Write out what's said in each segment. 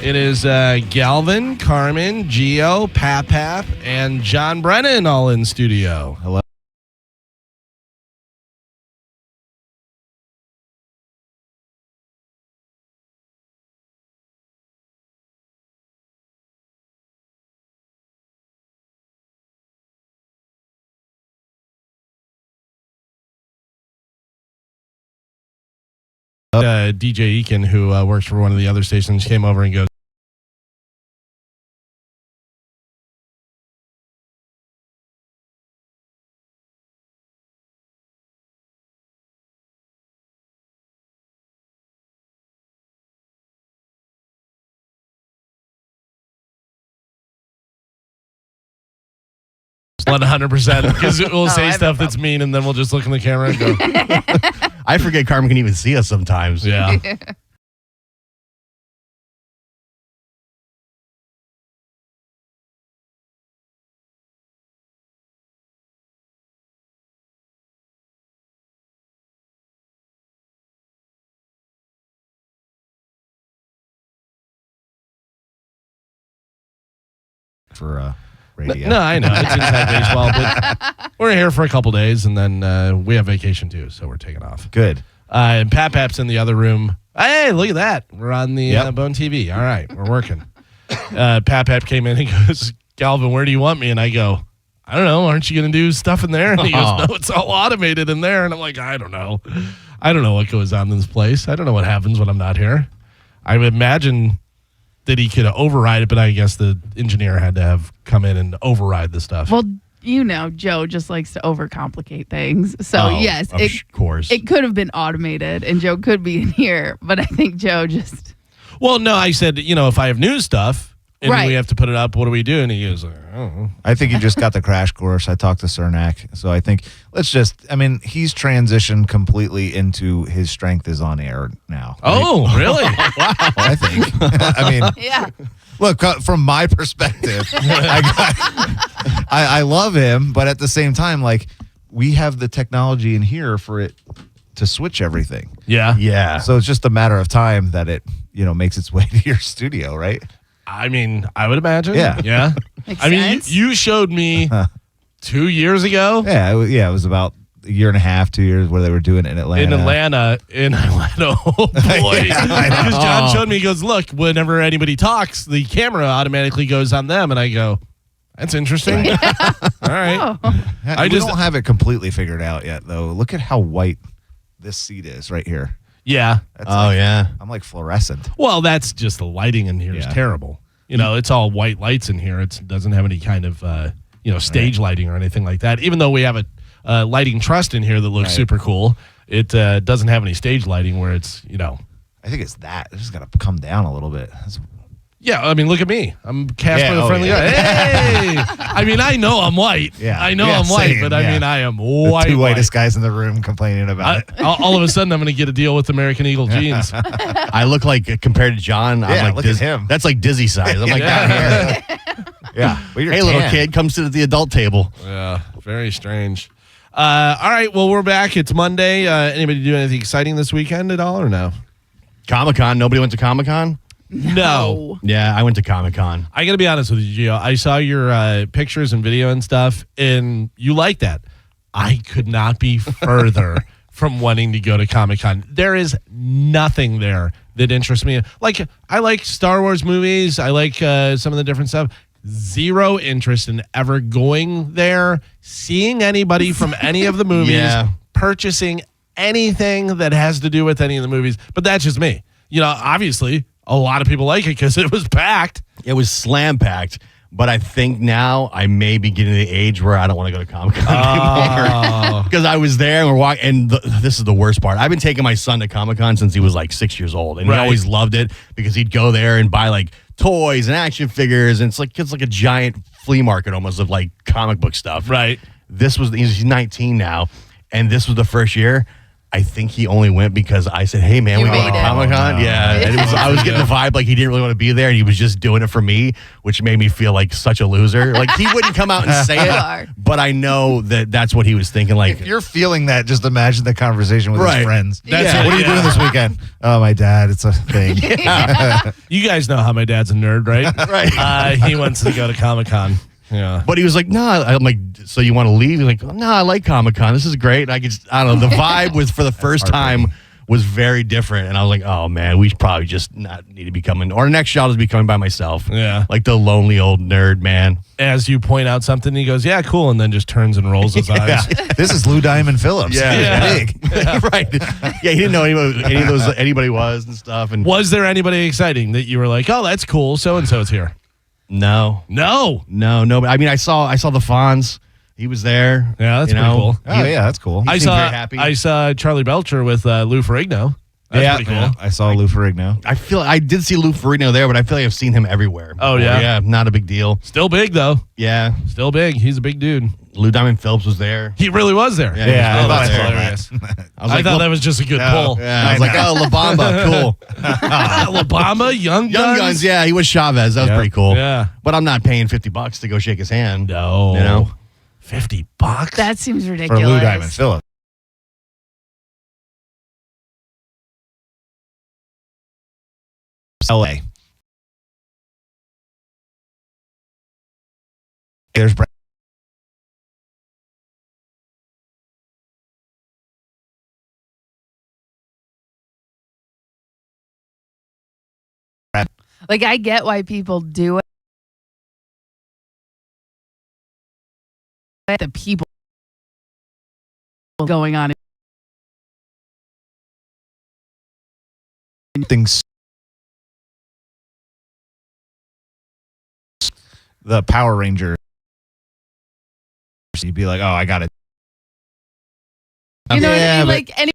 It is Galvin, Carmen, Gio, Pap, and John Brennan all in studio. Hello. DJ Eakin, who works for one of the other stations, came over and goes, "Let 100%," because we'll say stuff that's mean, and then we'll just look in the camera and go. I forget Carmen can even see us sometimes. Yeah. For radio. No, I know. It's inside baseball, but we're here for a couple days, and then we have vacation too, so we're taking off. Good. And Pap's in the other room. Hey, look at that. We're on the Bone TV. All right, we're working. Pap came in and goes, "Galvin, where do you want me?" And I go, "I don't know. Aren't you going to do stuff in there?" And he goes, "No, it's all automated in there." And I'm like, "I don't know. I don't know what goes on in this place. I don't know what happens when I'm not here." I would imagine that he could override it, but I guess the engineer had to have come in and override the stuff. Well, you know, Joe just likes to overcomplicate things. So, yes, of course. It could have been automated, and Joe could be in here, but I think Joe just... Well, no, I said, if I have news stuff and we have to put it up, what do we do? And he goes, "I don't know." I think he just got the crash course. I talked to Cernak. So I think he's transitioned completely into his strength is on air now. Oh, really? Wow. I think. I mean, Yeah. Look, from my perspective, I love him, but at the same time, we have the technology in here for it to switch everything. Yeah. Yeah. So it's just a matter of time that it, makes its way to your studio, right? I mean, I would imagine. Yeah. Yeah. Makes I mean, sense. you showed me 2 years ago. Yeah, it was about a year and a half, 2 years where they were doing it in Atlanta. In Atlanta. Oh, boy. Because John showed me, he goes, "Look, whenever anybody talks, the camera automatically goes on them." And I go, "That's interesting." All right. Oh. We don't have it completely figured out yet, though. Look at how white this seat is right here. Yeah. That's yeah. I'm like fluorescent. Well, that's just the lighting in here is terrible. It's all white lights in here. It doesn't have any kind of, stage lighting or anything like that. Even though we have a lighting trust in here that looks super cool, it doesn't have any stage lighting where it's, I think it's that. It's just got to come down a little bit. Yeah, I mean, look at me. I'm Casper the Friendly Guy. Hey! I mean, I know I'm white. Yeah. I know I'm white, same, but I mean, I am white. The two whitest guys in the room complaining about it. All of a sudden, I'm going to get a deal with American Eagle jeans. I look like, compared to John, I'm like look at him. That's like Dizzy size. I'm like down here. Yeah. Well, Hey, little kid, come sit at the adult table. Yeah, very strange. All right, well, we're back. It's Monday. Anybody do anything exciting this weekend at all or no? Comic-Con. Nobody went to Comic-Con? No. Yeah, I went to Comic-Con. I got to be honest with you, Gio. I saw your pictures and video and stuff, and you like that. I could not be further from wanting to go to Comic-Con. There is nothing there that interests me. Like, I like Star Wars movies. I like some of the different stuff. Zero interest in ever going there, seeing anybody from any of the movies, purchasing anything that has to do with any of the movies. But that's just me. Obviously, a lot of people like it because it was packed. It was slam-packed. But I think now I may be getting to the age where I don't want to go to Comic-Con anymore. Because I was there and we're walking, and this is the worst part. I've been taking my son to Comic-Con since he was like 6 years old. And he always loved it because he'd go there and buy like toys and action figures. And it's like a giant flea market almost of like comic book stuff. Right. He's 19 now. And this was the first year. I think he only went because I said, "Hey man, You we going to made it. Comic-Con." Oh, no. Yeah, and I was getting the vibe like he didn't really want to be there, and he was just doing it for me, which made me feel like such a loser. Like he wouldn't come out and say You it, are. but I know that that's what he was thinking. Like, If you're feeling that, just imagine the conversation with Right. his friends. That's Yeah. it, What are you doing this weekend? Oh, my dad. It's a thing. You guys know how my dad's a nerd, right? Right. He wants to go to Comic-Con. Yeah. but he was like, "No." I'm like, "So you want to leave?" He's like, "No, I like Comic-Con. This is great." And I don't know. The vibe was for the first time was very different, and I was like, "Oh man, we should probably just not need to be coming." Or next year I'll just be coming by myself. Yeah. like the lonely old nerd man. As you point out something, he goes, "Yeah, cool," and then just turns and rolls his eyes. This is Lou Diamond Phillips. Yeah. He's big. Right. Yeah, he didn't know anybody was and stuff. And Was there anybody exciting that you were like, "Oh, that's cool, so and so's here"? no. No. But I mean, I saw the Fonz. He was there. Yeah, that's you pretty know. cool. Oh, yeah, that's cool. He I seemed saw very happy. I saw Charlie Belcher with Lou Ferrigno. That's pretty cool. I saw Lou Ferrigno. I did see Lou Ferrigno there, but I feel like I've seen him everywhere. Oh, yeah? Yeah, not a big deal. Still big though. Yeah. Still big. He's a big dude. Lou Diamond Phillips was there. He really was there. Yeah, Yeah, he Oh, was that's there. hilarious. I I thought that was just a good pull. Yeah, I was like, "Oh, La Bamba, cool." Alabama, Young Young Guns, yeah, he was Chavez. That was Yep. pretty cool. Yeah. But I'm not paying $50 to go shake his hand. No. You know? $50. That seems For ridiculous. Lou Diamond Phillips. LA. There's Brad. Like, I get why people do it. The people going on. Things. The Power Ranger. You'd be like, "Oh, I got it." You know what I Yeah, mean? but- Like, any.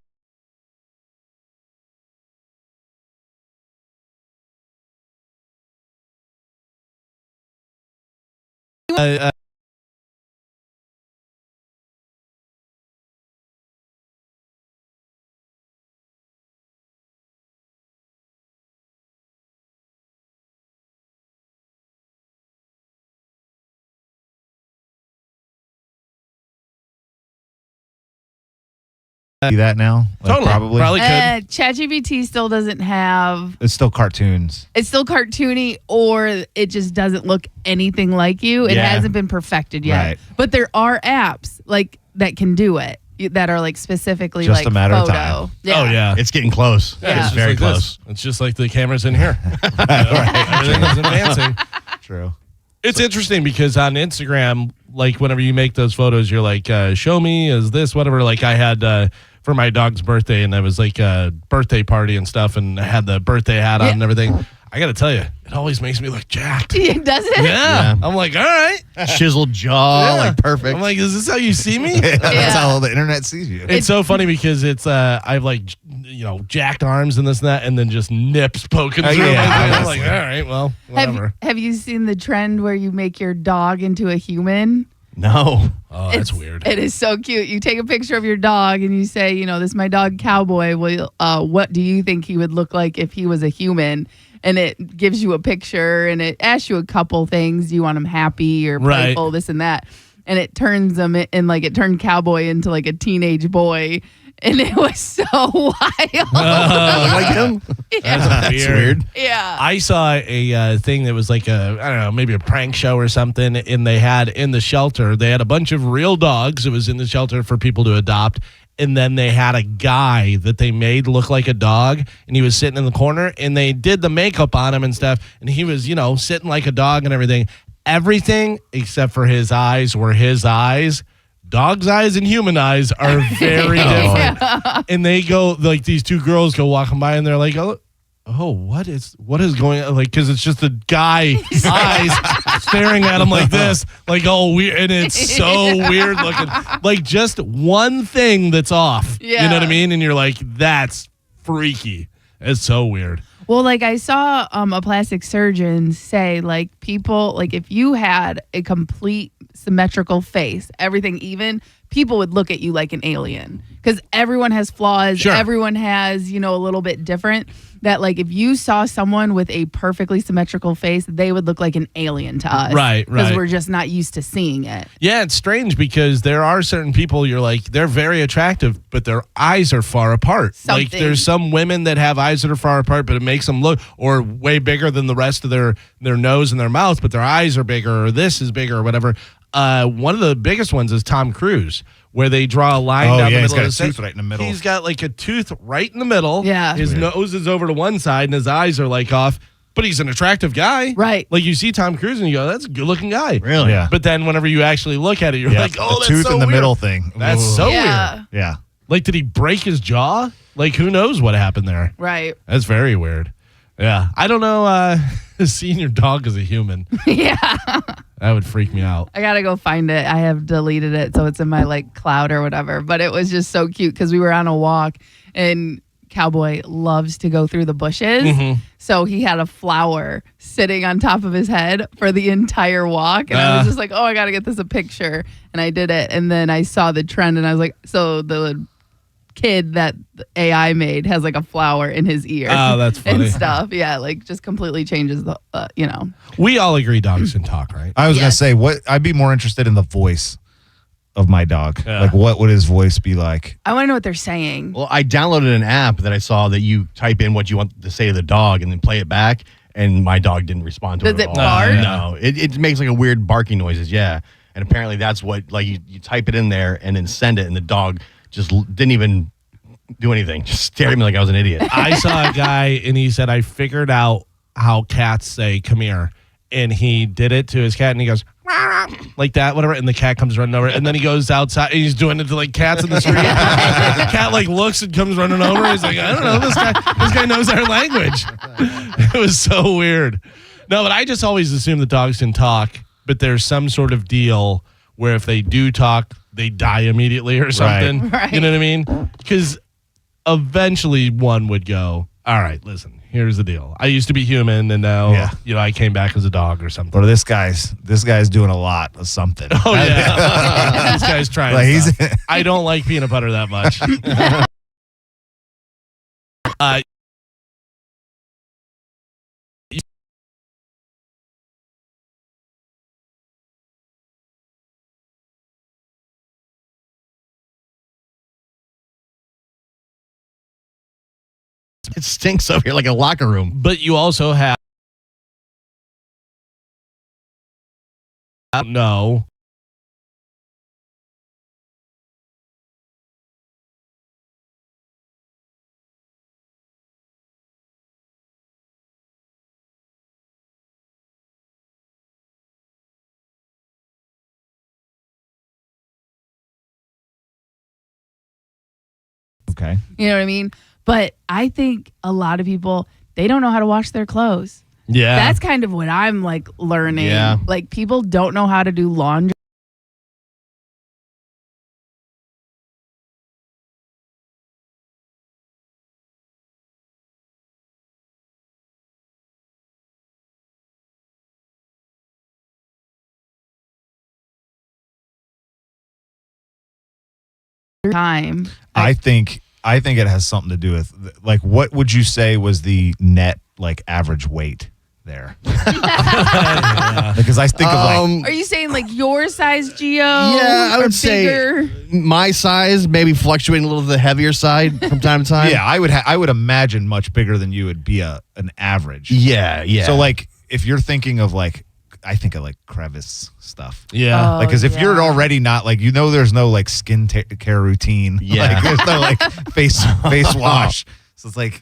See that now? Like, Totally. Probably could. ChatGPT still doesn't have. It's still cartoons. It's still cartoony, or it just doesn't look anything like you. It Yeah. hasn't been perfected yet. Right. But there are apps like that can do it. That are like specifically Just like a matter of photo. time. Oh, yeah. It's getting close. Yeah. It's just very like close. this. It's just like the cameras in here. Everything is advancing. True. It's interesting because on Instagram, like whenever you make those photos, you're like, show me, is this, whatever. Like I had for my dog's birthday, and I was like a birthday party and stuff, and I had the birthday hat on and everything. I got to tell you, it always makes me look jacked. It does it? Yeah. Yeah. I'm like, all right. Chiseled jaw, Yeah. like perfect. I'm like, is this how you see me? That's how the internet sees you. It's so funny because it's I've like jacked arms and this and that, and then just nips poking through. yeah, my thing. I'm obviously. like, all right, well, whatever. Have you seen the trend where you make your dog into a human? no. Oh, that's It's- weird. It is so cute. You take a picture of your dog and you say, this is my dog Cowboy. Well, what do you think he would look like if he was a human? And it gives you a picture and it asks you a couple things. Do you want him happy or Right. playful, this and that? And it turns them in like it turned Cowboy into like a teenage boy. And it was so wild. Like him? That's weird. Yeah. I saw a thing that was like I don't know, maybe a prank show or something, and they had in the shelter, they had a bunch of real dogs. It was in the shelter for people to adopt. And then they had a guy that they made look like a dog, and he was sitting in the corner, and they did the makeup on him and stuff, and he was, sitting like a dog and everything. Everything except for his eyes were his eyes. Dog's eyes and human eyes are very different. And they go, like, these two girls go walking by, and they're like, oh, what is going on? Like, because it's just a guy's eyes staring at him like this, like all weird, and it's so weird looking. Like just one thing that's off. You know what I Yeah. mean? And you're like, that's freaky. It's so weird. Well, like I saw a plastic surgeon say, like people, like if you had a complete symmetrical face, everything even, people would look at you like an alien because everyone has flaws. Sure. Everyone has, a little bit different. That like if you saw someone with a perfectly symmetrical face, they would look like an alien to us. Right. Because we're just not used to seeing it. Yeah, it's strange because there are certain people you're like, they're very attractive, but their eyes are far apart. Something. Like there's some women that have eyes that are far apart, but it makes them look or way bigger than the rest of their nose and their mouth, but their eyes are bigger or this is bigger or whatever. One of the biggest ones is Tom Cruise, where they draw a line down the middle he's got of a his tooth face. right in the middle. He's got like a tooth right in the middle. Yeah. His nose is over to one side and his eyes are like off, but he's an attractive guy. Right. Like you see Tom Cruise and you go, that's a good looking guy. Really? Yeah. But then whenever you actually look at it, you're like, oh, the that's tooth so in the weird. middle thing. That's Ooh. so Yeah. weird. Yeah. Like, did he break his jaw? Like, who knows what happened there? Right. That's very weird. Yeah. I don't know, seeing your dog as a human, Yeah. that would freak me out. I gotta go find it. I have deleted it, so it's in my like cloud or whatever. But it was just so cute because we were on a walk, and Cowboy loves to go through the bushes. So he had a flower sitting on top of his head for the entire walk, and I was just like, "Oh, I gotta get this a picture," and I did it. And then I saw the trend, and I was like, "So the kid that the AI made has like a flower in his ear." Oh, that's funny. and stuff. Yeah, like just completely changes the, We all agree dogs can talk, right? I was going Yes. to say, I'd be more interested in the voice of my dog. Yeah. Like, what would his voice be like? I want to know what they're saying. Well, I downloaded an app that I saw that you type in what you want to say to the dog and then play it back, and my dog didn't respond to Does it it at all. bark? No, it makes like a weird barking noises, yeah. And apparently that's what, like, you type it in there and then send it, and the dog just didn't even do anything. Just stared at me like I was an idiot. I saw a guy and he said, I figured out how cats say, come here. And he did it to his cat and he goes, "Rah, rah," like that, whatever. And the cat comes running over. And then he goes outside and he's doing it to like cats in the street. The cat like looks and comes running over. He's like, I don't know. This guy knows our language. It was so weird. No, but I just always assume the dogs can talk, but there's some sort of deal where if they do talk, they die immediately or something. Right. You know what I mean? Because eventually one would go, all right, listen, here's the deal. I used to be human and now, I came back as a dog or something. Or this guy's doing a lot of something. Oh, yeah. This guy's trying Like, stuff. I don't like peanut butter that much. It stinks over here like a locker room. But you also have no. Okay. You know what I mean? But I think a lot of people, they don't know how to wash their clothes. Yeah. That's kind of what I'm like learning. Yeah. Like people don't know how to do laundry. Time. I think it has something to do with, like, what would you say was the net, like, average weight there? Because I think of, like, Are you saying like your size, Gio? Yeah, I or would say my size, maybe fluctuating a little to the heavier side from time to time. yeah, I would imagine much bigger than you would be an average. Yeah, yeah. So, like, if you're thinking of, like, I think of, like, crevice stuff. Yeah. Oh, Like, because if you're yeah. already not, like, there's no, like, skin care routine. Yeah. Like, there's no, like, face wash. So it's like.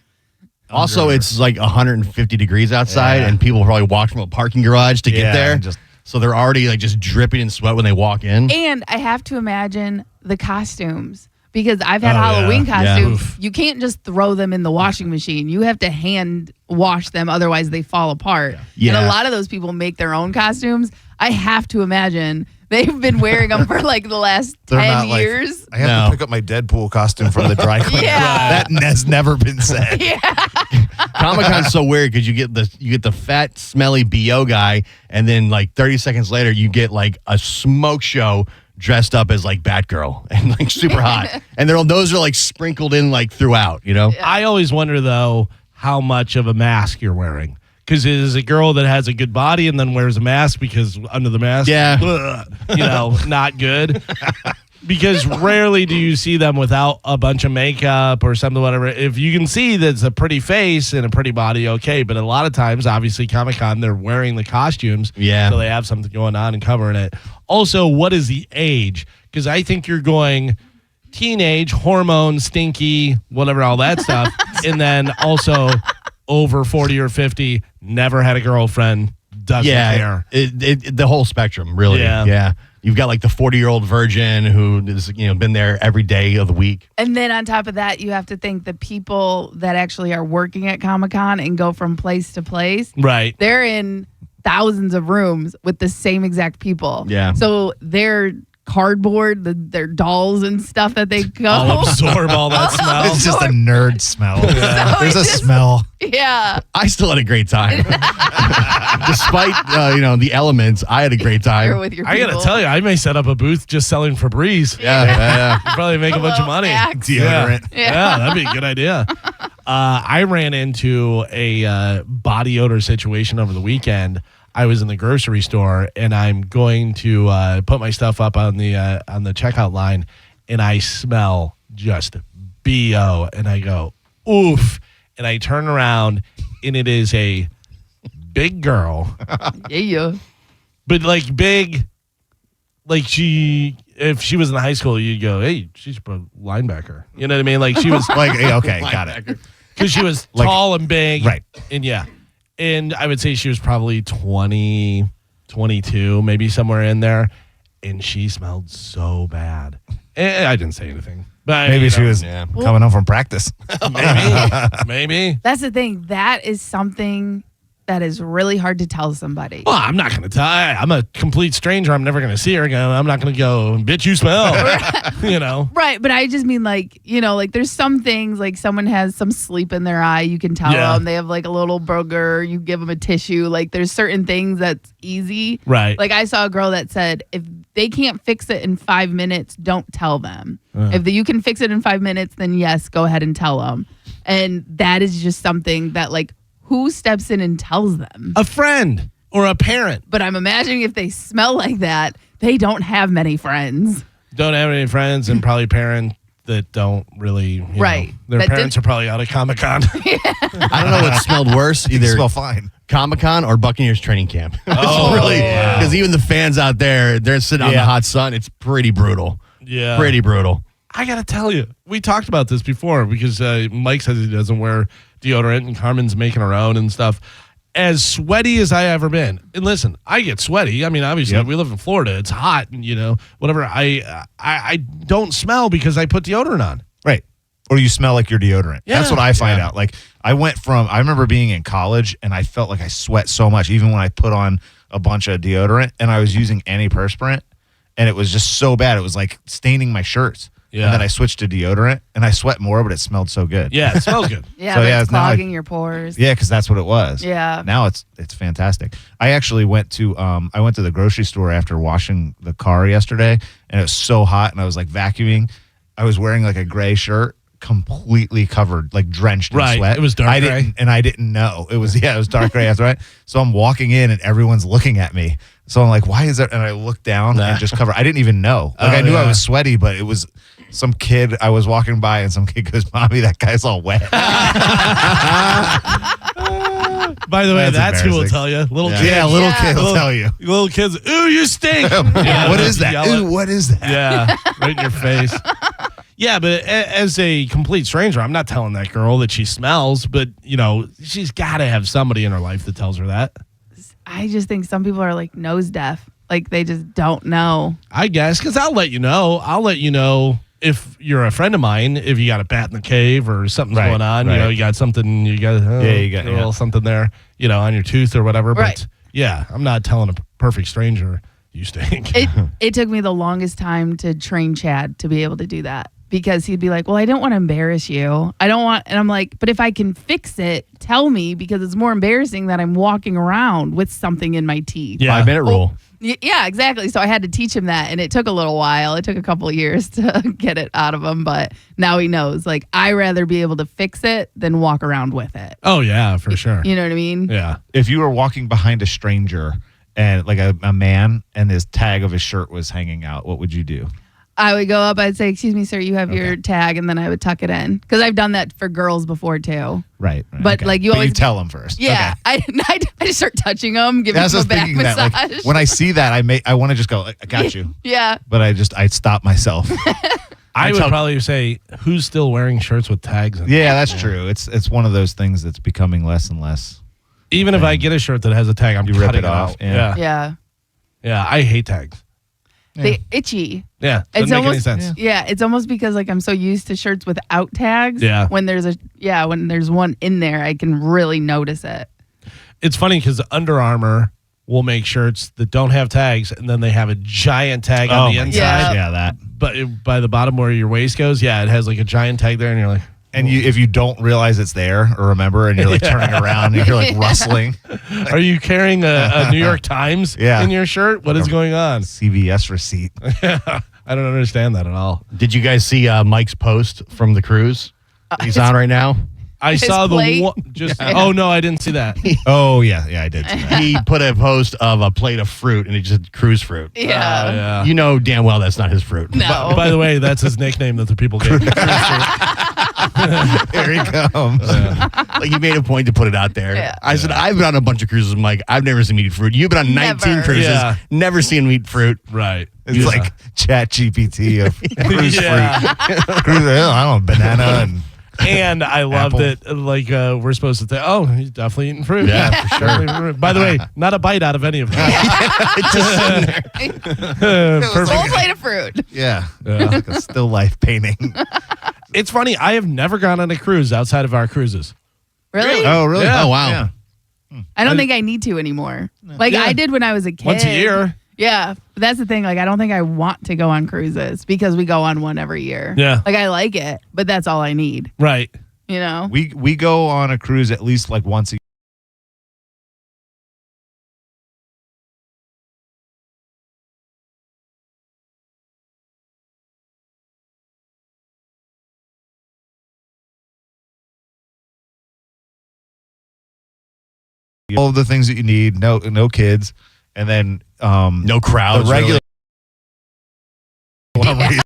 also, under- it's like 150 degrees outside, Yeah. and people probably walk from a parking garage to Yeah, get there. and just- So they're already like just dripping in sweat when they walk in. And I have to imagine the costumes because I've had Oh, Halloween yeah. costumes. Oof. You can't just throw them in the washing machine. You have to hand wash them, otherwise they fall apart. Yeah. And a lot of those people make their own costumes. I have to imagine they've been wearing them for like the last They're 10 not like- years. I have No. to pick up my Deadpool costume from the dry cleaner. Yeah. That has never been said. Comic-Con's so weird because you get the fat, smelly BO guy, and then like 30 seconds later, you get like a smoke show dressed up as like Batgirl and like super hot. And those are like sprinkled in like throughout, you know? I always wonder, though, how much of a mask you're wearing. Because it is a girl that has a good body and then wears a mask because under the mask, not good. Because rarely do you see them without a bunch of makeup or something, whatever. If you can see that it's a pretty face and a pretty body, okay. But a lot of times, obviously, Comic-Con, they're wearing the costumes. Yeah. So they have something going on and covering it. Also, what is the age? Because I think you're going teenage, hormone, stinky, whatever, all that stuff. And then also over 40 or 50, never had a girlfriend, doesn't care. The whole spectrum, really. Yeah. You've got like the 40-year-old virgin who has been there every day of the week. And then on top of that, you have to think the people that actually are working at Comic-Con and go from place to place. Right. They're in thousands of rooms with the same exact people. Yeah. So they're cardboard, their dolls and stuff that they go. I'll absorb all that smell. It's just a nerd smell. So There's a it's just- smell. Yeah. I still had a great time. Despite, the elements, I had a great You're time. with your I got people. to tell you, I may set up a booth just selling Febreze. Yeah. You probably make a bunch of money. Axe. Deodorant. Yeah, that'd be a good idea. I ran into a body odor situation over the weekend. I was in the grocery store, and I'm going to put my stuff up on the checkout line, and I smell just BO, and I go, oof, and I turn around, and it is a big girl, Yeah. but like big, like if she was in high school, you'd go, hey, she's a linebacker. You know what I mean? Like she was Like, okay, got it. because she was Like- tall and big. Right. And yeah. And I would say she was probably 20, 22, maybe somewhere in there. And she smelled so bad. And I didn't say anything. But Maybe she was Yeah. coming home from practice. Maybe. That's the thing. That is something that is really hard to tell somebody. Well, I'm not going to tell. I'm a complete stranger. I'm never going to see her again. I'm not going to go, bitch, you smell. Right, but I just mean like there's some things like someone has some sleep in their eye, you can tell Yeah. them. They have like a little booger, you give them a tissue. Like there's certain things that's easy. Right. Like I saw a girl that said if they can't fix it in 5 minutes, don't tell them. If you can fix it in 5 minutes, then yes, go ahead and tell them. And that is just something that like who steps in and tells them? A friend or a parent. But I'm imagining if they smell like that, they don't have many friends. Don't have any friends and probably parents that don't really, you Right. know, their That parents are probably out of Comic-Con. I don't know what smelled worse, You either smell fine. Comic-Con or Buccaneers training camp. Oh, It's really, wow. because even the fans out there, they're sitting out in the Yeah. hot sun. It's pretty brutal. Yeah. Pretty brutal. I got to tell you, we talked about this before because Mike says he doesn't wear deodorant and Carmen's making her own and stuff. As sweaty as I ever been, and listen, I get sweaty. I mean, obviously, Yep. we live in Florida; it's hot, and whatever. I don't smell because I put deodorant on. Right. Or you smell like your deodorant. Yeah. That's what I find out. Like I remember being in college and I felt like I sweat so much, even when I put on a bunch of deodorant and I was using antiperspirant and it was just so bad. It was like staining my shirts. Yeah. And then I switched to deodorant and I swet more, but it smelled so good. Yeah, it smells good. Yeah, So, but yeah, it's now clogging your pores. Yeah, because that's what it was. Yeah. Now it's fantastic. I actually went to the grocery store after washing the car yesterday, and it was so hot, and I was like vacuuming. I was wearing like a gray shirt, completely covered, like drenched in Right. sweat. It was dark I gray. didn't know it was. Yeah, it was dark gray after that. So I'm walking in, and everyone's looking at me. So I'm like, why is that? And I look down and just cover. I didn't even know. Like I knew I was sweaty, but it was some kid. I was walking by, and some kid goes, "Mommy, that guy's all wet." By the way, that's who will embarrassing. tell you. Little Yeah. kids. Yeah, little kid will Little- tell you. Little kids. Ooh, you stink. What is that? Yell it. Ooh, what is that? Yeah, right in your face. Yeah, but as a complete stranger, I'm not telling that girl that she smells, but, she's got to have somebody in her life that tells her that. I just think some people are like nose deaf. Like they just don't know. I guess, because I'll let you know. I'll let you know if you're a friend of mine, if you got a bat in the cave or something's Right, going on. right. You got something, you got you got a little something there, on your tooth or whatever. Right. But, yeah, I'm not telling a perfect stranger you stink. It took me the longest time to train Chad to be able to do that. because he'd be like, well, I don't want to embarrass you. I don't want, and I'm like, but if I can fix it, tell me, because it's more embarrassing that I'm walking around with something in my teeth. Yeah. 5-minute rule. Yeah, exactly. So I had to teach him that, and it took a little while. It took a couple of years to get it out of him, but now he knows. Like, I rather be able to fix it than walk around with it. Oh, yeah, for sure. You know what I mean? Yeah. If you were walking behind a stranger and like a man and his tag of his shirt was hanging out, what would you do? I would go up, I'd say, excuse me, sir, you have your tag, and then I would tuck it in. Because I've done that for girls before, too. Right. But, like, you always tell them first. Yeah. Okay. I just start touching them, giving them a back massage. That, like, when I see that, I want to just go, I got you. Yeah. But I stop myself. I would probably say, who's still wearing shirts with tags? Yeah, that's true. It's one of those things that's becoming less and less. Even if I get a shirt that has a tag, I'm rip cutting it off. Yeah. Yeah. Yeah, I hate tags. They itchy. Yeah, It's doesn't make almost any sense. Yeah, it's almost because like I'm so used to shirts without tags. Yeah. When there's one in there, I can really notice it. It's funny because Under Armour will make shirts that don't have tags, and then they have a giant tag on the my inside. gosh, Yeah. yeah, that. But by the bottom where your waist goes, yeah, it has like a giant tag there, and you're like, And if you don't realize it's there or remember, and you're like turning around and you're like rustling, are you carrying a New York Times Yeah. in your shirt? What is going on? CVS receipt. I don't understand that at all. Did you guys see Mike's post from the cruise that he's on right now? I His saw plate? the one. Oh no, I didn't see that. Oh yeah, I did see that. He put a post of a plate of fruit, and it just said cruise fruit. Yeah. Yeah. You know damn well that's not his fruit. No. By the way, that's his nickname that the people get. Here he comes. Like, you made a point to put it out there. Yeah. I said, I've been on a bunch of cruises, Mike. I've never seen him eat fruit. You've been on 19 Never. cruises, Yeah. never seen him eat fruit. Right. It's like Chat GPT of cruise Yeah. fruit. Cruise, I don't know, banana and And I love Apple. that, like, we're supposed to say, oh, he's definitely eating fruit. Yeah, for sure. By the way, not a bite out of any of them. It's just sitting there. Full plate of fruit. yeah. It's like a still life painting. It's funny. I have never gone on a cruise outside of our cruises. Really? Oh really? Yeah. Oh, wow. Yeah. I don't think I need to anymore. Like Yeah. I did when I was a kid. Once a year. Yeah. But that's the thing. Like I don't think I want to go on cruises because we go on one every year. Yeah. Like I like it, but that's all I need. Right. You know? We go on a cruise at least like once a year. All of the things that you need, no kids, and then No crowds. the regular. Yeah.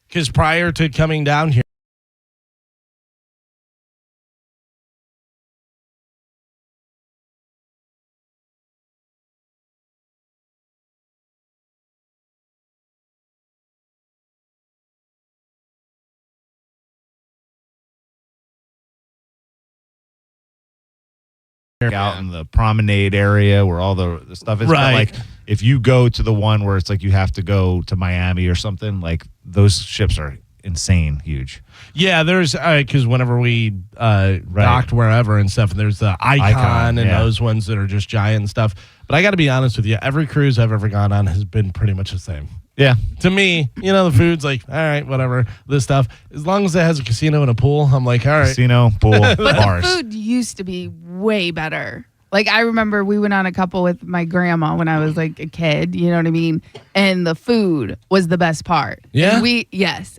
Because prior to coming down here, out in the promenade area where all the stuff is. Right. But like if you go to the one where it's like you have to go to Miami or something, like those ships are insane huge. yeah, there's because whenever we docked wherever and stuff, and there's the icon and yeah. those ones that are just giant and stuff. But I got to be honest with you, every cruise I've ever gone on has been pretty much the same. Yeah. To me, you know, the food's like, all right, whatever, this stuff. As long as it has a casino and a pool, I'm like, all right. Casino, pool, But bars. the food used to be way better. Like I remember we went on a couple with my grandma when I was like a kid, you know what I mean? And the food was the best part. Yeah?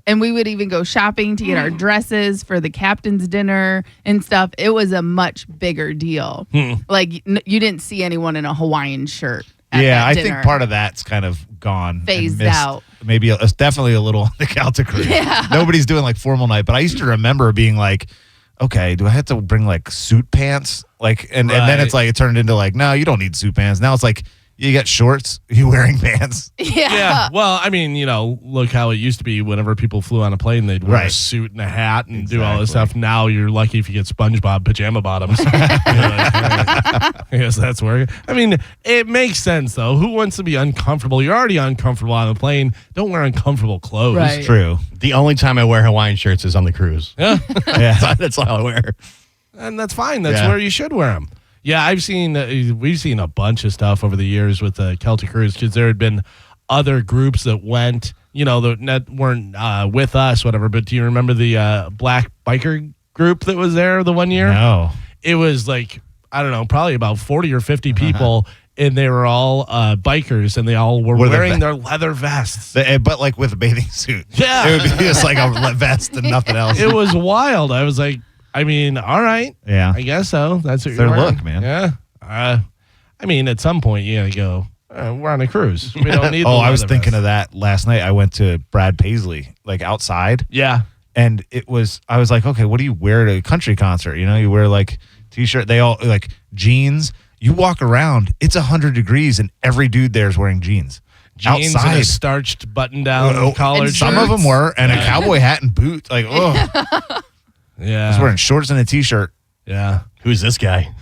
And we would even go shopping to get our dresses for the captain's dinner and stuff. It was a much bigger deal. Like you didn't see anyone in a Hawaiian shirt. At Yeah, that I dinner. think part of that's kind of gone. and Phased missed. out. Maybe it's definitely a little on the Calta cruise. Yeah. Nobody's doing like formal night, but I used to remember being like, okay, do I have to bring like suit pants? Like, and then Right. it's like, it turned into like, no, you don't need suit pants. Now it's like, You got shorts. You wearing pants. Yeah. Well, I mean, look how it used to be. Whenever people flew on a plane, they'd wear a Right. suit and a hat and do all this Exactly. stuff. Now you're lucky if you get SpongeBob pajama bottoms. I guess that's where. I mean, it makes sense though. Who wants to be uncomfortable? You're already uncomfortable on a plane. Don't wear uncomfortable clothes. Right. True. The only time I wear Hawaiian shirts is on the cruise. Yeah, Yeah. That's all I wear. and that's fine. That's Yeah. where you should wear them. Yeah, we've seen a bunch of stuff over the years with the Calta cruise because there had been other groups that went, that weren't with us, whatever. But do you remember the black biker group that was there the one year? No. It was like, I don't know, probably about 40 or 50 people, and they were all bikers, and they all were Were they wearing va- their leather vests. But like with a bathing suit. Yeah. It would be just like a vest and nothing else. It was wild. I was like, I mean, all right. Yeah. I guess so. That's what Their you're wearing. look, man. Yeah. I mean, at some point, you gotta go. We're on a cruise. We don't need. I was thinking of that last night. I went to Brad Paisley, like outside, Yeah. and I was like, okay, what do you wear to a country concert? You wear like t-shirt. They all like jeans. You walk around, it's 100 degrees, and every dude there is wearing jeans. Jeans outside. and a starched button-down Oh, collared and Some shirt. of them were, and a cowboy hat and boots. Like, oh, I Yeah. was wearing shorts and a t-shirt. Yeah. Who's this guy?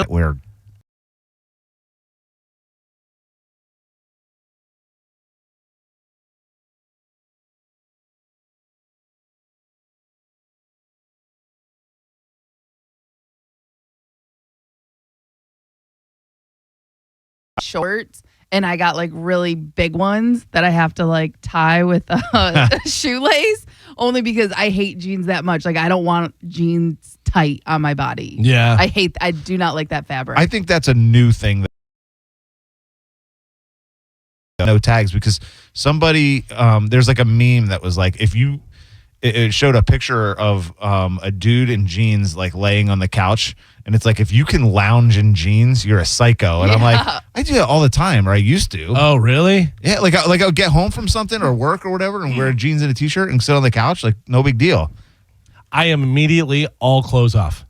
Wear Shorts, and I got like really big ones that I have to like tie with a shoelace, only because I hate jeans that much. Like I don't want jeans tight on my body. Yeah. I do not like that fabric. I think that's a new thing. No tags, because somebody there's like a meme that was like, if you it showed a picture of a dude in jeans like laying on the couch, and it's like, if you can lounge in jeans, you're a psycho. And I'm like, I do that all the time, or I used to. Oh, really? Yeah, like I would get home from something or work or whatever and wear jeans and a t-shirt and sit on the couch, like no big deal. I am immediately all clothes off.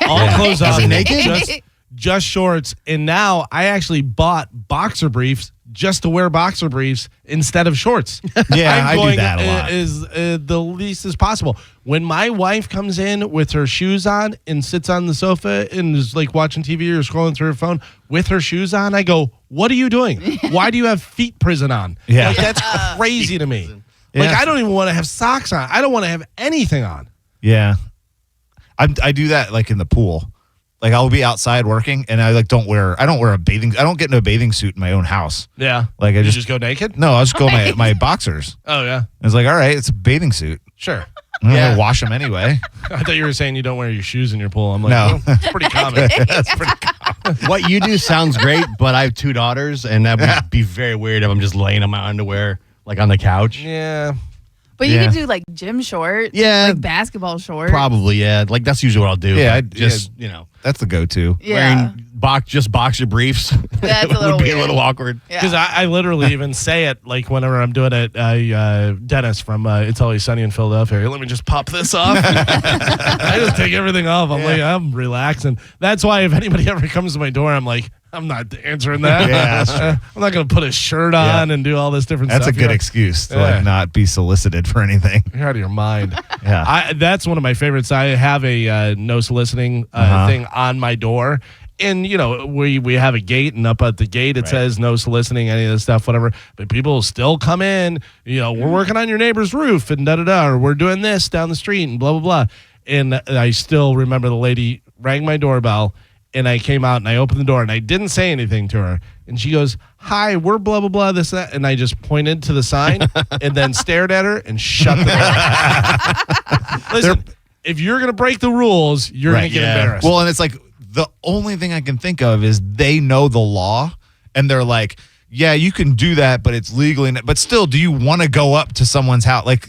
All Yeah. clothes off. Is he naked? Just shorts. And now I actually bought boxer briefs just to wear boxer briefs instead of shorts. Yeah, I'm I do going that a lot. As the least as possible. When my wife comes in with her shoes on and sits on the sofa and is like watching TV or scrolling through her phone with her shoes on, I go, "What are you doing? Why do you have feet prison on?" Yeah. Like, that's crazy to me. Like, Yeah. I don't even want to have socks on. I don't want to have anything on. Yeah. I do that like in the pool. Like I'll be outside working and I don't wear I don't get into a bathing suit in my own house. Yeah. Like I You just, just go naked? no, I'll just go my boxers. Oh, yeah. It's like, all right, it's a bathing suit. Sure. I'm Yeah. gonna wash them anyway. I thought you were saying you don't wear your shoes in your pool. I'm like, No. well, it's pretty common. That's pretty What you do sounds great, but I have 2 daughters, and that would be very weird if I'm just laying in my underwear, like on the couch. Yeah. but you Yeah. could do like gym shorts, Yeah. like basketball shorts. Probably, yeah. Like that's usually what I'll do. Yeah, but just That's the go-to. Yeah, wearing just boxer briefs. That's a little would be a weird. little awkward. yeah. Because I literally even say it like whenever I'm doing it. Dennis from It's Always Sunny in Philadelphia. Let me just pop this off. I just take everything off. I'm like, I'm relaxing. That's why if anybody ever comes to my door, I'm like, I'm not answering that. Yeah, that's true. I'm not going to put a shirt on and do all this different That's stuff. a good You're- excuse to Yeah. like not be solicited for anything. You're out of your mind. Yeah. That's one of my favorites. I have a no soliciting thing on my door. And, we have a gate, and up at the gate it says no soliciting, any of this stuff, whatever. But people still come in, we're working on your neighbor's roof and da-da-da, or we're doing this down the street and blah, blah, blah. And I still remember the lady rang my doorbell, and I came out and I opened the door, and I didn't say anything to her. And she goes, "Hi, we're blah, blah, blah, this, that." And I just pointed to the sign and then stared at her and shut the door. Listen, if you're going to break the rules, you're going Right, to get yeah. embarrassed. Well, and it's like the only thing I can think of is they know the law and they're like, yeah, you can do that, but it's legally. But still, do you want to go up to someone's house? Like,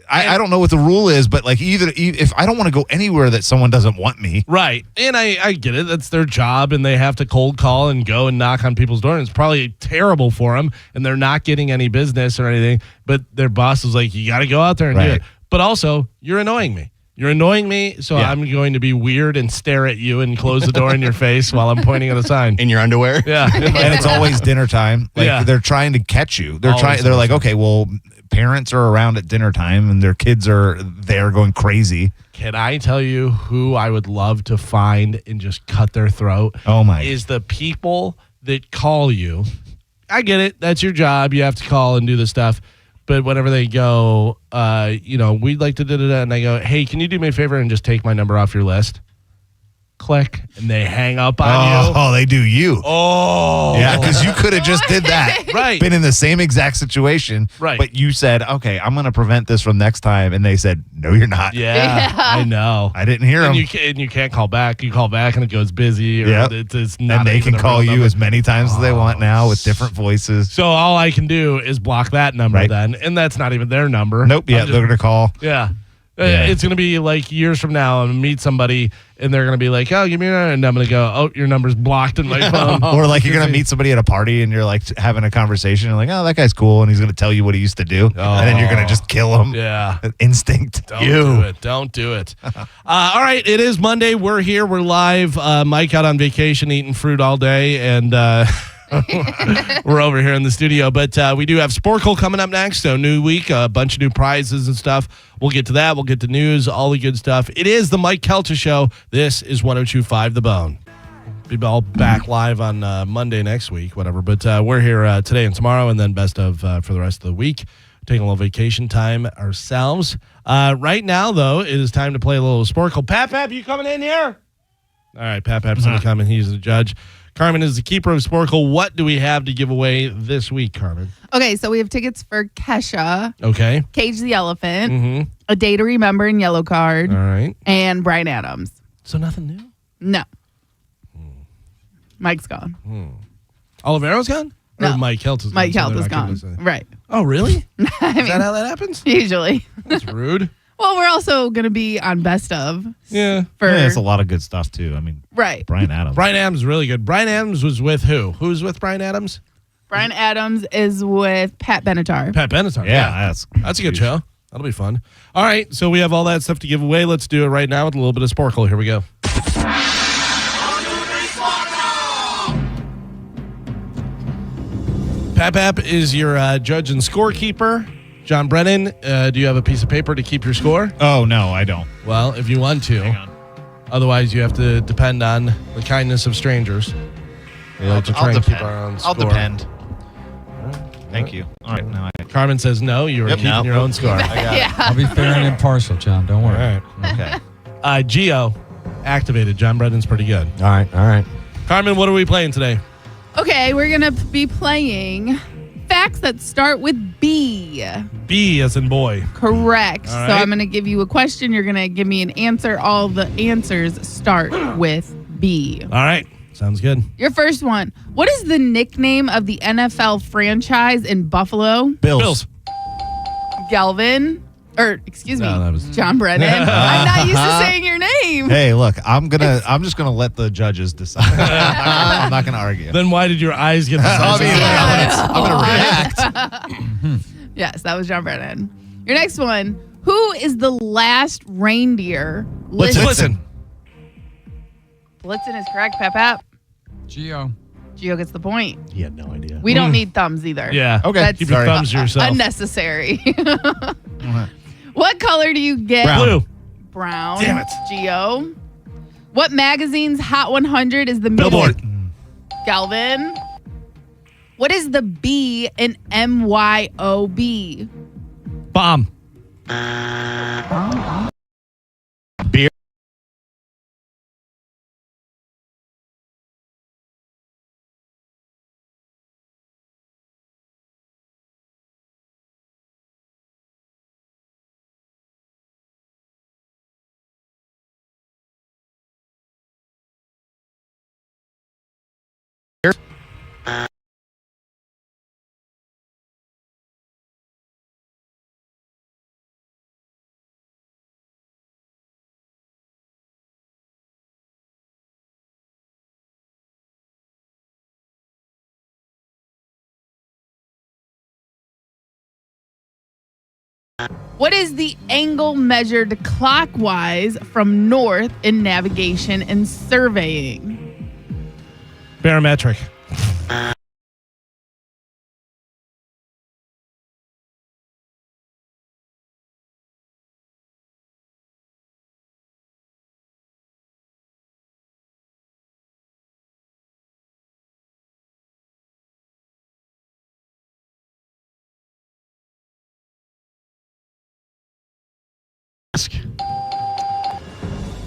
I don't know what the rule is, but like if I don't want to go anywhere that someone doesn't want me. Right. And I get it. That's their job, and they have to cold call and go and knock on people's doors. It's probably terrible for them, and they're not getting any business or anything. But their boss is like, you got to go out there and do it. But also, you're annoying me. You're annoying me, so I'm going to be weird and stare at you and close the door in your face while I'm pointing at a sign. In your underwear? Yeah. And it's always dinner time. Like they're trying to catch you. They're like, okay, well, parents are around at dinner time and their kids are there going crazy. Can I tell you who I would love to find and just cut their throat? Oh my. Is the people that call you. I get it. That's your job. You have to call and do this stuff. But whenever they go, we'd like to da-da-da, and I go, hey, can you do me a favor and just take my number off your list? Click, and they hang up on you. Oh, they do you. Oh. Yeah, because you could have just did that. Right. Been in the same exact situation. Right. But you said, okay, I'm going to prevent this from next time. And they said, no, you're not. Yeah, I know. I didn't hear them. And you can't call back. You call back and it goes busy. Or it's not. And they can call you as many times as they want now with different voices. So all I can do is block that number then. And that's not even their number. Nope. Yeah, they're going to call. Yeah. It's going to be like years from now. I'm going to meet somebody and they're going to be like, oh, give me your number. And I'm going to go, oh, your number's blocked in my phone. Or like you're going to meet somebody at a party and you're like having a conversation and like, oh, that guy's cool. And he's going to tell you what he used to do. And then you're going to just kill him. Yeah. Instinct. Don't do it. All right. It is Monday. We're here. We're live. Mike out on vacation eating fruit all day. And we're over here in the studio. But we do have Sporkle coming up next. So new week, a bunch of new prizes and stuff. We'll get to that. We'll get to news, all the good stuff. It is the Mike Calta Show. This is 102.5 The Bone. Be all back live on Monday next week, whatever. But we're here today and tomorrow, and then best of for the rest of the week. Taking a little vacation time ourselves. Right now, though, it is time to play a little Sporkle. Pap, you coming in here? All right, Pap's going to come, and he's the judge. Carmen is the keeper of Sporkle. What do we have to give away this week, Carmen? Okay, so we have tickets for Kesha. Okay. Cage the Elephant. A Day to Remember in Yellow Card. All right. And Bryan Adams. So nothing new? No. Mike's gone. Oliveira's gone? No. Or Mike Kelta's gone? Mike Kelta's gone. Right. Oh, really? Is I mean, that how that happens? usually. That's rude. Well, we're also going to be on Best of. Yeah. It's a lot of good stuff, too. I mean, Right. Bryan Adams. Bryan Adams is really good. Bryan Adams was with who? Who's with Bryan Adams? Bryan Adams is with Pat Benatar. Pat Benatar. Yeah, that's a good show. That'll be fun. All right, so we have all that stuff to give away. Let's do it right now with a little bit of Sporkle. Here we go. Pap is your judge and scorekeeper. John Brennan, do you have a piece of paper to keep your score? Oh, no, I don't. Well, if you want to. Hang on. Otherwise, you have to depend on the kindness of strangers. We like to try and keep our own score. I'll depend. Thank you. All right, now Carmen says no. You are keeping your own score. I got it. I'll be fair and impartial, John. Don't worry. All right. Okay. Geo activated. John Brennan's pretty good. All right. Carmen, what are we playing today? Okay, we're going to be playing facts that start with B. B as in boy. Correct. All So right. I'm going to give you a question. You're going to give me an answer. All the answers start with B. All right. Sounds good. Your first one. What is the nickname of the NFL franchise in Buffalo? Bills. Galvin. Or, excuse me, No, that was- John Brennan. I'm not used to saying your name. Hey, look, I'm just gonna let the judges decide. I'm not gonna argue. Then why did your eyes get the I size mean, of I'm gonna react. Yes, that was John Brennan. Your next one. Who is the last reindeer listed? Listen. Blitzen is correct, Pep. Gio. Gio gets the point. He had no idea. We don't need thumbs either. Yeah. Okay. That's Keep your thumbs to yourself. unnecessary. What color do you get? Blue. Brown. Damn it. Gio. What magazine's Hot 100 is the Billboard. Galvin. What is the B in MYOB? Bomb. Beer. What is the angle measured clockwise from north in navigation and surveying? Barometric.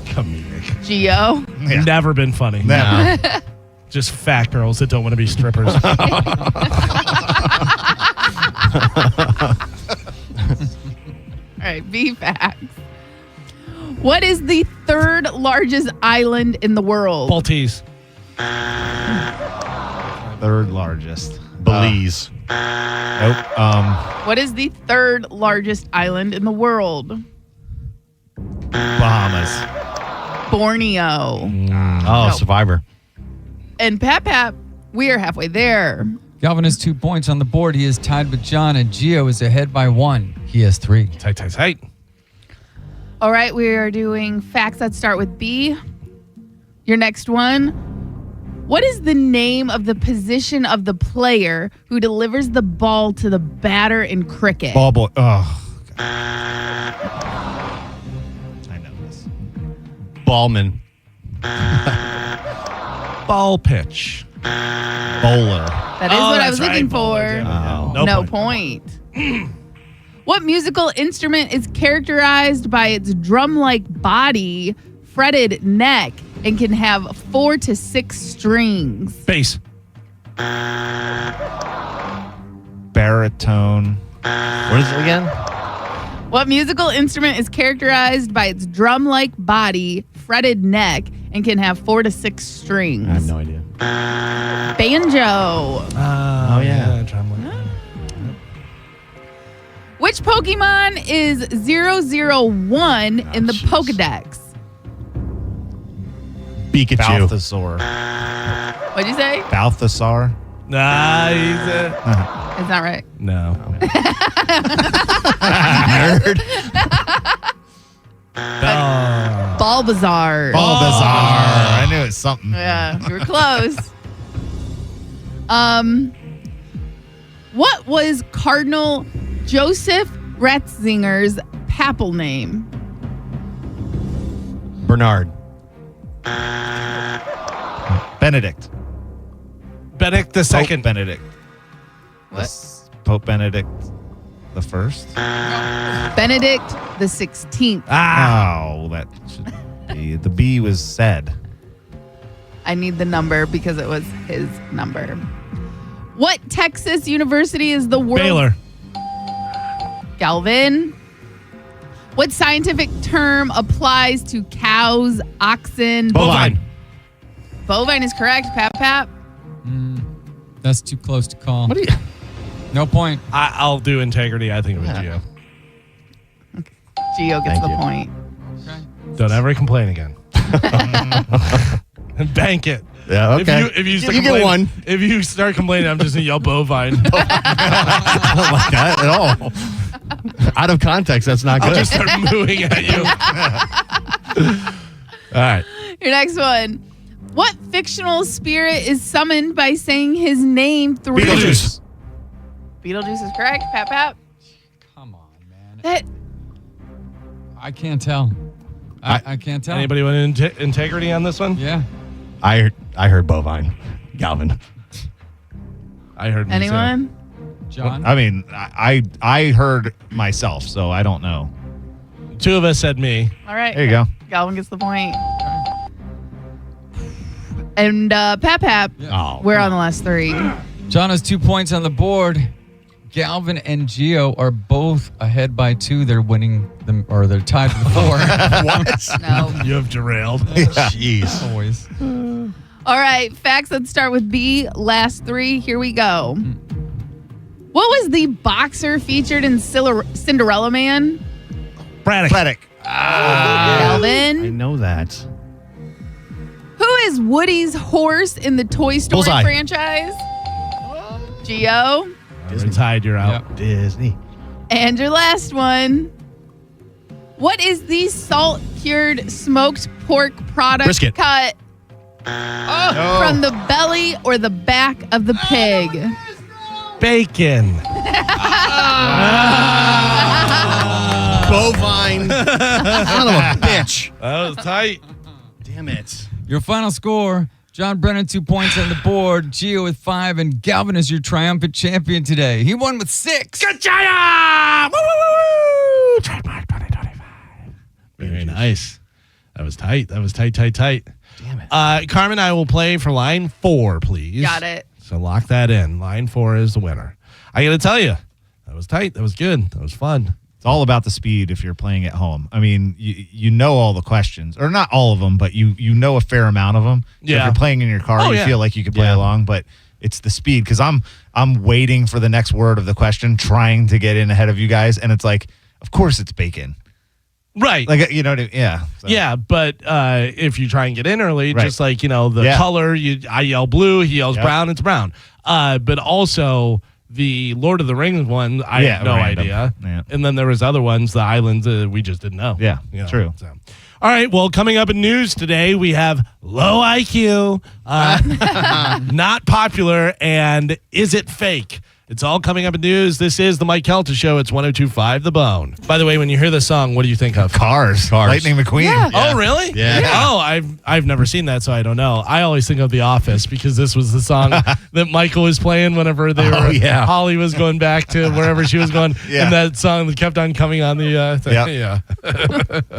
Comedic. Geo. Yeah. Never been funny. No. Just fat girls that don't want to be strippers. All right, B facts. What is the third largest island in the world? Maltese. Third largest. Belize. Nope. What is the third largest island in the world? Bahamas. Borneo. Oh, No. Survivor. And Pap, we are halfway there. Galvin has 2 points on the board. He is tied with John, and Gio is ahead by 1. He has 3. Tight. All right, we are doing facts that start with B. Your next one. What is the name of the position of the player who delivers the ball to the batter in cricket? Ball boy. Oh. God. I know this. Ballman. Ball pitch. Bowler. That is what I was that's looking right, bowler, for. damn it. No point. What musical instrument is characterized by its drum-like body, fretted neck, and can have 4 to 6 strings? Bass. Baritone. What is it again? What musical instrument is characterized by its drum-like body, fretted neck, and can have 4 to 6 strings? I have no idea. Banjo. Oh, yeah. Which Pokemon is 001 in the Pokedex? Pikachu. Balthazar. What'd you say? Balthazar. Nah, It's not right. no. Nerd. Bulbasaur. Balthazar. I knew it was something. Yeah, you were close. What was Cardinal Joseph Ratzinger's papal name? Bernard. Benedict. Benedict the Pope second. Benedict. What? Pope Benedict the first. Benedict the 16th. Oh, that should be. The B was said. I need the number because it was his number. What Texas university is the world? Baylor. Galvin. What scientific term applies to cows, oxen? Bovine. Bovine is correct. Pap. That's too close to call. What do you? No point. I'll do integrity. I think it was Gio. Gio gets Thank the you. point. Okay. Don't ever complain again. And bank it. Yeah, okay. If you start You get complaining- one. If you start complaining, I'm just gonna yell bovine. I don't like that at all. Out of context, that's not I'll good. just start mooing at you. All right. Your next one. What fictional spirit is summoned by saying his name 3 Beetlejuice. Beetlejuice is correct. Pap. Come on, man. That I can't tell. I can't tell. Anybody want integrity on this one? Yeah. I heard bovine. Galvin. I heard. me too. anyone? John? I mean, I heard myself, so I don't know. 2 of us said me. All right. There you go. Galvin gets the point. And Pap, Oh. we're on the last 3. John has 2 points on the board. Galvin and Gio are both ahead by 2. They're winning them, or they're tied with 4. No. You have derailed. Jeez. Always. All right. Facts that start with B. Last 3. Here we go. What was the boxer featured in Cinderella Man? Braddock. I Galvin. know that. Who is Woody's horse in the Toy Story Bullseye. franchise? Gio. Disney. Tied. You're out. Yep. Disney. And your last one. What is the salt-cured smoked pork product Brisket. cut from the belly or the back of the pig? Bacon. Bovine. Son of a bitch. That was tight. Damn it. Your final score, John Brennan, 2 points on the board, Gio with 5, and Galvin is your triumphant champion today. He won with 6. Good job! Woo, woo, woo, woo. Trademark 2025. Very nice. That was tight. That was tight. Damn it. Carmen, I will play for line 4, please. Got it. So lock that in. Line 4 is the winner. I got to tell you, that was tight. That was good. That was fun. It's all about the speed if you're playing at home. I mean, you know all the questions, or not all of them, but you know a fair amount of them. So Yeah. if you're playing in your car, you feel like you could play along, but it's the speed, because I'm waiting for the next word of the question, trying to get in ahead of you guys, and it's like, of course it's bacon. Right. Like, you know what I mean? Yeah. So. Yeah, but if you try and get in early, Right. just like, the color, I yell blue, he yells brown, it's brown. But also the Lord of the Rings one, I had no random. idea. Yeah. And then there was other ones, the islands, we just didn't know. Yeah, true. So. All right, well, coming up in news today, we have low IQ, not popular, and is it fake? It's all coming up in news. This is the Mike Calta Show. It's 102.5 The Bone. By the way, when you hear this song, what do you think of? Cars. Lightning McQueen. Yeah. Oh, really? Yeah. Oh, I've never seen that, so I don't know. I always think of The Office because this was the song that Michael was playing whenever they were. yeah. Holly was going back to wherever she was going, Yeah. and that song that kept on coming on the thing. Yep. Yeah.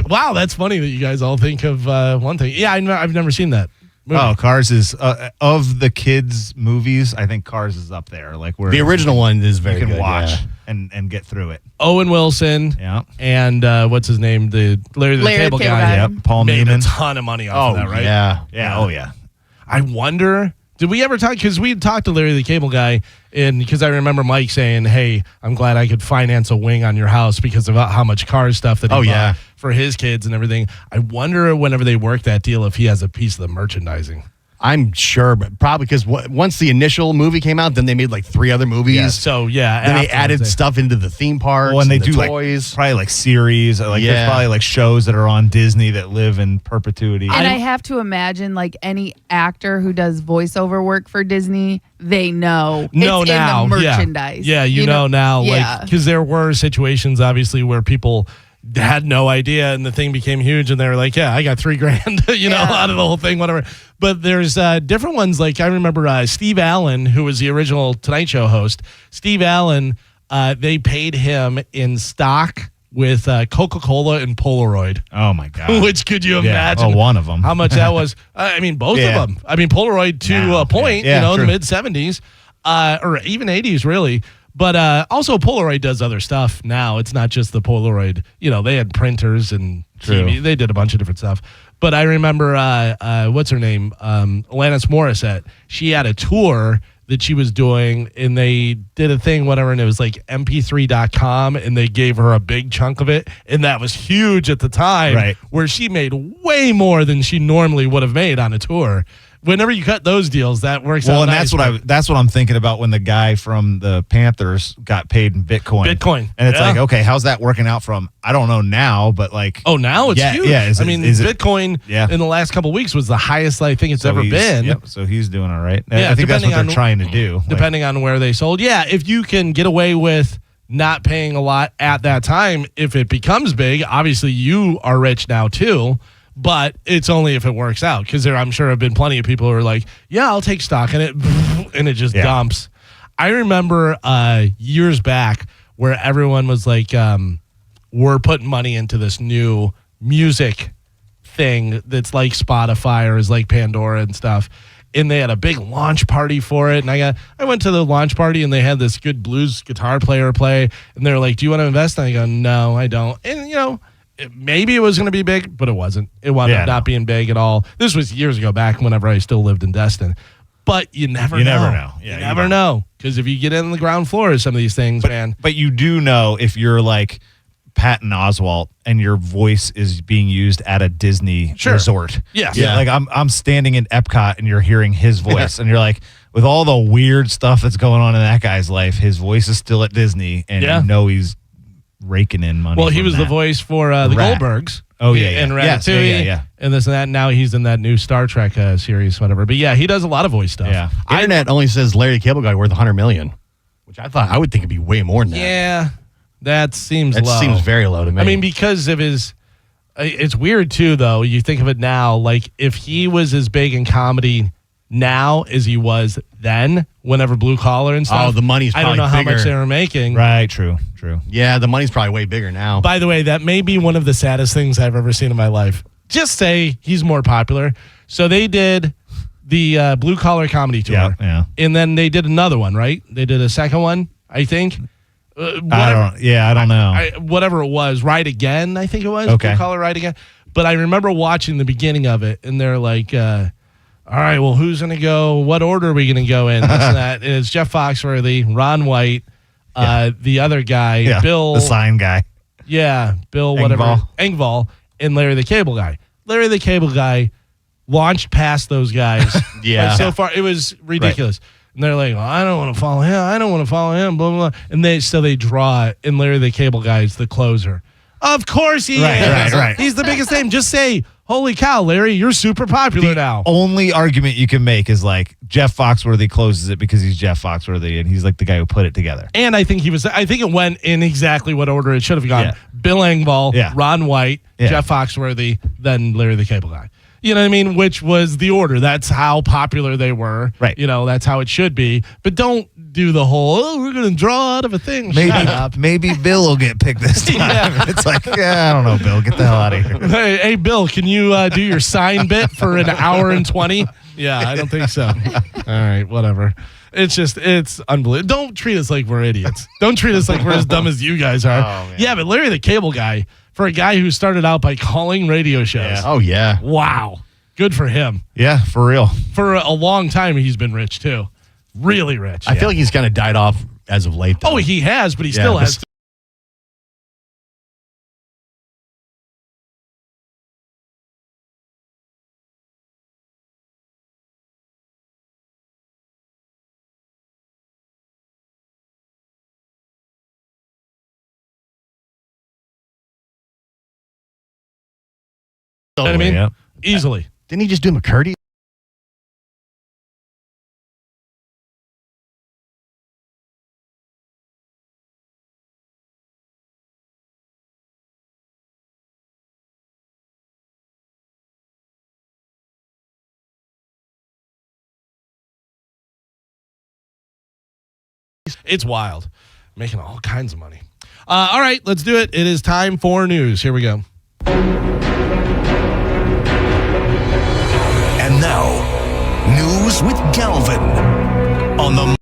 Wow, that's funny that you guys all think of one thing. Yeah, I've never seen that movie. Oh, Cars is of the kids' movies. I think Cars is up there. Like where The original one is very you can good, watch yeah. and get through it. Owen Wilson. Yeah. And what's his name? The Larry the Cable Guy. Yep. Paul Made a Neiman. ton of money off of that, right? Yeah. Yeah. Oh yeah. I wonder, did we ever talk? Because we talked to Larry the Cable Guy, and because I remember Mike saying, "Hey, I'm glad I could finance a wing on your house because of how much car stuff that he bought for his kids and everything." I wonder whenever they work that deal if he has a piece of the merchandising. I'm sure, but probably because once the initial movie came out, then they made like 3 other movies. Yeah, so yeah, Then they afterwards added stuff into the theme parks. Well, and they the do toys. probably like series. Like Yeah. there's probably like shows that are on Disney that live in perpetuity. And I have to imagine, like any actor who does voiceover work for Disney, they know No, it's now, in the yeah. merchandise. Yeah, you know now, yeah. like because there were situations obviously where people had no idea and the thing became huge and they were like, yeah, I got $3,000, out of the whole thing, whatever. But there's different ones. Like I remember Steve Allen, who was the original Tonight Show host. Steve Allen, they paid him in stock with Coca-Cola and Polaroid. Oh my god! Which could you imagine? Oh, one of them. How much that was? I mean, both Yeah. of them. I mean, Polaroid to Now, a point, yeah. Yeah, in the true. mid 70s, or even 80s, really. But also, Polaroid does other stuff now. It's not just the Polaroid. They had printers and TV. They did a bunch of different stuff. But I remember, what's her name? Alanis Morissette. She had a tour that she was doing, and they did a thing, whatever, and it was like mp3.com, and they gave her a big chunk of it, and that was huge at the time, Right. where she made way more than she normally would have made on a tour. Whenever you cut those deals, that works out Well, and nice, that's what I'm thinking about when the guy from the Panthers got paid in Bitcoin. And And it's like, okay, how's that working out from? I don't know now, but like, oh, now it's huge. Yeah, is it- Bitcoin in the last couple of weeks was the highest I think it's ever been. Yep, so he's doing all right. Yeah, I think that's what they're depending on- trying to do. Depending on where they sold. Yeah, if you can get away with not paying a lot at that time, if it becomes big, obviously you are rich now too. But it's only if it works out, because there, I'm sure, have been plenty of people who are like, yeah, I'll take stock in it, and it just dumps. I remember years back where everyone was like, we're putting money into this new music thing that's like Spotify or is like Pandora and stuff. And they had a big launch party for it. And I went to the launch party, and they had this good blues guitar player play. And they were like, do you want to invest? And I go, no, I don't. And, maybe it was going to be big, but it wasn't. It wound up not being big at all. This was years ago, back whenever I still lived in Destin. But you never know. Yeah, you never know. Because if you get in the ground floor of some of these things, man. But you do know if you're like Patton Oswalt and your voice is being used at a Disney resort. Yes. Yeah. Like I'm standing in Epcot and you're hearing his voice and you're like, with all the weird stuff that's going on in that guy's life, his voice is still at Disney, and Yeah. you know he's raking in money. Well, he from was the that. voice for the Rat. Goldbergs. Oh, yeah. And Yes, Ratatouille. yeah. And this and that. Now he's in that new Star Trek series, whatever. But yeah, he does a lot of voice stuff. Yeah. Internet only says Larry the Cable Guy worth $100 million, which I would think it'd be way more than that. Yeah. That seems That low. seems very low to me. I mean, because of his. It's weird, too, though. You think of it now, like if he was as big in comedy now as he was then, whenever Blue Collar and stuff. Oh, the money's I don't probably know how bigger. much they were making. Right, true. yeah, the money's probably way bigger now. By the way, that may be one of the saddest things I've ever seen in my life. Just say he's more popular. So they did the Blue Collar Comedy Tour. Yeah. And then they did another one, right? They did a second one, I think. I don't know. Whatever it was, Ride Again, I think it was. Okay. Blue Collar Ride Again. But I remember watching the beginning of it, and they're like, all right, well, who's going to go? What order are we going to go in? This and that. And it's Jeff Foxworthy, Ron White, the other guy, Yeah, Bill. the sign guy. Yeah, Bill, whatever. Engvall, and Larry the Cable Guy. Larry the Cable Guy launched past those guys. Yeah. Like, so far, it was ridiculous. And they're like, well, I don't want to follow him. I don't want to follow him, blah, blah, blah. And they draw it, and Larry the Cable Guy is the closer. Of course he is. Right. He's the biggest name. Just say, holy cow, Larry, you're super popular now. Only argument you can make is like Jeff Foxworthy closes it because he's Jeff Foxworthy and he's like the guy who put it together. And I think it went in exactly what order it should have gone. Yeah. Bill Engvall, Yeah. Ron White, Yeah. Jeff Foxworthy, then Larry the Cable Guy. You know what I mean? Which was the order. That's how popular they were. Right. You know, that's how it should be. But don't do the whole, we're going to draw out of a thing. Shut up. Maybe Bill will get picked this time. Yeah. It's like, I don't know, Bill. Get the hell out of here. Hey, Bill, can you do your sign bit for an hour and 20? Yeah, I don't think so. All right, whatever. It's unbelievable. Don't treat us like we're idiots. Don't treat us like we're as dumb as you guys are. Oh, man. Yeah, but Larry the Cable Guy, for a guy who started out by calling radio shows. Yeah. Oh, yeah. Wow. Good for him. Yeah, for real. For a long time, he's been rich, too. Really rich. I feel like he's kind of died off as of late, though. Oh, he has, but he Yeah, still but has. You know what I mean? Yeah. Easily. Didn't he just do McCurdy? It's wild. Making all kinds of money. All right, let's do it. It is time for news. Here we go. And now, news with Galvin on the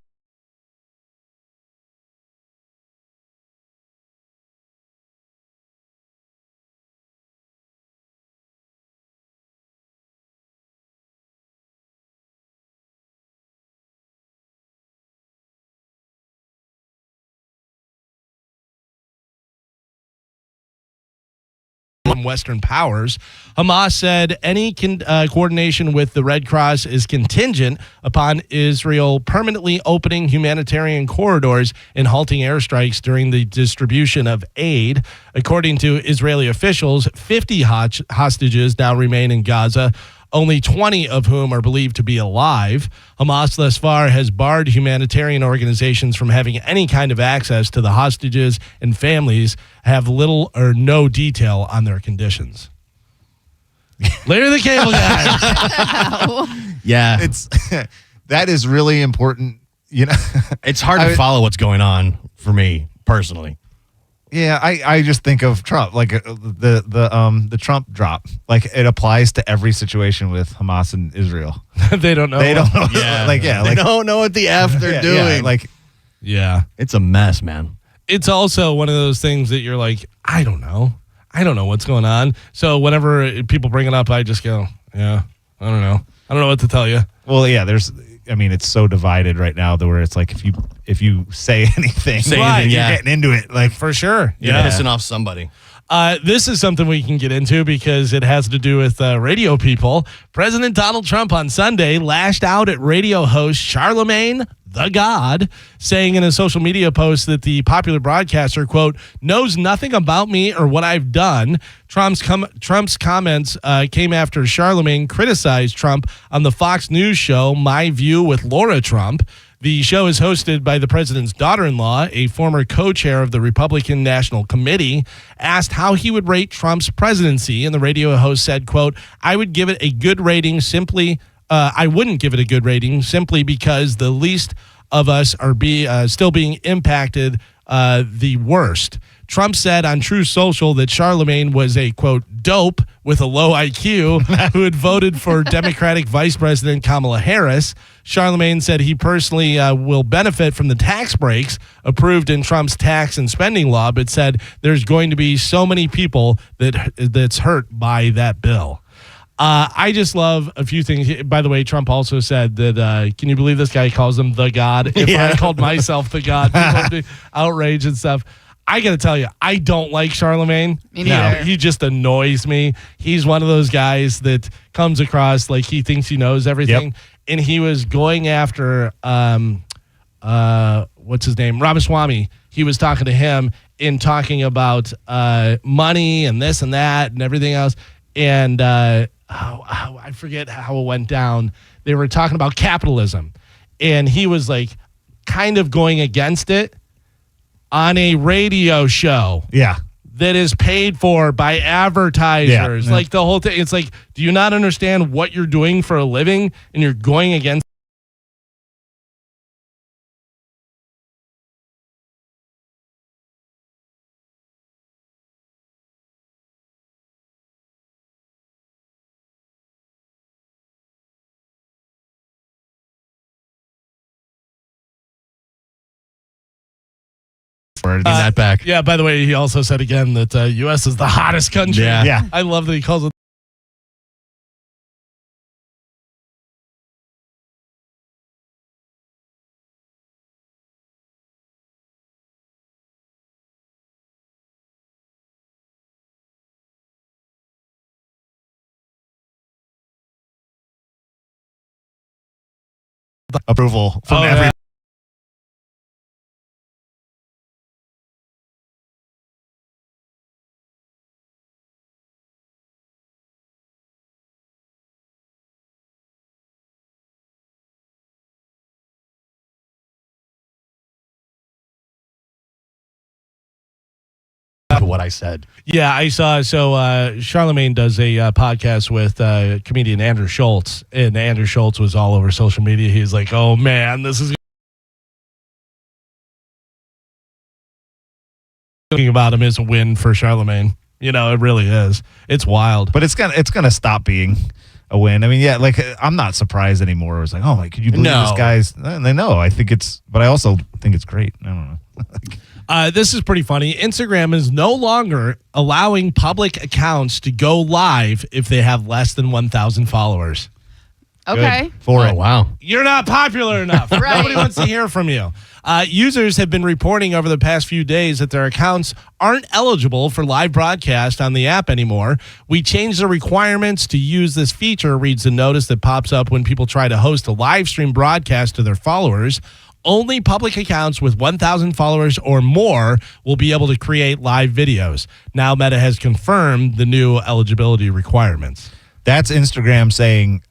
Western powers. Hamas said any coordination with the Red Cross is contingent upon Israel permanently opening humanitarian corridors and halting airstrikes during the distribution of aid. According to Israeli officials, 50 hostages now remain in Gaza, only 20 of whom are believed to be alive. Hamas thus far has barred humanitarian organizations from having any kind of access to the hostages, and families have little or no detail on their conditions. Larry the Cable Guy. Yeah. It's that is really important. You know, It's hard to follow what's going on for me, personally. yeah, I just think of Trump, like the Trump drop. Like it applies to every situation with Hamas and Israel. They don't know. They don't know. They like don't know what the F they're doing. like Yeah. It's a mess, man. It's also one of those things that you're like, I don't know what's going on. So whenever people bring it up, I just go, yeah, I don't know what to tell you. well, yeah. It's so divided right now that where it's like if you say anything, Say anything, you're yeah. getting into it. Like For sure. You're Yeah. pissing off somebody. This is something we can get into because it has to do with radio people. President Donald Trump on Sunday lashed out at radio host Charlemagne the God, saying in a social media post that the popular broadcaster, quote, knows nothing about me or what I've done. Trump's comments came after Charlemagne criticized Trump on the Fox News show My View with Laura Trump. The show is hosted by the president's daughter-in-law, a former co-chair of the Republican National Committee, asked how he would rate Trump's presidency, and the radio host said, quote, I wouldn't give it a good rating simply because the least of us are still being impacted the worst. Trump said on True Social that Charlemagne was a, quote, dope with a low IQ who had voted for Democratic Vice President Kamala Harris. Charlemagne said he personally will benefit from the tax breaks approved in Trump's tax and spending law, but said there's going to be so many people that's hurt by that bill. I just love a few things. By the way, Trump also said that, can you believe this guy calls him the God? If I called myself the God, people would be outraged and stuff. I got to tell you, I don't like Charlemagne. Me neither. He just annoys me. He's one of those guys that comes across like he thinks he knows everything. Yep. And he was going after, what's his name? Ramaswamy. He was talking to him and talking about money and this and that and everything else. And I forget how it went down. They were talking about capitalism. And he was like kind of going against it on a radio show. Yeah. That is paid for by advertisers. Yeah. Like the whole thing. It's like, do you not understand what you're doing for a living and you're going against? Getting that back. Yeah, by the way, he also said again that U.S. is the hottest country. Yeah. I love that he calls it. Approval from every. Yeah. What I said. Yeah, I saw. So Charlemagne does a podcast with comedian Andrew Schultz, and Andrew Schultz was all over social media. He's like, "Oh man, this is." Talking about him is a win for Charlemagne. You know, it really is. It's wild. But it's gonna stop being a win. I mean, yeah, like I'm not surprised anymore. It's like, oh my, could you believe this guy's? And they know. I think it's, but I also think it's great. I don't know. This is pretty funny. Instagram is no longer allowing public accounts to go live if they have less than 1,000 followers. Okay. Good for it. Wow. You're not popular enough. Right. Nobody wants to hear from you. Users have been reporting over the past few days that their accounts aren't eligible for live broadcast on the app anymore. We changed the requirements to use this feature, reads the notice that pops up when people try to host a live stream broadcast to their followers. Only public accounts with 1,000 followers or more will be able to create live videos. Now Meta has confirmed the new eligibility requirements. That's Instagram saying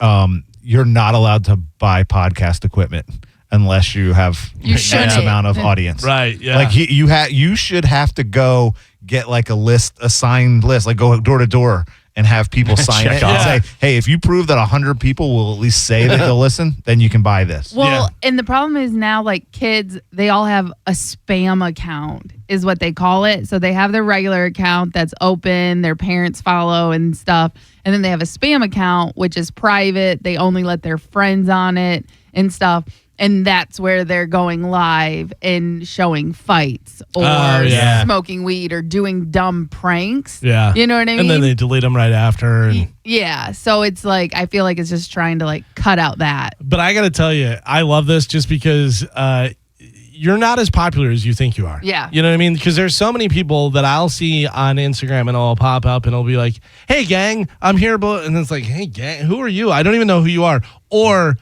you're not allowed to buy podcast equipment unless you have X amount of audience. Right, yeah. Like you should have to go get like a signed list, like go door to door and have people sign it and say, hey, if you prove that 100 people will at least say that they'll listen, then you can buy this. Well, and the problem is now, like, kids, they all have a spam account is what they call it. So they have their regular account that's open, their parents follow and stuff. And then they have a spam account, which is private. They only let their friends on it and stuff. And that's where they're going live and showing fights or smoking weed or doing dumb pranks. Yeah. You know what I mean? And then they delete them right after. And yeah. So it's like, I feel like it's just trying to like cut out that. But I got to tell you, I love this just because you're not as popular as you think you are. Yeah. You know what I mean? Because there's so many people that I'll see on Instagram and I'll pop up and I'll be like, hey, gang, I'm here. And it's like, hey, gang, who are you? I don't even know who you are. Or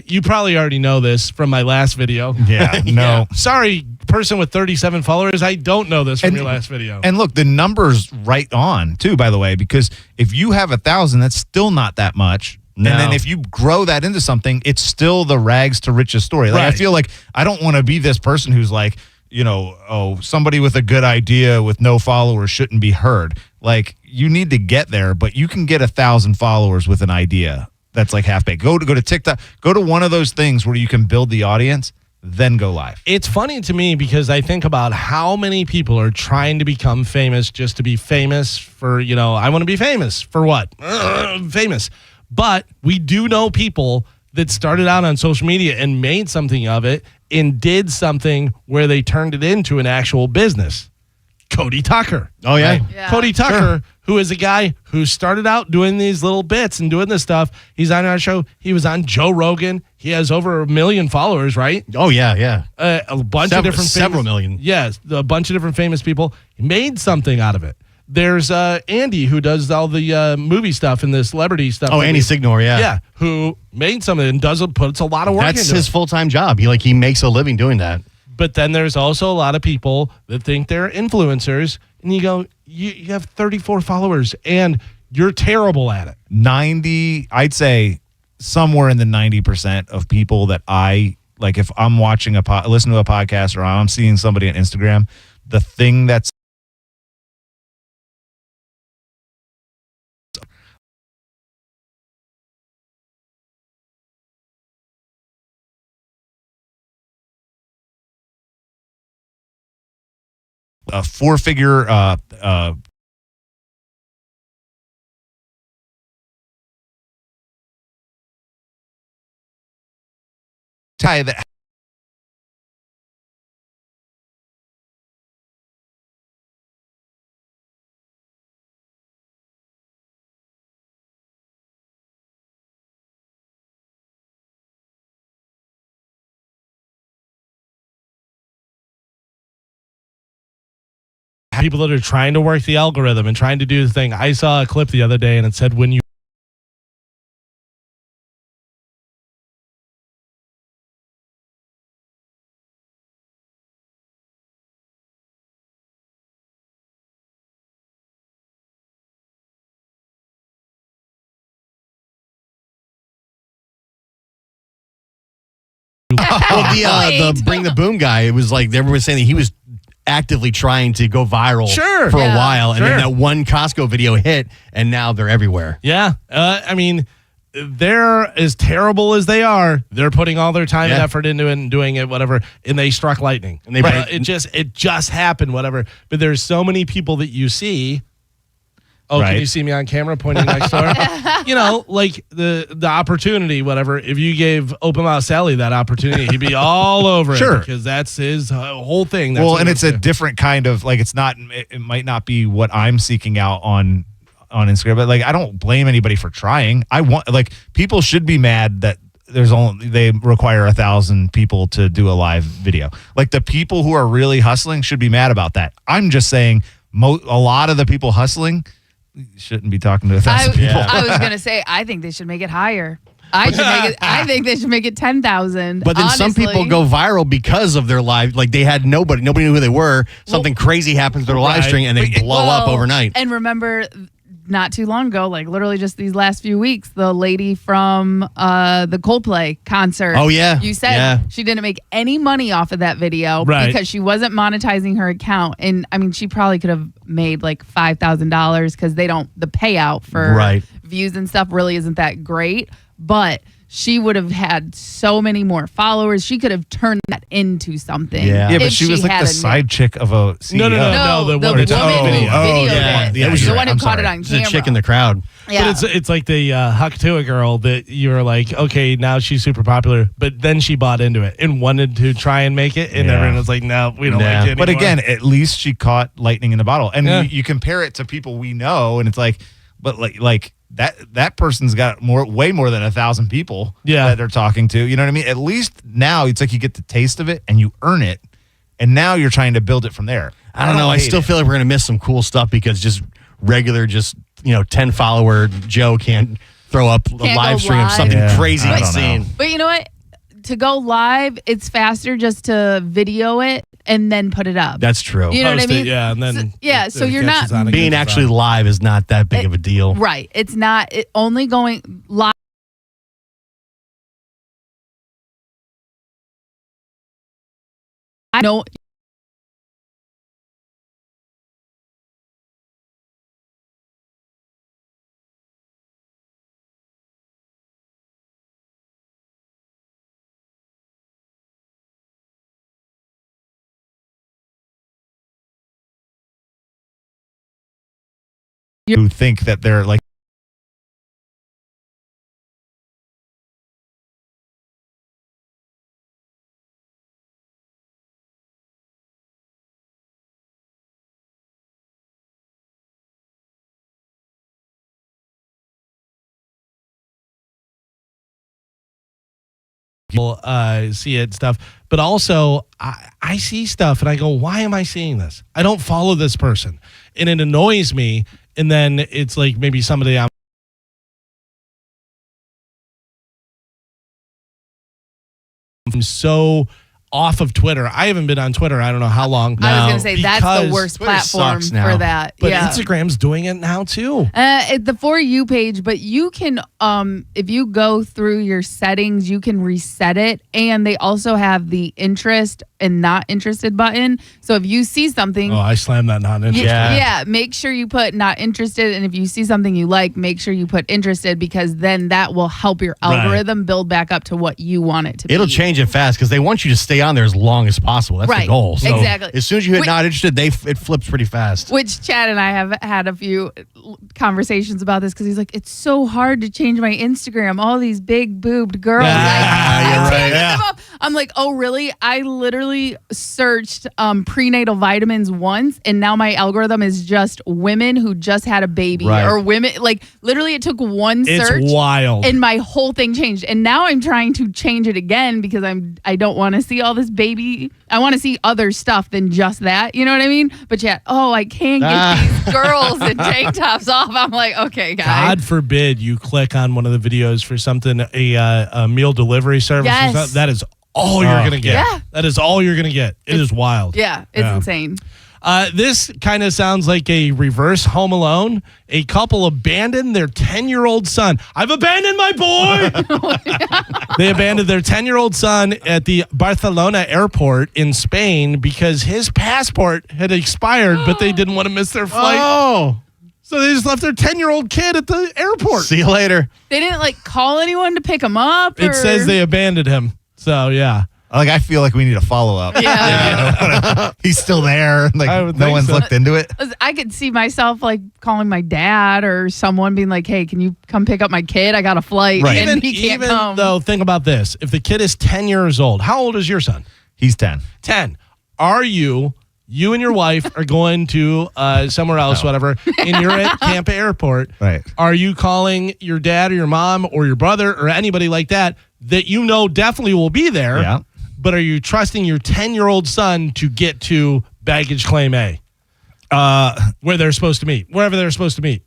you probably already know this from my last video. Yeah, no. Sorry, person with 37 followers. I don't know this from your last video. And look, the number's right on, too, by the way, because if you have 1,000, that's still not that much. No. And then if you grow that into something, it's still the rags to riches story. Like, Right. I feel like I don't want to be this person who's like, somebody with a good idea with no followers shouldn't be heard. Like, you need to get there, but you can get 1,000 followers with an idea that's like half baked. Go to TikTok, go to one of those things where you can build the audience, then go live. It's funny to me because I think about how many people are trying to become famous just to be famous for, I want to be famous for what? Famous. But we do know people that started out on social media and made something of it and did something where they turned it into an actual business. Cody Tucker. Oh, yeah. Right? Yeah. Cody Tucker, who is a guy who started out doing these little bits and doing this stuff. He's on our show. He was on Joe Rogan. He has over 1 million followers, right? Oh, yeah, yeah. A bunch of different several million. Yes, a bunch of different famous people. He made something out of it. There's Andy, who does all the movie stuff and the celebrity stuff. Oh, Andy Signor, yeah. Yeah, who made something and puts a lot of work That's into his it. full-time job. He makes a living doing that. But then there's also a lot of people that think they're influencers, and you go, you have 34 followers, and you're terrible at it. 90, I'd say somewhere in the 90% of people that I like, if I'm watching listen to a podcast or I'm seeing somebody on Instagram, the thing that's a four-figure tie that People that are trying to work the algorithm and trying to do the thing. I saw a clip the other day, and it said when you Well, the Bring the Boom guy, it was like everyone was saying that he was actively trying to go viral for a while, and then that one Costco video hit, and now they're everywhere. Yeah. I mean, they're as terrible as they are. They're putting all their time and effort into it and doing it, whatever, and they struck lightning. And they it just happened, whatever. But there's so many people that you see. Oh, can you see me on camera pointing next door? Like the opportunity, whatever. If you gave Open Mouth Sally that opportunity, he'd be all over it because that's his whole thing. That's and it's a different kind of, like, it's not, it might not be what I'm seeking out on Instagram, but like, I don't blame anybody for trying. I want, like, people should be mad that they require 1,000 people to do a live video. Like, the people who are really hustling should be mad about that. I'm just saying a lot of the people hustling shouldn't be talking to 1,000 people. I was gonna say, I think they should make it higher. I think they should make it 10,000. But then some people go viral because of their live. Like, they had nobody knew who they were. Something crazy happens to their live stream, and they blow up overnight. And remember, not too long ago, like literally just these last few weeks, the lady from the Coldplay concert. Oh, yeah. You said she didn't make any money off of that video because she wasn't monetizing her account. And I mean, she probably could have made like $5,000 because the payout for views and stuff really isn't that great. But she would have had so many more followers. She could have turned that into something. Yeah, but she was like the side chick of a CEO. No, the woman video. The one who caught it on camera. The chick in the crowd. Yeah. But it's like the Huck to a girl that you're like, okay, now she's super popular, but then she bought into it and wanted to try and make it, and everyone was like, no, we don't like it anymore. But again, at least she caught lightning in the bottle. And you compare it to people we know, and it's like, but like that person's got way more than 1,000 people that they're talking to. You know what I mean? At least now it's like you get the taste of it and you earn it, and now you're trying to build it from there. I don't know. I still feel like we're gonna miss some cool stuff because just regular, 10 follower Joe can't throw up a live stream of something crazy he's seen. But you know what? To go live, it's faster just to video it and then put it up. That's true. You know what I mean? And then so you're not being actually live is not that big of a deal. Right. It's not only going live. I know. Who think that they're like. See it stuff, but also I see stuff and I go, why am I seeing this? I don't follow this person, and it annoys me. And then it's like maybe somebody I'm so off of Twitter. I haven't been on Twitter I don't know how long. I was going to say that's the worst Twitter platform sucks now. for that. But Instagram's doing it now too. The For You page, but you can, if you go through your settings, you can reset it. And they also have the interest and not interested button. So if you see something. Oh, I slammed that not interested. Yeah, make sure you put not interested. And if you see something you like, make sure you put interested, because then that will help your algorithm build back up to what you want it to be. It'll change it fast because they want you to stay on there as long as possible. That's the goal. So exactly. As soon as you hit not interested, it flips pretty fast. Which Chad and I have had a few conversations about this, because he's like, it's so hard to change my Instagram. All these big boobed girls. I'm like, oh, really? I literally searched prenatal vitamins once, and now my algorithm is just women who just had a baby or women. Like, literally, it took one search. It's wild. And my whole thing changed. And now I'm trying to change it again because I don't want to see all this baby. I want to see other stuff than just that. You know what I mean? But yeah, I can't get these girls in tank tops off. I'm like, okay, guys. God forbid you click on one of the videos for something, a meal delivery service. Yes. Or something. That is all you're going to get. Yeah. That is all you're going to get. It is wild. Yeah, it's insane. This kind of sounds like a reverse Home Alone. A couple abandoned their 10-year-old son. I've abandoned my boy. They abandoned their 10-year-old son at the Barcelona airport in Spain because his passport had expired, but they didn't want to miss their flight. Oh. So they just left their 10-year-old kid at the airport. See you later. They didn't call anyone to pick him up? It says they abandoned him. So, yeah. Like, I feel like we need a follow-up. Yeah. He's still there. Like, no one's looked into it. I could see myself, calling my dad or someone being like, hey, can you come pick up my kid? I got a flight. Right. And he can't come. Though, think about this. If the kid is 10 years old, how old is your son? He's 10. 10. Are you and your wife are going to somewhere else, whatever, and you're at Tampa Airport. Right. Are you calling your dad or your mom or your brother or anybody like that you know definitely will be there? Yeah. But are you trusting your 10-year-old son to get to baggage claim A? Where they're supposed to meet, wherever they're supposed to meet.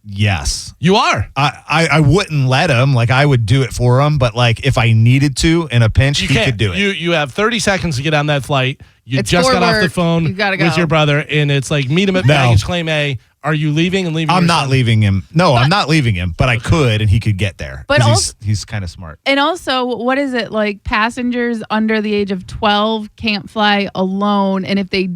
Yes. You are. I wouldn't let him. I would do it for him. But if I needed to in a pinch, he could do it. You have 30 seconds to get on that flight. It's just got off work. the phone You gotta go. with your brother, and it's meet him at baggage claim A. Are you leaving and leaving? I'm your not son? leaving him. No, I'm not leaving him. But I could, and he could get there. But 'cause he's kind of smart. And also, what is it? Passengers under the age of 12 can't fly alone. And if they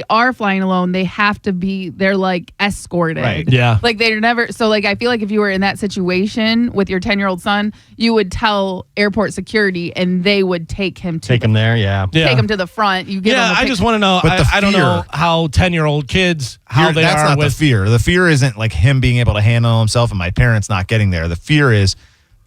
are flying alone, they have to be, they're escorted. Right. Yeah. They're never, so I feel like if you were in that situation with your 10-year-old son, you would tell airport security and they would take him to Take him there, yeah. take him to the front. You give him I just want to know. But the I don't know fear. how 10-year-old kids, how they That's are not with. the fear. The fear isn't him being able to handle himself and my parents not getting there. The fear is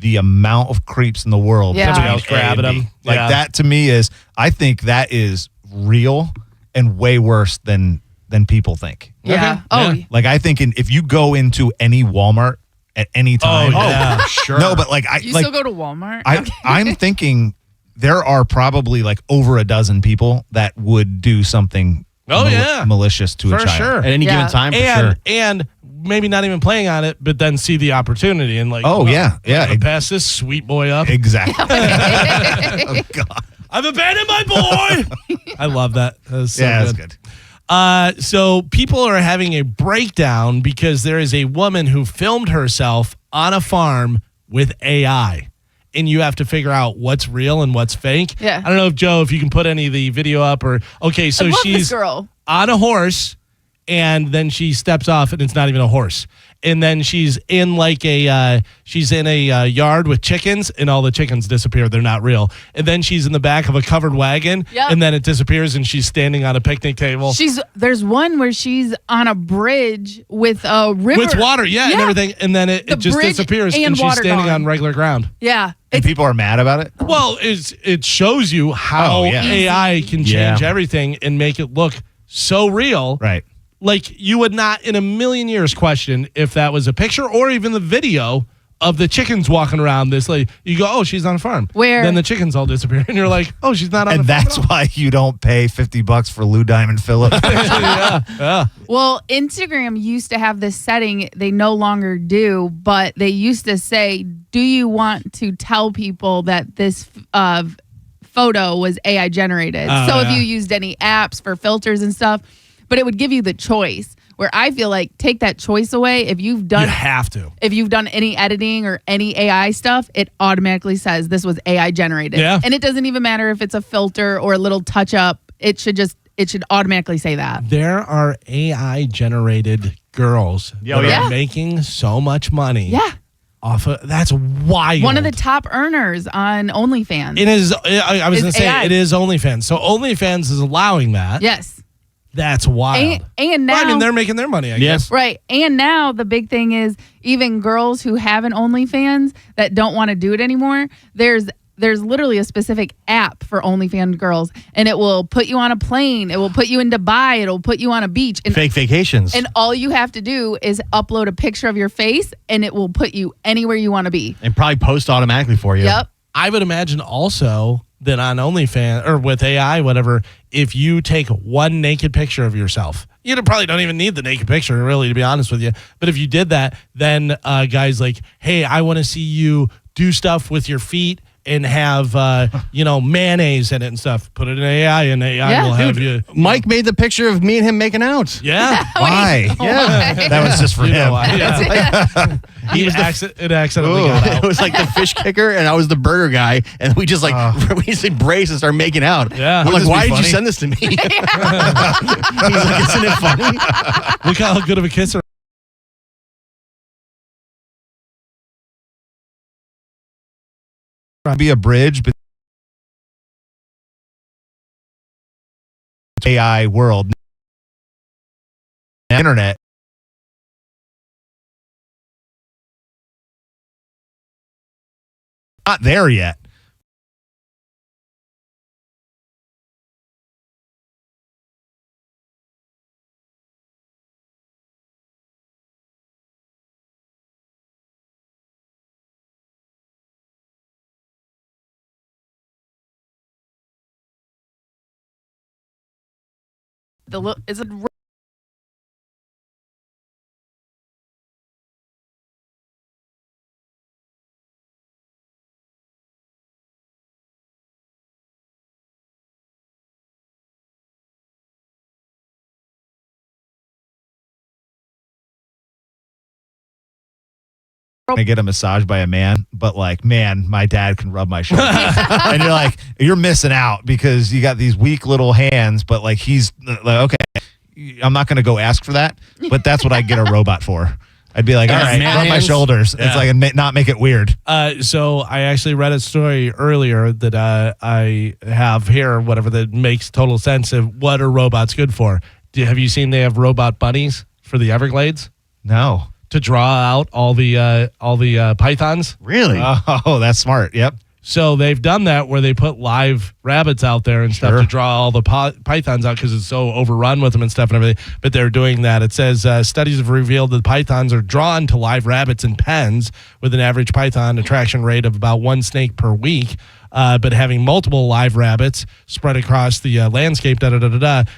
the amount of creeps in the world. Yeah. between Somebody else A grabbing and B. them. Yeah. That to me I think that is real and way worse than than people think. Yeah. Okay. Oh, Yeah. Like I think if you go into any Walmart at any time, yeah. sure. no, but like you still go to Walmart? I'm thinking there are probably like over a dozen people that would do something malicious to a For child. sure. At any given time, for sure. And maybe not even playing on it, but then see the opportunity and like, Oh, yeah. Yeah. I'm gonna pass this sweet boy up. Exactly. Oh, God. I've abandoned my boy. I love that. That's so Yeah, good. that's good. So people are having a breakdown because there is a woman who filmed herself on a farm with AI. And you have to figure out what's real and what's fake. Yeah. I don't know if Joe, if you can put any of the video up or okay, so I love she's this girl. on a horse and then she steps off and it's not even a horse. And then she's in like a yard with chickens and all the chickens disappear. They're not real. And then she's in the back of a covered wagon and then it disappears and she's standing on a picnic table. There's one where she's on a bridge with a river. With water, and everything. And then it just bridge disappears and and she's water standing gone. on regular ground. Yeah. And people are mad about it. Well, it shows you how AI can change everything and make it look so real. Right. Like you would not in a million years question if that was a picture or even the video of the chickens walking around this lady. You go, oh, she's on a farm. Where? Then the chickens all disappear. And you're like, oh, she's not on And a farm. that's why you don't pay $50 for Lou Diamond Phillips. yeah. Well, Instagram used to have this setting. They no longer do, but they used to say, do you want to tell people that this photo was AI generated? So if you used any apps for filters and stuff, but it would give you the choice where I feel like take that choice away. If you've done You have to. If you've done any editing or any AI stuff, it automatically says this was AI generated. Yeah. And it doesn't even matter if it's a filter or a little touch up. It should automatically say that. There are AI generated girls that yeah. are making so much money. Yeah. Off of that's wild. One of the top earners on OnlyFans. It is. I was Is going to say AI. it is OnlyFans. So OnlyFans is allowing that. Yes. That's wild. And now, Well, I mean, they're making their money. I guess. right. And now the big thing is even girls who have an OnlyFans that don't want to do it anymore. There's literally a specific app for OnlyFans girls, and it will put you on a plane. It will put you in Dubai. It'll put you on a beach. And, Fake vacations. and all you have to do is upload a picture of your face, and it will put you anywhere you want to be. And probably post automatically for you. Yep. I would imagine also that on OnlyFans or with AI, whatever, if you take one naked picture of yourself, you probably don't even need the naked picture, really, to be honest with you. But if you did that, then guys like, hey, I want to see you do stuff with your feet and have mayonnaise in it and stuff. Put it in AI, and AI will have you. Mike made the picture of me and him making out. Yeah. Why? Yeah. That was just for You know him. why, yeah. It accidentally got It out. was like the fish kicker, and I was the burger guy, and we just we just embraced and started making out. Yeah. I'm Wouldn't like, this why be did you funny? send this to me? He's like, isn't it funny? Look how good of a kisser. Be a bridge between AI world, internet. Not there yet. Is it I get a massage by a man, but like, man, my dad can rub my shoulders. And you're like, you're missing out because you got these weak little hands, but like he's like, okay, I'm not going to go ask for that, but that's what I get a robot for. I'd be like, all right, man rub my hands. shoulders. Yeah. It's like, and not make it weird. So I actually read a story earlier that I have here, whatever, that makes total sense of what are robots good for. Have you seen they have robot bunnies for the Everglades No. to draw out all the pythons? Really? Oh, that's smart. Yep. So they've done that where they put live rabbits out there and stuff to draw all the pythons out because it's so overrun with them and stuff and everything. But they're doing that. It says studies have revealed that pythons are drawn to live rabbits in pens with an average python attraction rate of about 1 snake per week. But having multiple live rabbits spread across the landscape,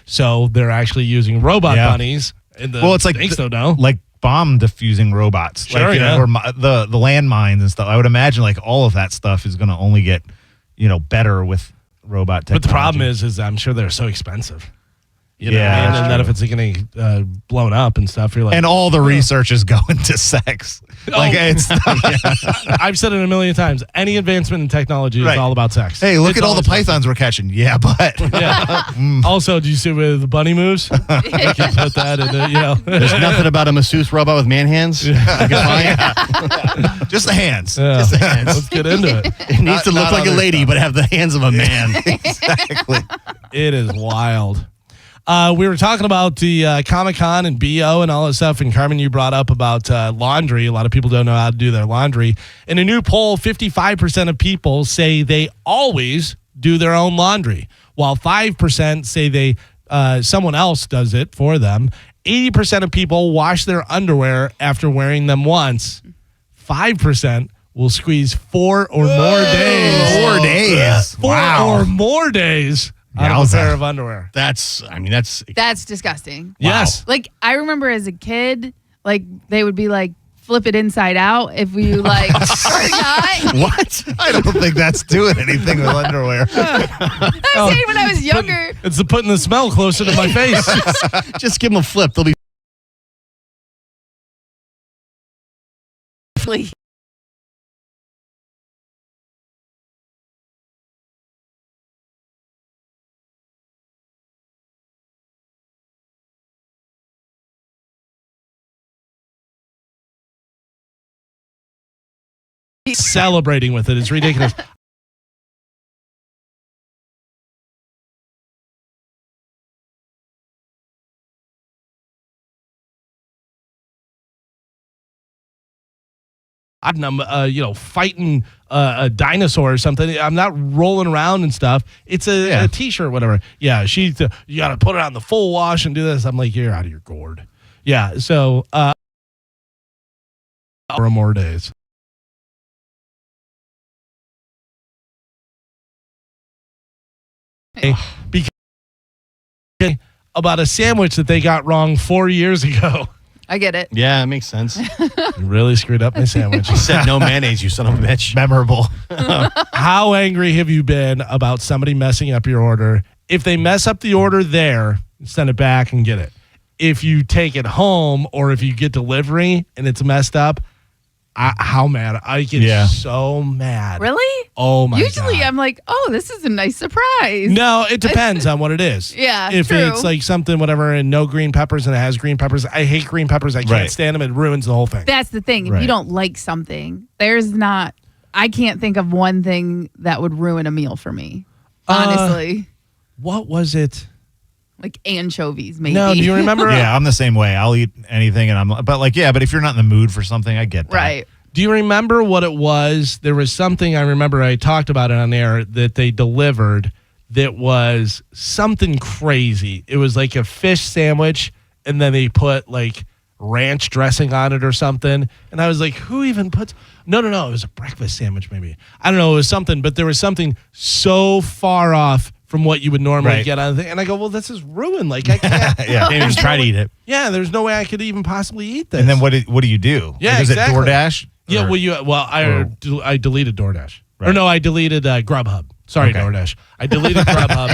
so they're actually using robot bunnies. It's like like bomb diffusing robots, Sure, like or the landmines and stuff. I would imagine like all of that stuff is going to only get better with robot technology. But the problem is I'm sure they're so expensive. You know Yeah, what I mean? that's And that if it's getting blown up and stuff, you're like, and all the research is going to sex. Like it's I've said it a million times. Any advancement in technology is Right. all about sex. hey, look It's at all the always pythons we're catching. Yeah, but Yeah. Also, do you see with the bunny moves? You can put that in the, There's nothing about a masseuse robot with man hands. I can find. just the hands. Yeah. Just the hands. Let's get into it. It needs to look not like a other lady, stuff. but have the hands of a man. Exactly. It is wild. We were talking about the Comic-Con and BO and all that stuff, and Carmen, you brought up about laundry. A lot of people don't know how to do their laundry. In a new poll, 55% of people say they always do their own laundry, while 5% say they someone else does it for them. 80% of people wash their underwear after wearing them once. 5% will squeeze 4 or more days. 4 days. 4 Wow. or more days out of a Yowza. pair of underwear. That's disgusting. Yes. Like, I remember as a kid, like, they would be like, flip it inside out if you, like, forgot. what? I don't think that's doing anything with underwear. I'm saying when I was younger. It's the putting the smell closer to my face. Just give them a flip. They'll be. Please. Celebrating with it is ridiculous. I'm fighting a dinosaur or something. I'm not rolling around and stuff. It's a t-shirt, whatever. Yeah, you got to put it on the full wash and do this. I'm like, you're out of your gourd. Yeah, so 4 or more days. Because about a sandwich that they got wrong 4 years ago. I get it. Yeah, it makes sense. You really screwed up my sandwich. You said no mayonnaise, you son of a bitch. Memorable. How angry have you been about somebody messing up your order? If they mess up the order there, send it back and get it. If you take it home or if you get delivery and it's messed up, how mad? I get so mad. Really? Oh, my God. Usually I'm like, oh, this is a nice surprise. No, it depends on what it is. Yeah, If true. it's like something, whatever, and no green peppers and it has green peppers, I hate green peppers. I can't stand them. It ruins the whole thing. That's the thing. If Right. you don't like something, I can't think of one thing that would ruin a meal for me. Honestly. What was it? Like anchovies, maybe. No, do you remember? Yeah, I'm the same way. I'll eat anything, but if you're not in the mood for something, I get that. Right. Do you remember what it was? There was something I remember I talked about it on air that they delivered that was something crazy. It was like a fish sandwich, and then they put like ranch dressing on it or something. And I was like, who even puts... No. It was a breakfast sandwich maybe. I don't know. It was something, but there was something so far off from what you would normally get on the thing. And I go, well, this is ruined. Like, I can't... Yeah, can't even try to eat it. Yeah, there's no way I could even possibly eat this. And then what do you do? Yeah, Like, is exactly. it DoorDash? Yeah, I deleted DoorDash. Right. Or no, I deleted Grubhub. Sorry, Okay. DoorDash. I deleted Grubhub.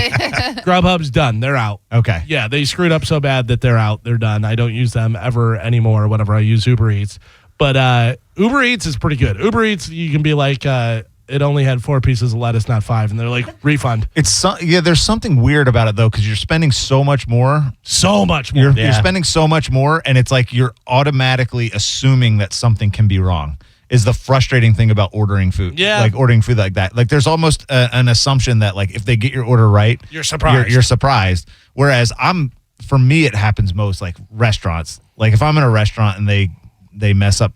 Grubhub's done. They're out. Okay. Yeah, they screwed up so bad that they're out. They're done. I don't use them ever anymore or whatever. I use Uber Eats. But Uber Eats is pretty good. Uber Eats, you can be like, it only had 4 pieces of lettuce, not 5. And they're like, refund. There's something weird about it, though, because you're spending so much more. So much more. You're spending so much more, and it's like you're automatically assuming that something can be wrong. Is the frustrating thing about ordering food. Yeah. Like ordering food like that. Like there's almost an assumption that like if they get your order right, You're surprised. You're surprised. Whereas for me, it happens most like restaurants. Like if I'm in a restaurant and they mess up,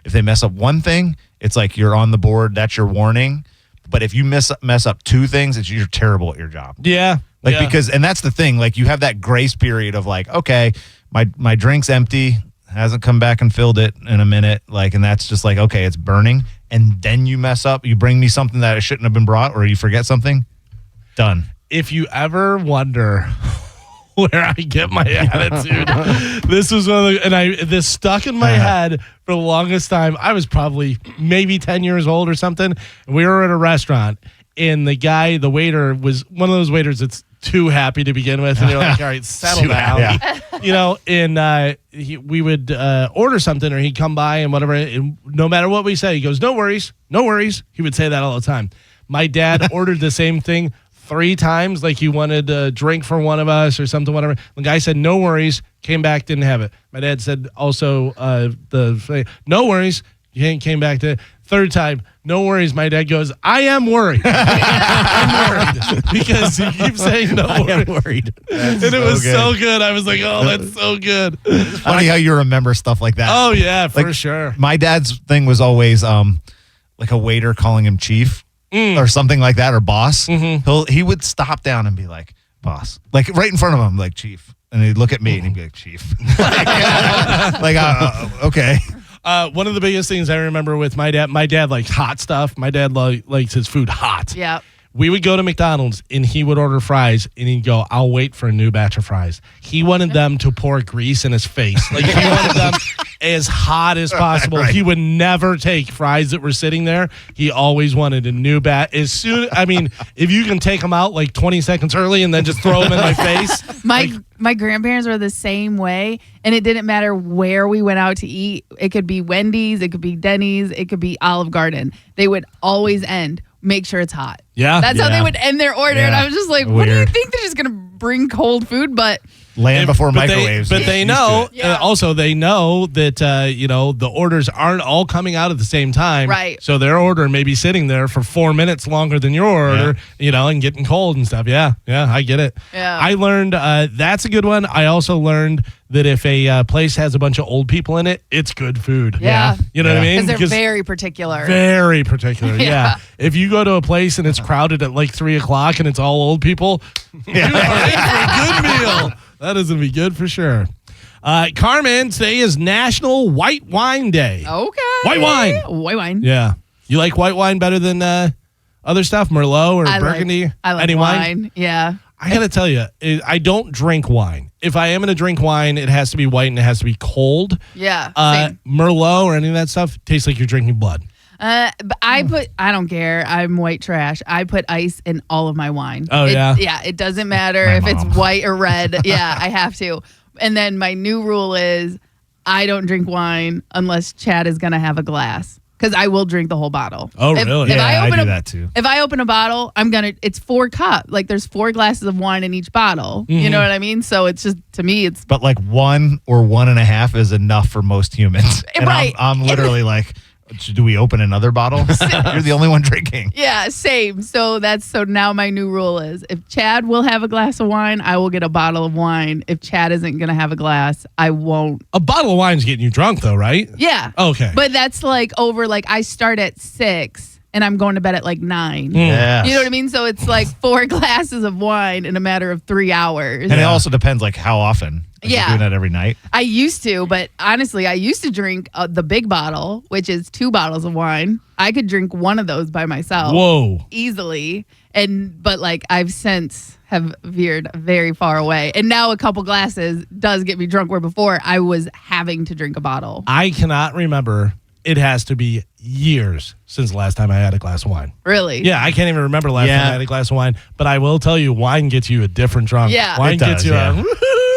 if they mess up one thing, it's like you're on the board. That's your warning. But if you mess up two things, you're terrible at your job. Yeah. Like, yeah. because, and that's the thing, like, you have that grace period of like, okay, my drink's empty, hasn't come back and filled it in a minute. Like, and that's just like, okay, it's burning. And then you mess up, you bring me something that it shouldn't have been brought, or you forget something, done. If you ever wonder where I get my attitude, this was one of the, and this stuck in my head for the longest time. I was probably maybe 10 years old or something. And we were at a restaurant, and the waiter was one of those waiters that's too happy to begin with, and you're like, all right, settle down. Yeah. You know, and we would order something, or he'd come by and whatever, and no matter what we say, he goes, no worries. He would say that all the time. My dad ordered the same thing 3 times, like he wanted a drink for one of us or something, whatever. The guy said, no worries, came back, didn't have it. My dad said also, no worries, he came back to 3rd time, no worries. My dad goes, I am worried. I'm worried because he keeps saying no worries. I am worried. And it was so good. I was like, oh, that's so good. It's funny how you remember stuff like that. Oh, yeah, for Like, sure. My dad's thing was always like a waiter calling him chief or something like that, or boss. He would stop down and be like, boss, like right in front of him, like, chief. And he'd look at me and he'd be like, chief. Okay. One of the biggest things I remember with my dad likes hot stuff. My dad likes his food hot. Yeah. We would go to McDonald's and he would order fries and he'd go, I'll wait for a new batch of fries. He wanted them to pour grease in his face. Like, he wanted them as hot as possible. Right. He would never take fries that were sitting there. He always wanted a new batch. If you can take them out like 20 seconds early and then just throw them in my face. My grandparents were the same way, and it didn't matter where we went out to eat. It could be Wendy's, it could be Denny's, it could be Olive Garden. They would always make sure it's hot. Yeah. That's how they would end their order. And Yeah. I was just like, what do you Weird. think? They're just going to bring cold food? But Land before But microwaves. they Used know, to it. Yeah. also they know that, the orders aren't all coming out at the same time. Right. So their order may be sitting there for 4 minutes longer than your order, and getting cold and stuff. Yeah. Yeah. I get it. Yeah. I learned, that's a good one. I also learned that if a place has a bunch of old people in it, it's good food. Yeah. You know what I mean? because they're very particular. Very particular, yeah. Yeah. If you go to a place and it's crowded at like 3:00 and it's all old people, you are in for a good meal. That is going to be good for sure. Carmen, today is National White Wine Day. Okay. White wine. White wine. Yeah. You like white wine better than other stuff? Merlot or Burgundy? I like Any wine. Yeah. I got to tell you, I don't drink wine. If I am going to drink wine, it has to be white and it has to be cold. Yeah. Same. Merlot or any of that stuff tastes like you're drinking blood. But I don't care. I'm white trash. I put ice in all of my wine. Oh, yeah? Yeah. It doesn't matter My if mom. it's white or red. Yeah, I have to. And then my new rule is I don't drink wine unless Chad is going to have a glass. Because I will drink the whole bottle. Oh, really? Yeah, I open do that too. If I open a bottle, it's 4 cups. Like, there's 4 glasses of wine in each bottle. You know what I mean? So it's just, to me, it's But like 1 or 1.5 is enough for most humans. And Right. I'm literally like, do we open another bottle? You're the only one drinking. yeah, same. So now my new rule is if Chad will have a glass of wine, I will get a bottle of wine. If Chad isn't going to have a glass, I won't. A bottle of wine's getting you drunk, though, right? Yeah. Okay. But that's like I start at 6 and I'm going to bed at like 9. Yeah. You know what I mean? So it's like 4 glasses of wine in a matter of 3 hours. And it also depends like how often. Like, Yeah. you're doing that every night. I used to, but honestly, I used to drink the big bottle, which is 2 bottles of wine. I could drink one of those by myself. Whoa. Easily. But like I've since have veered very far away. And now a couple glasses does get me drunk, where before I was having to drink a bottle. I cannot remember. It has to be years since the last time I had a glass of wine. Really? Yeah, I can't even remember the last time I had a glass of wine. But I will tell you, wine gets you a different drunk. Yeah. Wine It gets does, you yeah.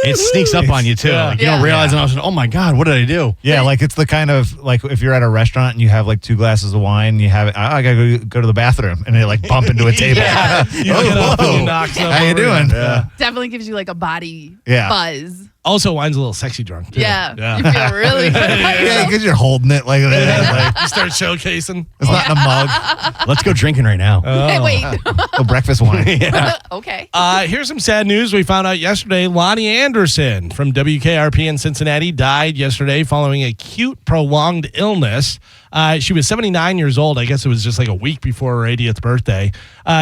It sneaks up on you too. Yeah. Like, you don't Yeah. realize, and I was like, oh my God, what did I do? Yeah, like it's the kind of like if you're at a restaurant and you have like 2 glasses of wine, you have it. I gotta go to the bathroom, and they like bump into a table. Yeah. You get up and you knock stuff How you over. doing? Yeah. Definitely gives you like a body Yeah. buzz. Also, wine's a little sexy drunk, too. Yeah. You feel really good about Yeah, yourself. because you're holding it like that. Like, You start showcasing. it's not in a mug. Let's go drinking right now. Hey, wait. Oh, breakfast wine. Okay. Here's some sad news we found out yesterday. Lonnie Anderson from WKRP in Cincinnati died yesterday following acute prolonged illness. She was 79 years old. I guess it was just like a week before her 80th birthday.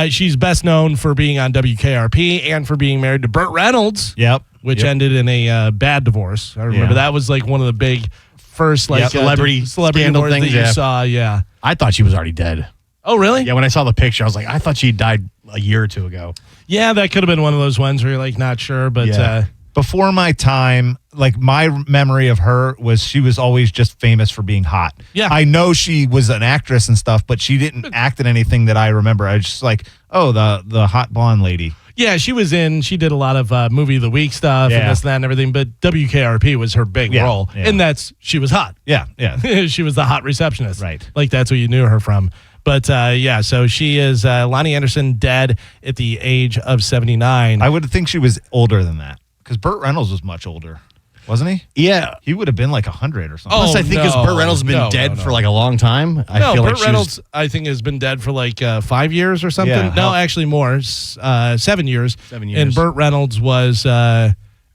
She's best known for being on WKRP and for being married to Burt Reynolds. Yep. Which ended in a bad divorce. I remember that was like one of the big first celebrity scandal divorce things that you saw. Yeah. I thought she was already dead. Oh, really? Yeah, when I saw the picture, I was like, I thought she died a year or two ago. Yeah, that could have been one of those ones where you're like not sure, but before my time, like my memory of her was she was always just famous for being hot. Yeah. I know she was an actress and stuff, but she didn't act in anything that I remember. I was just like, oh, the hot blonde lady. yeah, she did a lot of movie of the week stuff and this and that and everything, but WKRP was her big role. Yeah. And she was hot. Yeah, yeah. She was the hot receptionist. Right. Like that's what you knew her from. But so she is Lonnie Anderson, dead at the age of 79. I would think she was older than that because Burt Reynolds was much older, wasn't he? Yeah. He would have been like 100 or something. Plus, I think because Burt Reynolds has been dead for like a long time. I feel Burt Reynolds, I think, has been dead for like 5 years or something. Yeah. No, actually more. 7 years. 7 years. And Burt Reynolds was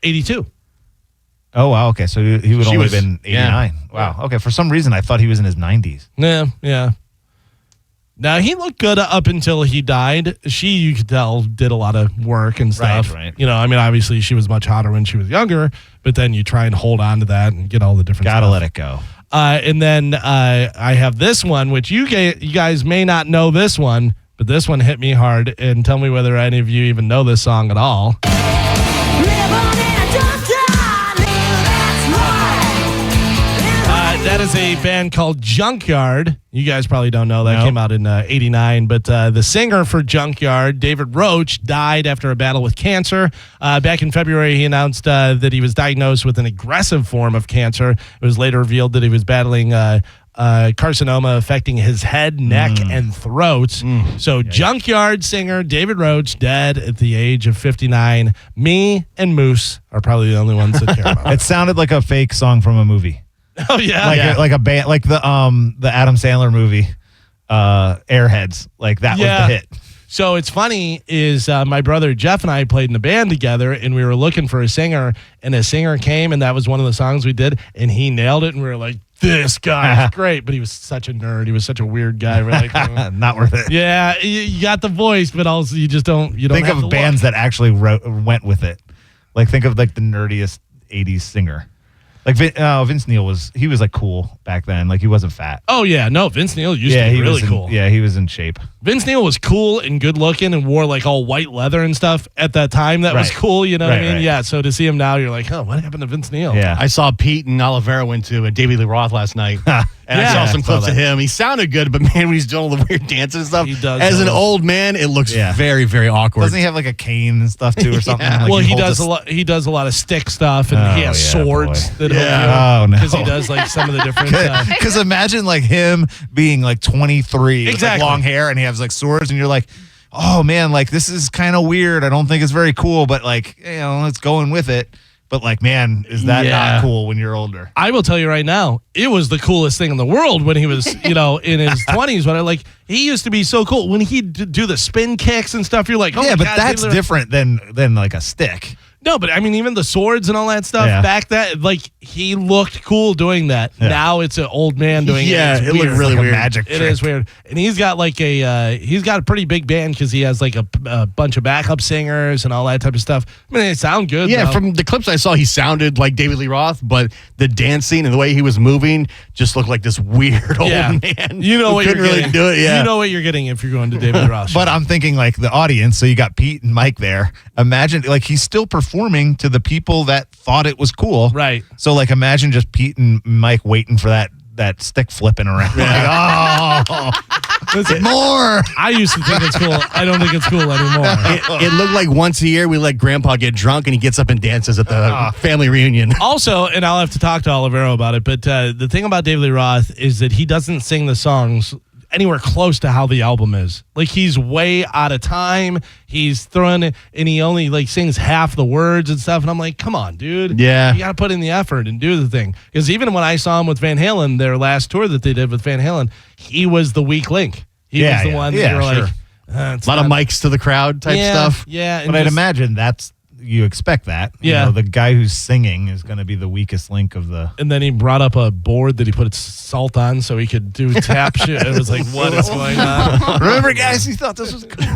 82. Oh, wow. Okay. So he would only have been 89. Yeah. Wow. Okay. For some reason, I thought he was in his 90s. Yeah. Now, he looked good up until he died. She, you could tell, did a lot of work and stuff. Right. You know, I mean, obviously, she was much hotter when she was younger, but then you try and hold on to that and get all the different Gotta stuff. let it go. And then I have this one, which you guys may not know this one, but this one hit me hard. And tell me whether any of you even know this song at all. That is a band called Junkyard. You guys probably don't know that. Came out in 89. But the singer for Junkyard, David Roach, died after a battle with cancer. Back in February, he announced that he was diagnosed with an aggressive form of cancer. It was later revealed that he was battling carcinoma affecting his head, neck, and throat. So Junkyard singer David Roach, dead at the age of 59. Me and Moose are probably the only ones that care about It sounded like a fake song from a movie. Oh yeah, like a band, like the Adam Sandler movie, Airheads. Like that was the hit. So it's funny is my brother Jeff and I played in a band together, and we were looking for a singer, and a singer came, and that was one of the songs we did, and he nailed it, and we were like, "This guy is great," but he was such a nerd. He was such a weird guy. We're like, not worth it. Yeah, you got the voice, but also you just don't. You don't think of bands that actually went with it. Like think of like the nerdiest '80s singer. Like Vince Neil was like cool back then. Like he wasn't fat. Oh yeah, no, Vince Neil used to be really cool. Yeah, he was in shape. Vince Neil was cool and good looking and wore like all white leather and stuff at that time. That was cool, you know what I mean? Right. Yeah. So to see him now, you're like, oh, what happened to Vince Neil? Yeah. I saw Pete and Oliveira went to David Lee Roth last night. And I saw some clips of him. He sounded good, but man, when he's doing all the weird dances and stuff, he does. As an old man, it looks very, very awkward. Doesn't he have like a cane and stuff too, or something? Like well, he does a lot. He does a lot of stick stuff, and he has swords. Oh no, because he does like some of the different. Because imagine like him being like 23, with like long hair, and he has like swords, and you're like, oh man, like this is kind of weird. I don't think it's very cool, but like it's going with it. But like, man, is that not cool when you're older? I will tell you right now, it was the coolest thing in the world when he was, in his 20s. When he used to be so cool when he'd do the spin kicks and stuff. You're like, oh yeah, my but God, that's different than like a stick. No, but I mean, even the swords and all that stuff back then, like he looked cool doing that. Yeah. Now it's an old man doing it. Yeah, it looked really weird. Magic trick. It is weird, and he's got like he's got a pretty big band because he has like a bunch of backup singers and all that type of stuff. I mean, they sound good. Yeah, though. From the clips I saw, he sounded like David Lee Roth, but the dancing and the way he was moving just looked like this weird old man. You know what you're really getting. Do it. Yeah, you know what you're getting if you're going to David Lee Roth. But I'm thinking like the audience. So you got Pete and Mike there. Imagine like he's still performing to the people that thought it was cool. Right. So like imagine just Pete and Mike waiting for that stick flipping around. Like, listen, more. I used to think it's cool. I don't think it's cool anymore. It looked like once a year we let Grandpa get drunk and he gets up and dances at the family reunion. Also, and I'll have to talk to Olivero about it, but the thing about David Lee Roth is that he doesn't sing the songs anywhere close to how the album is. Like he's way out of time. He's throwing it, and he only like sings half the words and stuff. And I'm like, come on, dude. Yeah, you got to put in the effort and do the thing. Because even when I saw him with Van Halen, their last tour that they did with Van Halen, he was the weak link. He was the one that you were like, a lot of mics to the crowd type stuff. Yeah, but I'd imagine that's you expect that. Yeah. The guy who's singing is going to be the weakest link of the. And then he brought up a board that he put salt on so he could do tap shit. It was like, what is going on? Remember, guys, you thought this was cool.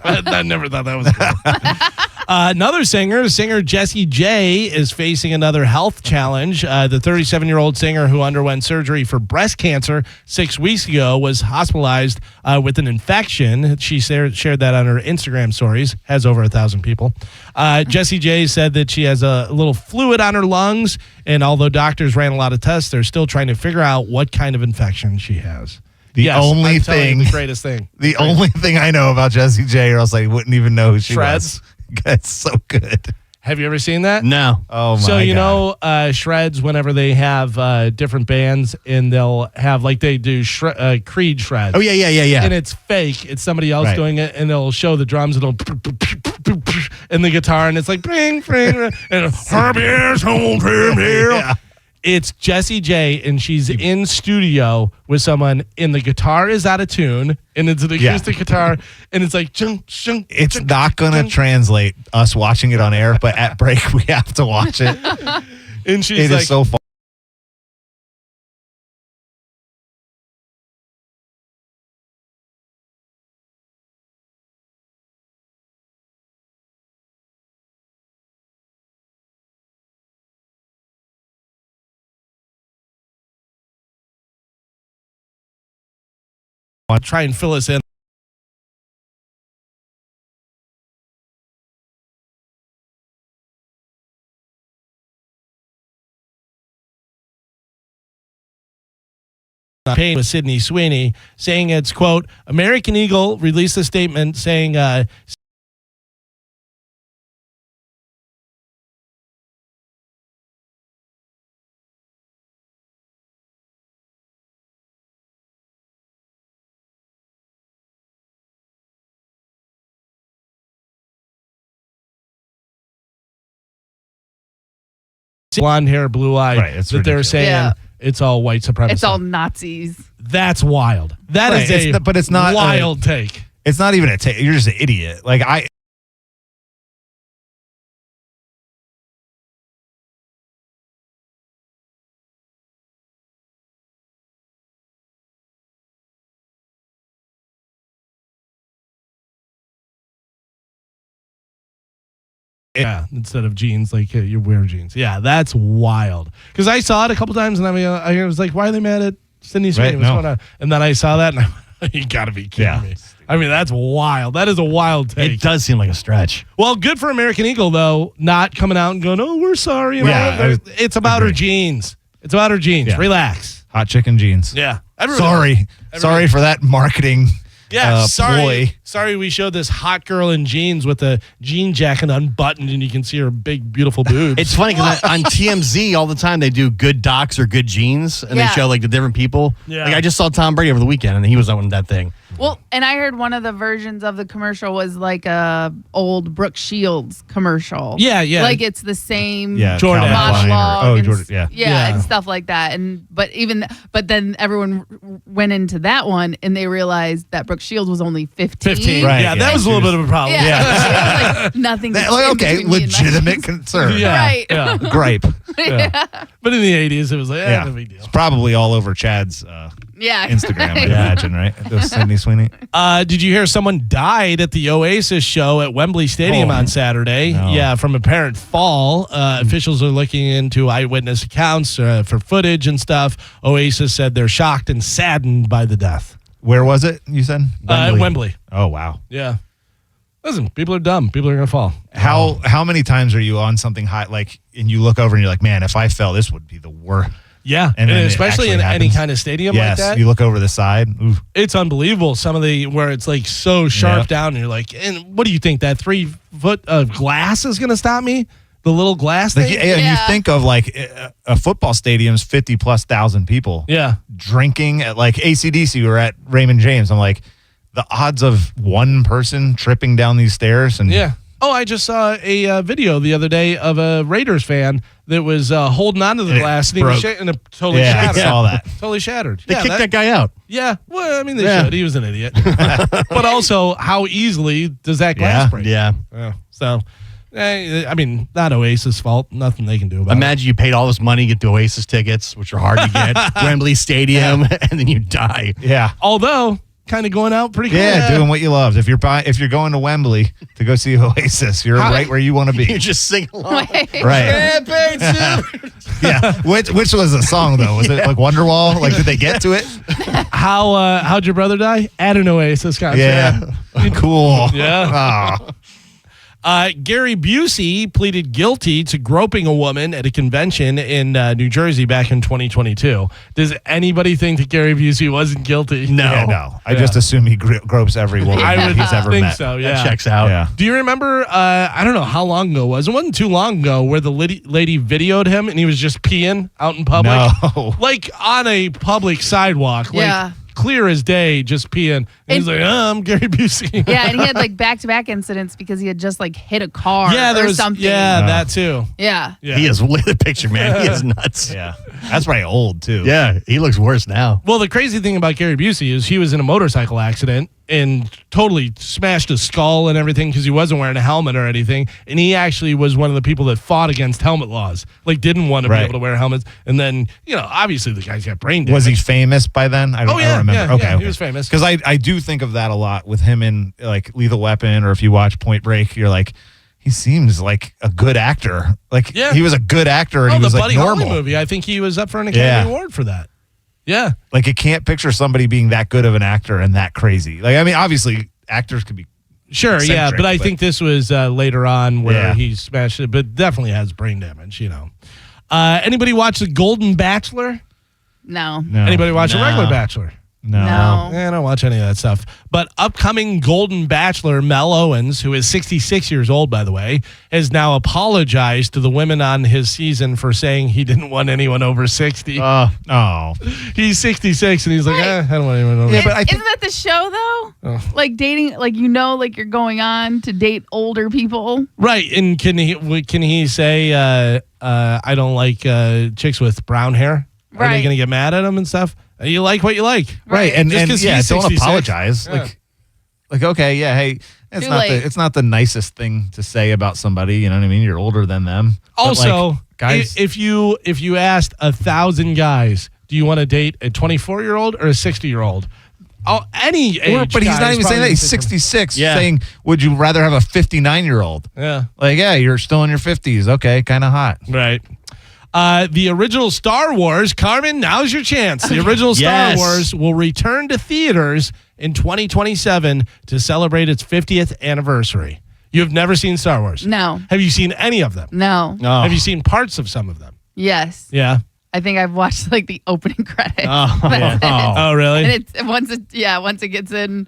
I never thought that was cool. Another singer Jessie J, is facing another health challenge. The 37-year-old singer who underwent surgery for breast cancer 6 weeks ago was hospitalized with an infection. She shared that on her Instagram stories. Has over 1,000 people. Jessie J said that she has a little fluid on her lungs, and although doctors ran a lot of tests, they're still trying to figure out what kind of infection she has. The only thing, the greatest thing. The only thing I know about Jessie J, or else I wouldn't even know who she Shreds. was. That's so good. Have you ever seen that? No. Oh my! So you God. know, Shreds, whenever they have different bands, and they'll have like they do Creed Shreds. Oh yeah. And it's fake. It's somebody else Right. doing it, and they'll show the drums, and it'll and the guitar, and it's like bring, and Herbie's home here. Yeah. It's Jessie J, and she's in studio with someone, and the guitar is out of tune, and it's an acoustic guitar, and it's like chung, chung, It's chung, not going to chung. translate us watching it on air, but at break we have to watch it. And she's It like, is so fun. try and fill us in. Pain with Sydney Sweeney, saying it's, quote, American Eagle released a statement saying blonde hair, blue eye, Right, it's that they're ridiculous. saying Yeah. it's all white supremacy. It's all Nazis. That's wild. That is Right, but it's not wild take. It's not even you're just an idiot. Like Yeah, instead of jeans, like you wear jeans. Yeah, that's wild. Because I saw it a couple times, and I was like, "Why are they mad at Sydney Sweeney? Right, What's no. going on?" And then I saw that, and you got to be kidding Yeah. me. I mean, that's wild. That is a wild take. It does seem like a stretch. Well, good for American Eagle though, not coming out and going, "Oh, we're sorry." And Yeah, all that. It's about her agree. jeans. It's about her jeans. Yeah. Relax. hot chicken jeans. Yeah. Sorry for that marketing. Yeah, ploy. sorry we showed this hot girl in jeans with a jean jacket unbuttoned and you can see her big, beautiful boobs. It's funny because on TMZ all the time they do good docs or good genes, and they Yeah. show like the different people. Yeah. Like I just saw Tom Brady over the weekend, and he was on that thing. Well, and I heard one of the versions of the commercial was like a old Brooke Shields commercial. Yeah, yeah. Like it's the same Yeah, Jordan Calvin Klein monologue. or- and Jordan, yeah. yeah, Yeah. and stuff like that. But then everyone went into that one and they realized that Brooke Shields was only 15. 15. Right, yeah, yeah. that was a little bit of a problem. Yeah. She was like nothing. That- like, okay, legitimate concern. Yeah. Right. Yeah. Gripe. Yeah. But in the 80s, it was like, Yeah. no big deal. It's probably all over Chad's Yeah. Instagram, I imagine, right? It was Sydney Sweeney. Did you hear someone died at the Oasis show at Wembley Stadium Oh, on Saturday? no. Yeah, from apparent fall. Officials are looking into eyewitness accounts for footage and stuff. Oasis said they're shocked and saddened by the death. Where was it, you said? At Wembley. Oh, wow. Yeah. Listen, people are dumb. People are going to fall. How many times are you on something high, like, and you look over and you're like, man, if I fell, this would be the worst. Yeah, And then it especially in actually any happens. kind of stadium Yes, like that. you look over the side. Oof. It's unbelievable. Some of the where it's like so sharp Yeah. down, and you're like, and what do you think that 3 foot of glass is going to stop me? The little glass Like, thing? and you Yeah. think of like a football stadium's 50,000+ people Yeah. drinking at like AC/DC or at Raymond James. I'm like, the odds of one person tripping down these stairs and Yeah. Oh, I just saw a video the other day of a Raiders fan that was holding onto the And it glass and he was broke. and it totally Yeah, I shattered. saw that. Totally shattered. They yeah, kicked that guy out. Yeah. Well, I mean, they Yeah. should. He was an idiot. But also, how easily does that glass Yeah. break? Yeah. Yeah. So, I mean, not Oasis' fault. Nothing they can do about it. Imagine you paid all this money, get the Oasis tickets, which are hard to get, Wembley Stadium, and then you die. Yeah. Although, kind of going out pretty good. Yeah, doing what you love. If you're going to Wembley to go see Oasis, you're right where you want to be. You just sing along. Right. Yeah. Which was a song though? Was it like Wonderwall? Like, did they get to it? How'd your brother die? At an Oasis concert. Yeah. Cool. Yeah. Oh. Gary Busey pleaded guilty to groping a woman at a convention in New Jersey back in 2022. Does anybody think that Gary Busey wasn't guilty? No. Yeah, no. I just assume he gropes every woman I would he's ever think met. so, yeah. That checks out. Yeah. Do you remember, I don't know how long ago it was. It wasn't too long ago where the lady videoed him and he was just peeing out in public. No. Like on a public sidewalk. Yeah. Like clear as day, just peeing. And he's like, I'm Gary Busey. Yeah, and he had like back-to-back incidents because he had just like hit a car or something. Yeah, that too. Yeah. He is, look at the picture, man. He is nuts. Yeah. That's probably old too. Yeah, he looks worse now. Well, the crazy thing about Gary Busey is he was in a motorcycle accident and totally smashed his skull and everything because he wasn't wearing a helmet or anything. And he actually was one of the people that fought against helmet laws, like didn't want to be able to wear helmets. And then, obviously the guy's got brain damage. Was he famous by then? I don't remember. Yeah, okay. He was famous. Because I do think of that a lot with him in like Lethal Weapon, or if you watch Point Break, you're like, he seems like a good actor. Like he was a good actor and he was the like Buddy normal. Holly movie. I think he was up for an Academy Award for that. Yeah. Like, you can't picture somebody being that good of an actor and that crazy. Like, I mean, obviously actors could be Sure, eccentric, but I think this was later on where he smashed it, but definitely has brain damage, Anybody watch The Golden Bachelor? No. Anybody watch A Regular Bachelor? No. No. I don't watch any of that stuff. But upcoming Golden Bachelor Mel Owens, who is 66 years old, by the way, has now apologized to the women on his season for saying he didn't want anyone over 60. Oh. He's 66, and he's like, I don't want anyone over 60. Isn't that the show, though? Like dating, like like you're going on to date older people? Right, and can he say, I don't like chicks with brown hair? Are they Right. going to get mad at him and stuff? You like what you like. Right. And Just 'cause yeah, he's don't 66. apologize. Yeah. Like, okay, yeah, hey, Too late. it's not the nicest thing to say about somebody, you know what I mean? You're older than them. But, Also, like, guys, if you asked 1,000 guys, do you want to date a 24-year-old or a 60-year-old? Any age. but he's guy not is even saying probably that. He's the same. 66, Yeah. saying, would you rather have a 59-year-old? Yeah. Like, yeah, you're still in your 50s. Okay, kind of hot. Right. The original Star Wars, Carmen, now's your chance. The original Star Yes. Wars will return to theaters in 2027 to celebrate its 50th anniversary. You have never seen Star Wars? No. Have you seen any of them? No. Oh. Have you seen parts of some of them? Yes. Yeah. I think I've watched like the opening credits. Oh, That's it. Oh, really? And it's once it gets in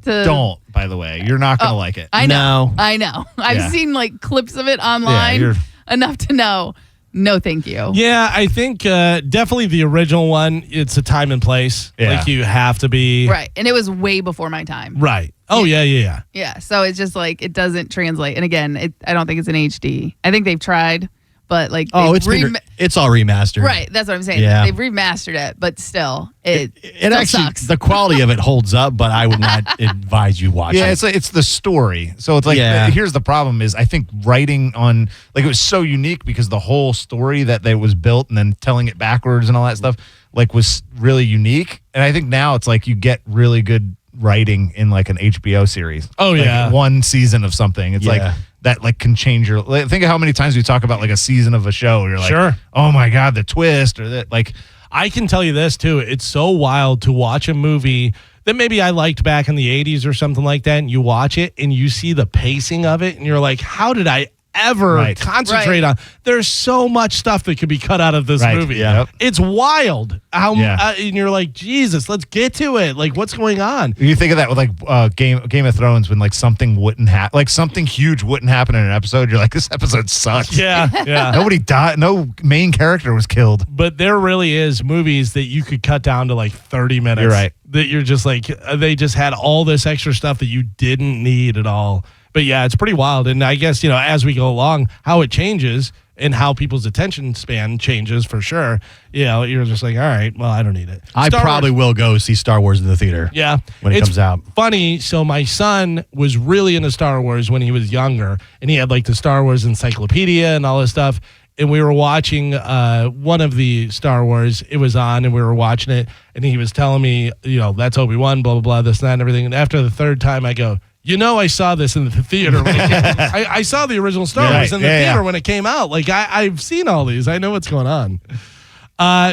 to Don't, by the way. You're not going to like it. I know. No. I know. I've Yeah. seen like clips of it online you're- enough to know. No, thank you. Yeah, I think definitely the original one, it's a time and place. Yeah. Like you have to be. Right. And it was way before my time. Right. Oh, yeah. Yeah. So it's just like it doesn't translate. And again, I don't think it's an HD. I think they've tried, but like Oh, they've it's all remastered. right. That's what I'm saying. Yeah. They've remastered it, but still, it It still actually, sucks. the quality of it holds up, but I would not advise you watch Yeah, it. it's the story. So it's like, Yeah. here's the problem is I think writing on, like, it was so unique because the whole story that was built and then telling it backwards and all that stuff, like, was really unique. And I think now it's like you get really good writing in like an HBO series. Oh, Like, yeah. one season of something. It's like, Yeah. that like can change your, like, think of how many times we talk about like a season of a show. You're like, Sure. oh my God, the twist or that, like, I can tell you this, too. It's so wild to watch a movie that maybe I liked back in the 80s or something like that, and you watch it and you see the pacing of it, and you're like, how did I ever Right. concentrate on? There's so much stuff that could be cut out of this Right. movie. Yeah. Yep. It's wild. Yeah. And you're like, Jesus, let's get to it. Like, what's going on? you think of that with like Game of Thrones when like something wouldn't happen, like something huge wouldn't happen in an episode. You're like, this episode sucks. Yeah, yeah. Nobody died. No main character was killed. But there really is movies that you could cut down to like 30 minutes. You're right. That you're just like, they just had all this extra stuff that you didn't need at all. But yeah, it's pretty wild. And I guess, as we go along, how it changes and how people's attention span changes for sure. You know, you're just like, all right, well, I don't need it. I probably will go see Star Wars in the theater. Yeah. When it comes out. Funny. So my son was really into Star Wars when he was younger, and he had like the Star Wars encyclopedia and all this stuff. And we were watching one of the Star Wars. It was on, and we were watching it. And he was telling me, you know, that's Obi-Wan, blah, blah, blah, this, that, and everything. And after the third time, I go, you know, I saw this in the theater. When it came, I saw the original Star Wars in the theater when it came out. Like, I've seen all these. I know what's going on.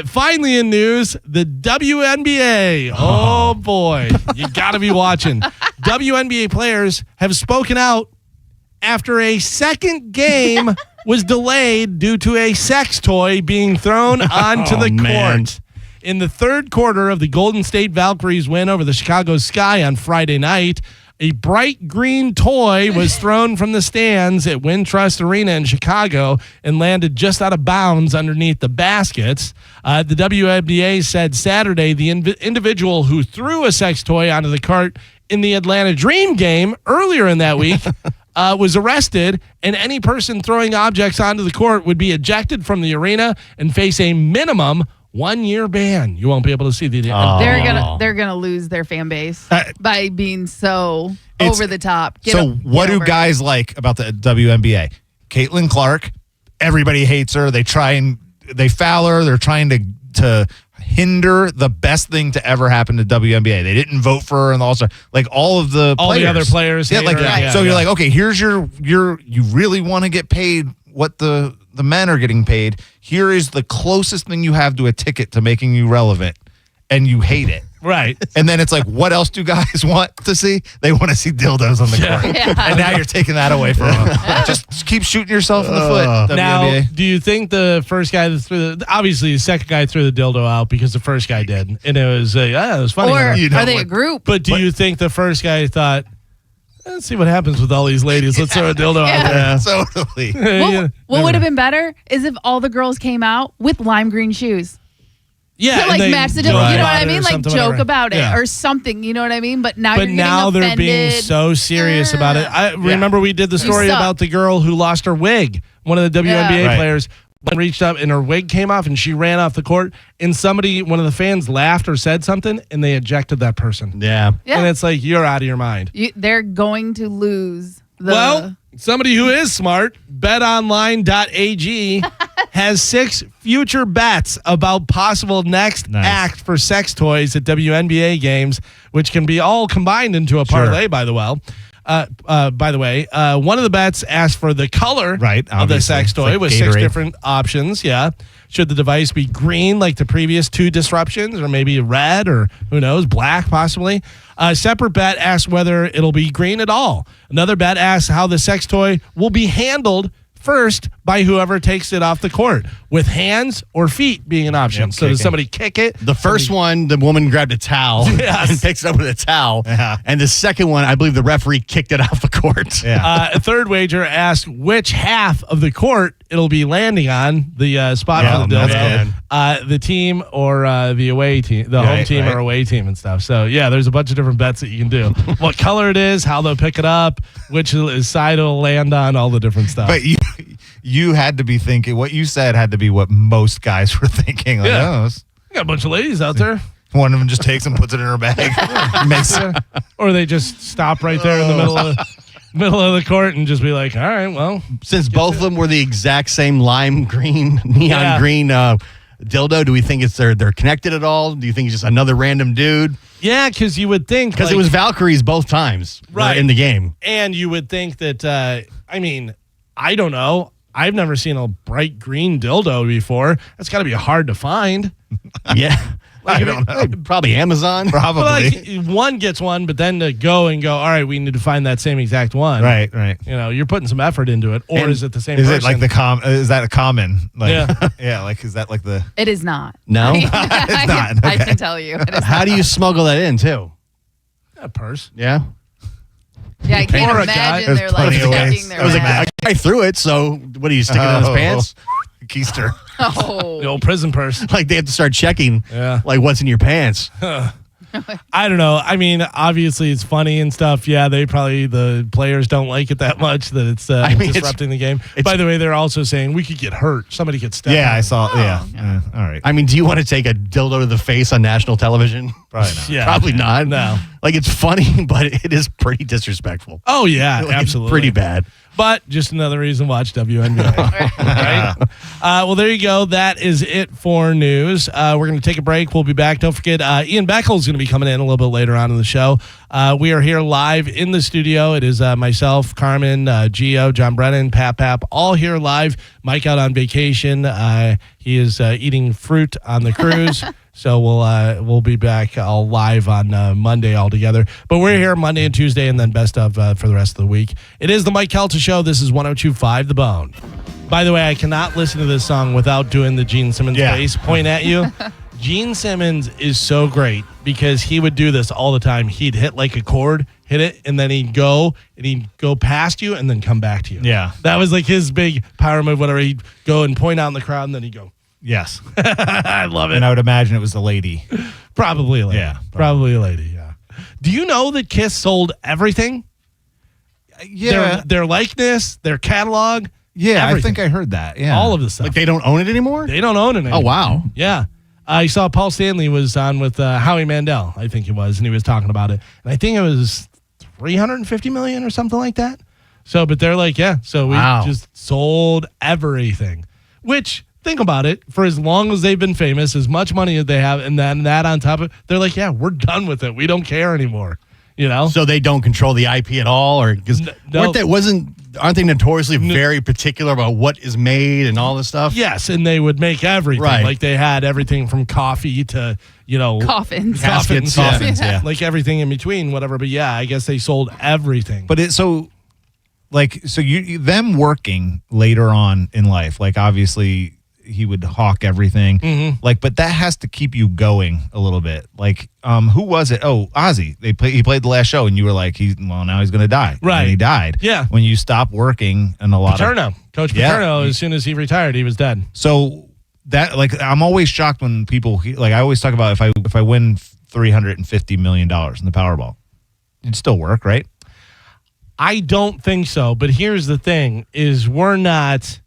Finally in news, the WNBA. Oh, boy. You got to be watching. WNBA players have spoken out after a second game was delayed due to a sex toy being thrown onto the court. In the third quarter of the Golden State Valkyries win over the Chicago Sky on Friday night, a bright green toy was thrown from the stands at Wintrust Arena in Chicago and landed just out of bounds underneath the baskets. The WNBA said Saturday the individual who threw a sex toy onto the court in the Atlanta Dream game earlier in that week was arrested, and any person throwing objects onto the court would be ejected from the arena and face a minimum 1-year ban. You won't be able to see the. They're gonna lose their fan base by being so over the top. What do guys like about the WNBA? Caitlin Clark, everybody hates her. They foul her. They're trying to hinder the best thing to ever happen to WNBA. They didn't vote for her in the All-Star. Like all the other players. Yeah, like you're like, okay, here's you really want to get paid what the men are getting paid. Here is the closest thing you have to a ticket to making you relevant, and you hate it. Right. And then it's like, what else do guys want to see? They want to see dildos on the court. Yeah. And now you're taking that away from them. Just keep shooting yourself in the foot. WNBA. Now, do you think the first guy that threw obviously the second guy threw the dildo out because the first guy did, and it was it was funny. Or are they a group? But do you think the first guy thought, let's see what happens with all these ladies. Let's throw a dildo out there. Totally. What would have been better is if all the girls came out with lime green shoes. Yeah, to like match the dildo. You know what I mean? Like joke about it yeah. or something. You know what I mean? But now they're being so serious about it. I remember we did the story about the girl who lost her wig. One of the WNBA players reached up and her wig came off and she ran off the court and one of the fans laughed or said something and they ejected that person. Yeah. And it's like, you're out of your mind. They're going to lose. Somebody who is smart, betonline.ag, has 6 future bets about possible next act for sex toys at WNBA games, which can be all combined into a parlay, by the way. One of the bets asked for the color of the sex toy with 6 different options. Yeah. Should the device be green like the previous 2 disruptions, or maybe red, or who knows, black possibly? A separate bet asks whether it'll be green at all. Another bet asks how the sex toy will be handled first by whoever takes it off the court, with hands or feet being an option. So does somebody kick it? The first one, the woman grabbed a towel and picks it up with a towel. Yeah. And the second one, I believe the referee kicked it off the court. Yeah. A third wager asks which half of the court it'll be landing on, the spot for the dildo, the team or the away team, the home team or away team and stuff. So, there's a bunch of different bets that you can do. What color it is, how they'll pick it up, which side it'll land on, all the different stuff. But you had to be thinking, what you said had to be what most guys were thinking. Like, got a bunch of ladies out there. One of them just takes and puts it in her bag. Or they just stop right there in the middle of the court and just be like, all right, well. Since both of them were the exact same lime green, neon green dildo, do we think they're connected at all? Do you think it's just another random dude? Yeah, because you would think. Because it was Valkyries both times in the game. And you would think that, I don't know. I've never seen a bright green dildo before. That's got to be hard to find. Yeah. I don't know. Probably Amazon. Probably. One gets one, but then to go, all right, we need to find that same exact one. Right. You're putting some effort into it. Or is it the same person? Is it like is that a common? Is that like the... It is not. No? It's not. Okay. I can tell you. How do you smuggle that in, too? A purse. Yeah. Yeah, I can't imagine they're like checking their bag. I threw it, so what, are you sticking in his pants? Keister. The old prison purse. Like they have to start checking like what's in your pants. I don't know. I mean, obviously it's funny and stuff. Yeah, the players don't like it that much that it's disrupting the game. By the way, they're also saying we could get hurt. Somebody could step. Yeah, on I it. saw. Yeah. All right. I mean, do you want to take a dildo to the face on national television? Probably not. Yeah. Probably not. No. Like, it's funny, but it is pretty disrespectful. Oh yeah, Like, absolutely. It's pretty bad. But just another reason to watch WNBA. Right? Well, there you go. That is it for news. We're going to take a break. We'll be back. Don't forget, Ian Beckel is going to be coming in a little bit later on in the show. We are here live in the studio. It is myself, Carmen, Gio, John Brennan, Pap, all here live. Mike out on vacation. He is eating fruit on the cruise. So we'll be back all live on Monday all together. But we're here Monday and Tuesday, and then best of for the rest of the week. It is the Mike Calta Show. This is 102.5 The Bone. By the way, I cannot listen to this song without doing the Gene Simmons face point at you. Gene Simmons is so great because he would do this all the time. He'd hit like a chord, hit it, and then he'd go past you and then come back to you. Yeah. That was like his big power move, whatever. He'd go and point out in the crowd, and then he'd go. Yes. I love it. And I would imagine it was the lady. Probably a lady. Yeah, Probably a lady, yeah. Do you know that Kiss sold everything? Yeah. Their likeness, their catalog. Yeah, everything. I think I heard that. Yeah. All of the stuff. Like, they don't own it anymore? They don't own it anymore. Oh, wow. Yeah. I saw Paul Stanley was on with Howie Mandel, I think it was, and he was talking about it. And I think it was $350 million or something like that. So, but they're like, yeah, so we just sold everything. Which, think about it, for as long as they've been famous, as much money as they have, and then that on top of it, they're like, yeah, we're done with it. We don't care anymore. You know? So they don't control the IP at all? Or because aren't they notoriously very particular about what is made and all this stuff? Yes, and they would make everything. Right. Like they had everything from coffee to, Coffins. Caskets, yeah. Like everything in between, whatever. But yeah, I guess they sold everything. But you them working later on in life, like obviously he would hawk everything. Mm-hmm. Like, but that has to keep you going a little bit. Like, who was it? Oh, Ozzy. He played the last show, and you were like, now he's going to die. Right. And he died. Yeah. When you stop working, and a lot Coach Paterno, as soon as he retired, he was dead. So that, like, I'm always shocked when people like I always talk about if I win $350 million in the Powerball, it'd still work, right? I don't think so. But here's the thing: is we're not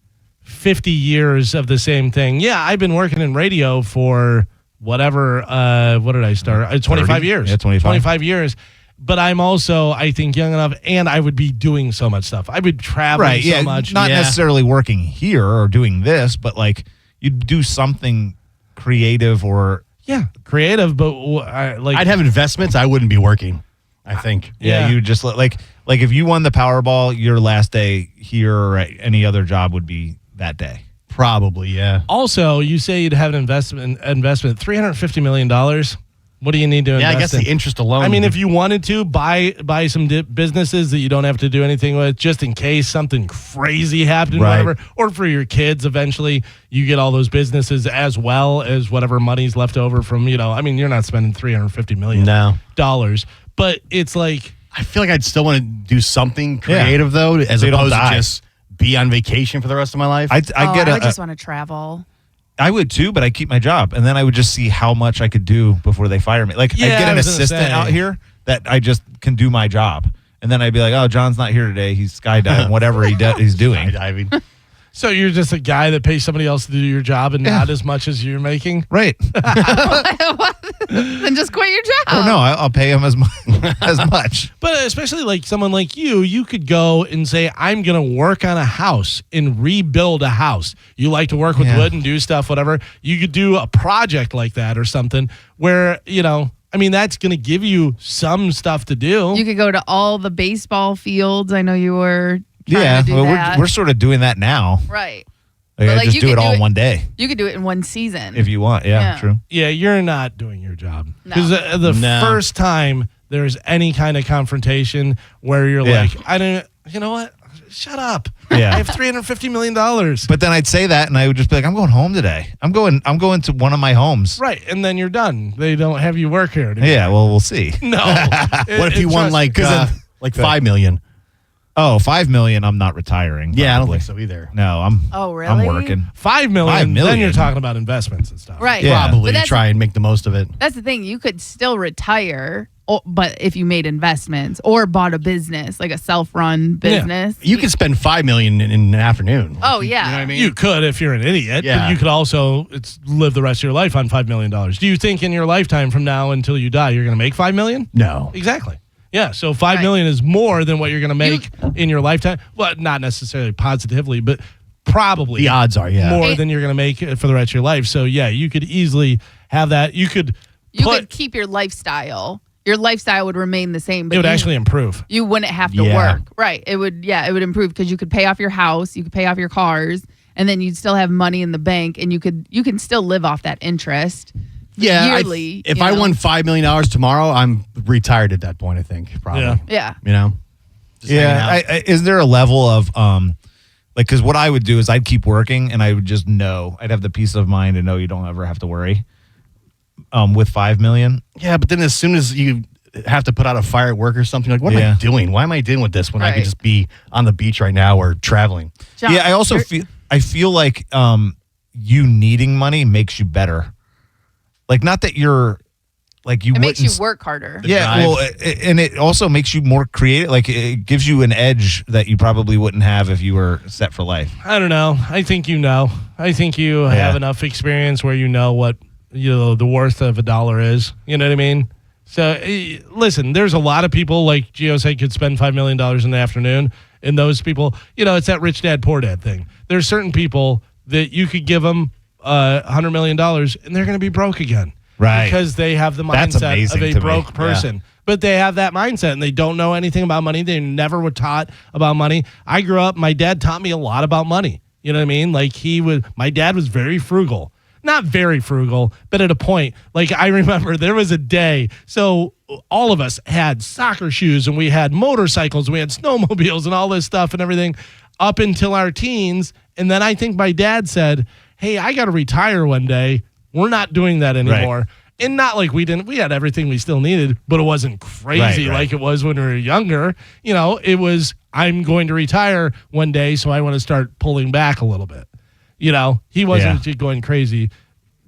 50 years of the same thing. Yeah, I've been working in radio for whatever. What did I start? 25 years. Yeah, 25 years. But I'm also, I think, young enough, and I would be doing so much stuff. I would travel so much. Not necessarily working here or doing this, but like you'd do something creative or creative. But I'd have investments. I wouldn't be working, I think. you just like if you won the Powerball, your last day here or at any other job would be that day. Probably, yeah. Also, you say you'd have an investment $350 million. What do you need to invest in? Yeah, I guess the interest alone. I mean, if you wanted to buy some businesses that you don't have to do anything with, just in case something crazy happened, Right. whatever, or for your kids, eventually you get all those businesses as well as whatever money's left over from, I mean, you're not spending $350 million. No. But it's like, I feel like I'd still want to do something creative, though, as So you don't opposed to die. just be on vacation for the rest of my life. I would just want to travel. I would too, but I keep my job, and then I would just see how much I could do before they fire me. Like, I'd get an assistant out here that I just can do my job, and then I'd be like, "Oh, John's not here today. He's skydiving, whatever he's doing." Skydiving. so you're just a guy that pays somebody else to do your job and not as much as you're making? Right? Then just quit your job. Oh no, I'll pay him as much. But especially like someone like you could go and say, I'm going to work on a house and rebuild a house. You like to work with wood and do stuff, whatever. You could do a project like that or something where, I mean, that's going to give you some stuff to do. You could go to all the baseball fields. I know you were trying to do well, that. we're sort of doing that now. Right. Like, But, I like, just you do could it all do in one day You could do it in one season. if you want. Yeah, Yeah. true. Yeah, you're not doing your job. No. Because the first time there's any kind of confrontation where you're Yeah. like, I don't, you know what? Shut up. Yeah. I have $350 million. But then I'd say that, and I would just be like, "I'm going home today. I'm going to one of my homes." Right, and then you're done. They don't have you work here anymore. Yeah. Well, we'll see. No. What if you won like $5 million? Oh, $5 million. I'm not retiring. Yeah, I don't probably. think so either. No, I'm. Oh, really? I'm working. $5 million. $5 million. Then you're talking about investments and stuff. Right. Yeah. Probably But that's- try and make the most of it. That's the thing. You could still retire, but if you made investments or bought a business, like a self-run business. You could spend $5 million in an afternoon. Oh, yeah. You know what I mean? You could if you're an idiot, Yeah. but you could also live the rest of your life on $5 million. Do you think in your lifetime from now until you die, you're going to make $5 million? No. Exactly. Yeah, so $5 million is more than what you're going to make in your lifetime. Well, not necessarily positively, but probably The odds are, yeah. more than you're going to make for the rest of your life. So yeah, you could easily have that. You could Keep your lifestyle. Your lifestyle would remain the same, but it would actually improve. you wouldn't have to Yeah. work. Right. It would improve because you could pay off your house, you could pay off your cars, and then you'd still have money in the bank, and you can still live off that interest. Yeah. Yearly. If you I know? won $5 million tomorrow, I'm retired at that point, I think. Probably. Yeah. Yeah. You know? Just hanging Yeah. out. Is there a level of because what I would do is I'd keep working and I would just know I'd have the peace of mind to know you don't ever have to worry. With $5 million. Yeah, but then as soon as you have to put out a fire at work or something, like, what am Yeah. I doing? Why am I dealing with this when I Right. could just be on the beach right now or traveling? John, Yeah, I also feel like you needing money makes you better. Like, not that you're like you it makes you wouldn't- work harder. Yeah, drive. well, and it also makes you more creative. Like, it gives you an edge that you probably wouldn't have if you were set for life. I don't know. I think you know. I think you have enough experience where you know what the worth of a dollar is. You know what I mean? So listen, there's a lot of people like Gio said could spend $5 million in the afternoon, and those people, it's that rich dad poor dad thing. There's certain people that you could give them $100 million and they're going to be broke again. Right. Because they have the That's mindset amazing of a to me. broke person. Yeah. But they have that mindset and they don't know anything about money. They never were taught about money. I grew up, my dad taught me a lot about money. You know what I mean? Like my dad was very frugal. Not very frugal, but at a point, like I remember there was a day. So all of us had soccer shoes and we had motorcycles, and we had snowmobiles and all this stuff and everything up until our teens. And then I think my dad said, hey, I got to retire one day. We're not doing that anymore. Right. And not like we had everything we still needed, but it wasn't crazy like it was when we were younger. It was, I'm going to retire one day, so I want to start pulling back a little bit. He wasn't going crazy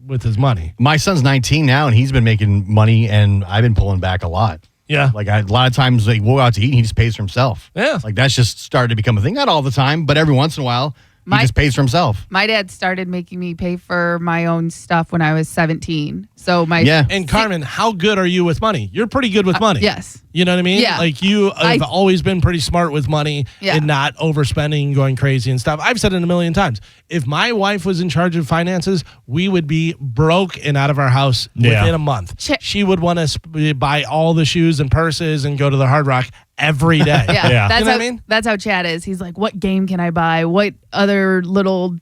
with his money. My son's 19 now, and he's been making money, and I've been pulling back a lot. Yeah. Like a lot of times, like, we'll go out to eat, and he just pays for himself. Yeah. Like that's just started to become a thing. Not all the time, but every once in a while, he just pays for himself. My dad started making me pay for my own stuff when I was 17. So And Carmen, how good are you with money? You're pretty good with money. Yes. You know what I mean? Yeah. Like you have always been pretty smart with money and not overspending and going crazy and stuff. I've said it a million times. If my wife was in charge of finances, we would be broke and out of our house within a month. She would want to buy all the shoes and purses and go to the Hard Rock every day. That's you know how, what I mean? That's how Chad is. He's like, what game can I buy? What other little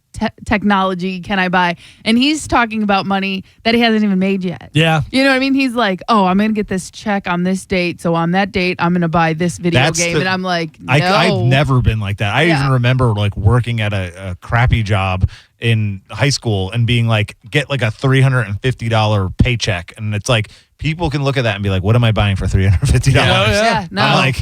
technology can I buy? And he's talking about money that he hasn't even made yet. Yeah. You know what I mean? He's like, oh, I'm going to get this check on this date. So on that date, I'm going to buy this video game. And I'm like, no. I've never been like that. I even remember like working at a crappy job in high school and being like, get like a $350 paycheck. And it's like, people can look at that and be like, what am I buying for $350? Yeah, no. I'm like,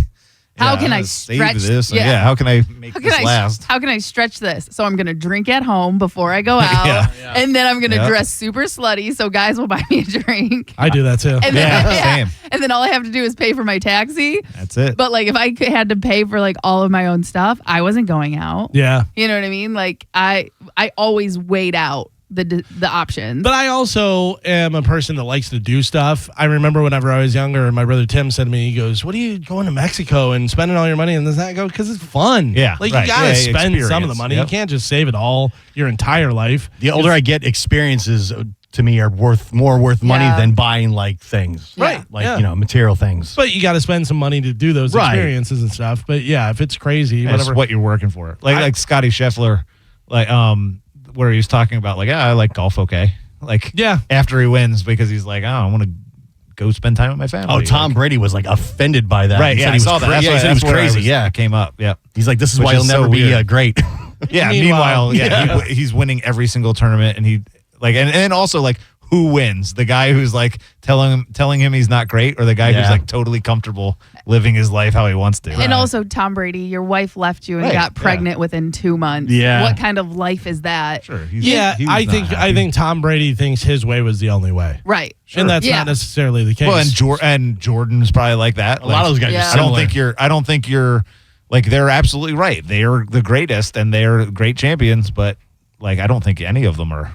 how can I save stretch this? How can I make this last? How can I stretch this? So I'm going to drink at home before I go out. And then I'm going to dress super slutty so guys will buy me a drink. I do that too. And then, same. And then all I have to do is pay for my taxi. That's it. But like if I had to pay for like all of my own stuff, I wasn't going out. Yeah. You know what I mean? Like I always weighed out the options. But I also am a person that likes to do stuff. I remember whenever I was younger, my brother Tim said to me, he goes, what are you going to Mexico and spending all your money? And does that go? Because it's fun. Yeah. Like you got to spend some of the experience. money. You can't just save it all your entire life. The older I get, experiences to me are more worth money than buying like things. Right. Like, material things. But you got to spend some money to do those experiences and stuff. But yeah, if it's crazy, That's whatever. what you're working for. Like Scotty Scheffler, like where he was talking about like, I like golf, okay. Like after he wins because he's like, I want to go spend time with my family. Oh, Tom Brady was like offended by that. Right, He yeah, said I he was saw that. cra- That's yeah, why- he said he was that's where crazy. it came up. Yeah. He's like, this is Which why he'll is never so be weird. great. Yeah. Meanwhile, he's winning every single tournament, and he like, and also like, who wins? The guy who's like telling him he's not great, or the guy who's like totally comfortable living his life how he wants to? And also, Tom Brady, your wife left you and Right, got pregnant within 2 months. Yeah. What kind of life is that? Sure. I think Tom Brady thinks his way was the only way. Right. And that's Yeah. not necessarily the case. Well, and Jordan's probably like that. A lot of those guys Yeah. are I don't similar. think you're like, they're absolutely right. They are the greatest and they're great champions, but like I don't think any of them are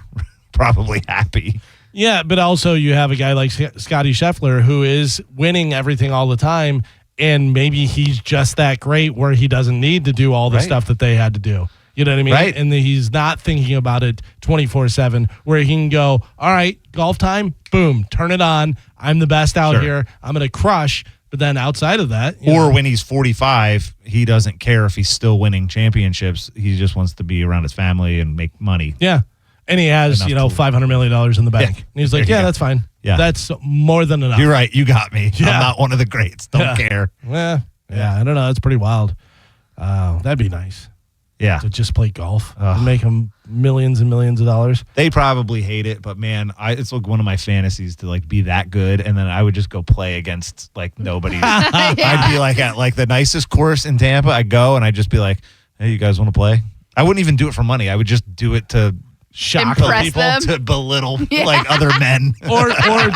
probably happy. Yeah, but also you have a guy like Scotty Scheffler who is winning everything all the time, and maybe he's just that great where he doesn't need to do all the Right. stuff that they had to do. You know what I mean? Right. And he's not thinking about it 24/7, where he can go, all right, golf time, boom, turn it on. I'm the best out Sure. here. I'm going to crush. But then outside of that, Or when he's 45, he doesn't care if he's still winning championships. He just wants to be around his family and make money. yeah. And he has, Enough to- $500 million in the bank. Yeah. And he's There like, you yeah, go. that's fine. Yeah. That's more than enough. You're right. You got me. Yeah. I'm not one of the greats. Don't Yeah. care. Yeah, I don't know. That's pretty wild. That'd be nice Yeah. to just play golf Ugh. and make him millions and millions of dollars. They probably hate it, but man, it's like one of my fantasies to like be that good, and then I would just go play against like nobody. I'd be like at like the nicest course in Tampa. I'd go and I'd just be like, "Hey, you guys want to play?" I wouldn't even do it for money. I would just do it to shock Impress people, them. to belittle Yeah. like other men. or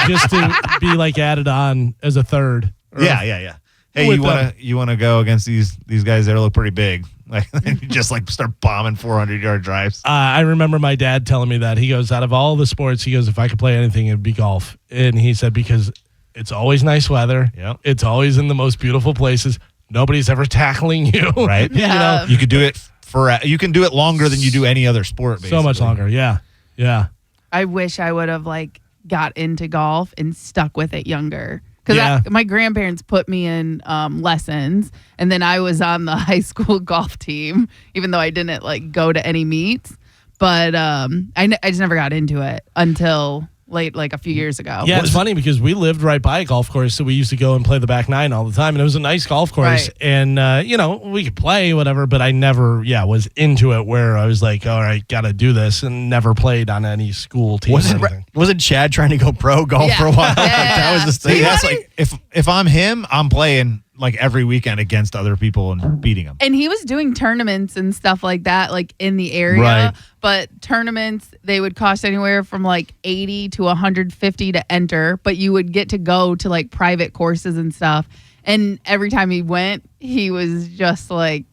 just to be like added on as a third. Or- Yeah. Hey, With you wanna go against these guys that look pretty big? Like, and you just like start bombing 400-yard drives. I remember my dad telling me that. He goes, out of all the sports, he goes, if I could play anything, it'd be golf. And he said, because it's always nice weather. Yep. It's always in the most beautiful places. Nobody's ever tackling you. Right? You know, You could do it you can do it longer than you do any other sport. so much basically. longer. Yeah. Yeah. I wish I would have like got into golf and stuck with it younger. Because Yeah. my grandparents put me in lessons, and then I was on the high school golf team, even though I didn't like go to any meets. But I just never got into it until late, like a few years ago. Yeah, it's funny because we lived right by a golf course, so we used to go and play the back nine all the time, and it was a nice golf course. Right. And we could play whatever, but I never, was into it where I was like, all right, got to do this, and never played on any school team. or anything. Wasn't Chad trying to go pro golf Yeah. for a while? Yeah. That was the See, thing. that's like if I'm him, I'm playing like every weekend against other people and beating them. And he was doing tournaments and stuff like that, like in the area. Right. But tournaments, they would cost anywhere from like 80 to 150 to enter. But you would get to go to like private courses and stuff. And every time he went, he was just like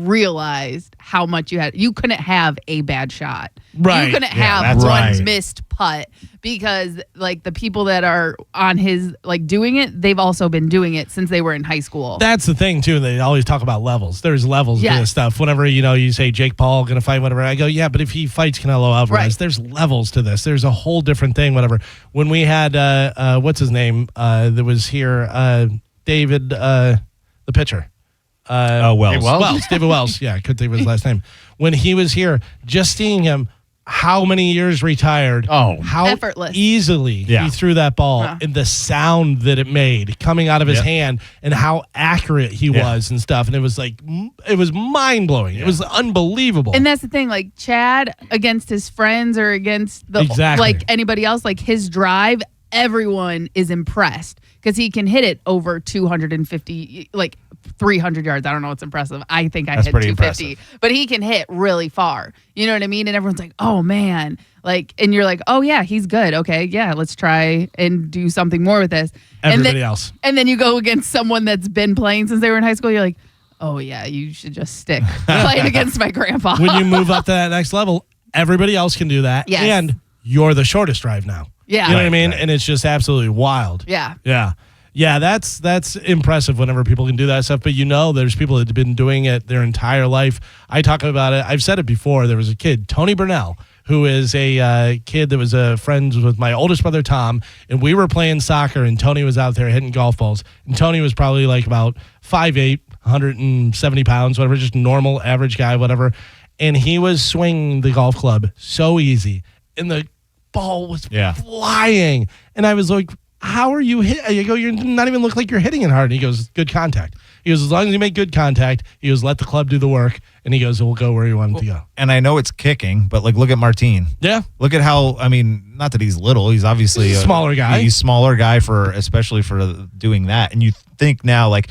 realized how much you had. You couldn't have a bad shot. Right. You couldn't Yeah, have that's one right. missed putt because like the people that are on his like doing it, they've also been doing it since they were in high school. That's the thing too. They always talk about levels. There's levels to Yes. this stuff. Whenever you say Jake Paul gonna fight whatever, I go, yeah, but if he fights Canelo Alvarez, Right. there's levels to this. There's a whole different thing. Whatever. When we had what's his name that was here, David, the pitcher. Wells. David Wells. Yeah, I couldn't think of his last name. When he was here, just seeing him, how many years retired? Oh. how Effortless. easily Yeah. he threw that ball, Yeah. and the sound that it made coming out of his Yep. hand, and how accurate he Yeah. was and stuff. And it was like, it was mind blowing. It was unbelievable. And that's the thing, like Chad against his friends or against the Exactly. like anybody else, like his drive, everyone is impressed because he can hit it over 250, like 300 yards. I don't know what's impressive. I think I That's hit pretty 250, but he can hit really far. You know what I mean? And everyone's like, oh man, like, and you're like, oh yeah, he's good. Okay, yeah, let's try and do something more with this. Everybody else. And then you go against someone that's been playing since they were in high school. You're like, oh yeah, you should just stick playing against my grandpa. When you move up to that next level, everybody else can do that. Yes. And you're the shortest drive now. Yeah. You know what I mean? Right. And it's just absolutely wild. Yeah. Yeah. Yeah, that's impressive whenever people can do that stuff. But there's people that have been doing it their entire life. I talk about it. I've said it before. There was a kid, Tony Burnell, who is a kid that was friends with my oldest brother, Tom. And we were playing soccer, and Tony was out there hitting golf balls. And Tony was probably like about 5'8", 170 pounds, whatever, just normal, average guy, whatever. And he was swinging the golf club so easy. And the ball was flying. And I was like, how are you hit? I go, you're not even look like you're hitting it hard. And he goes, good contact. He He goes, as long as you make good contact, he goes, let the club do the work. And he goes, we'll go where you want him to go. And I know it's kicking, but like, look at Martin. Yeah. Look at how, I mean, not that he's little. He's obviously He's a smaller guy. He's a smaller guy especially for doing that. And you think now, like,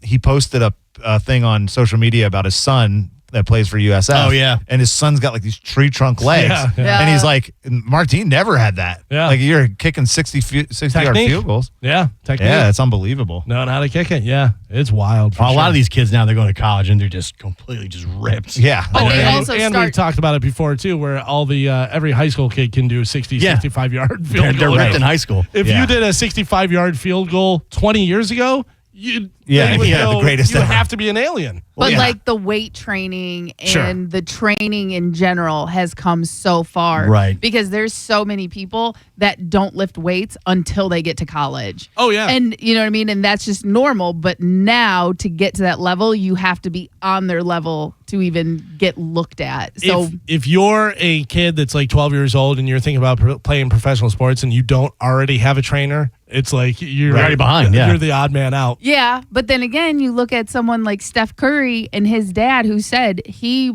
he posted a thing on social media about his son that plays for USF. Oh, yeah. And his son's got like these tree trunk legs. Yeah. And he's like, Martin never had that. Yeah. Like, you're kicking 60-yard Technique. field goals. Yeah. Technique. Yeah, it's unbelievable. Knowing how to kick it. Yeah. It's wild. A lot of these kids now, they're going to college and they're just completely just ripped. Yeah. Oh, they and, also and start- we've talked about it before too, where all the every high school kid can do a 60, Yeah. 65-yard field They're goal. ripped in high school. If Yeah. you did a 65-yard field goal 20 years ago, Yeah, they would yeah, the go, greatest you ever. have to be an alien. But yeah. like the weight training and Sure. the training in general has come so far. Right. Because there's so many people that don't lift weights until they get to college. Oh, yeah. And you know what I mean? And that's just normal. But now to get to that level, you have to be on their level to even get looked at. So if you're a kid that's like 12 years old and you're thinking about playing professional sports and you don't already have a trainer, it's like you're Right behind, yeah. You're the odd man out. yeah. But then again, you look at someone like Steph Curry and his dad who said he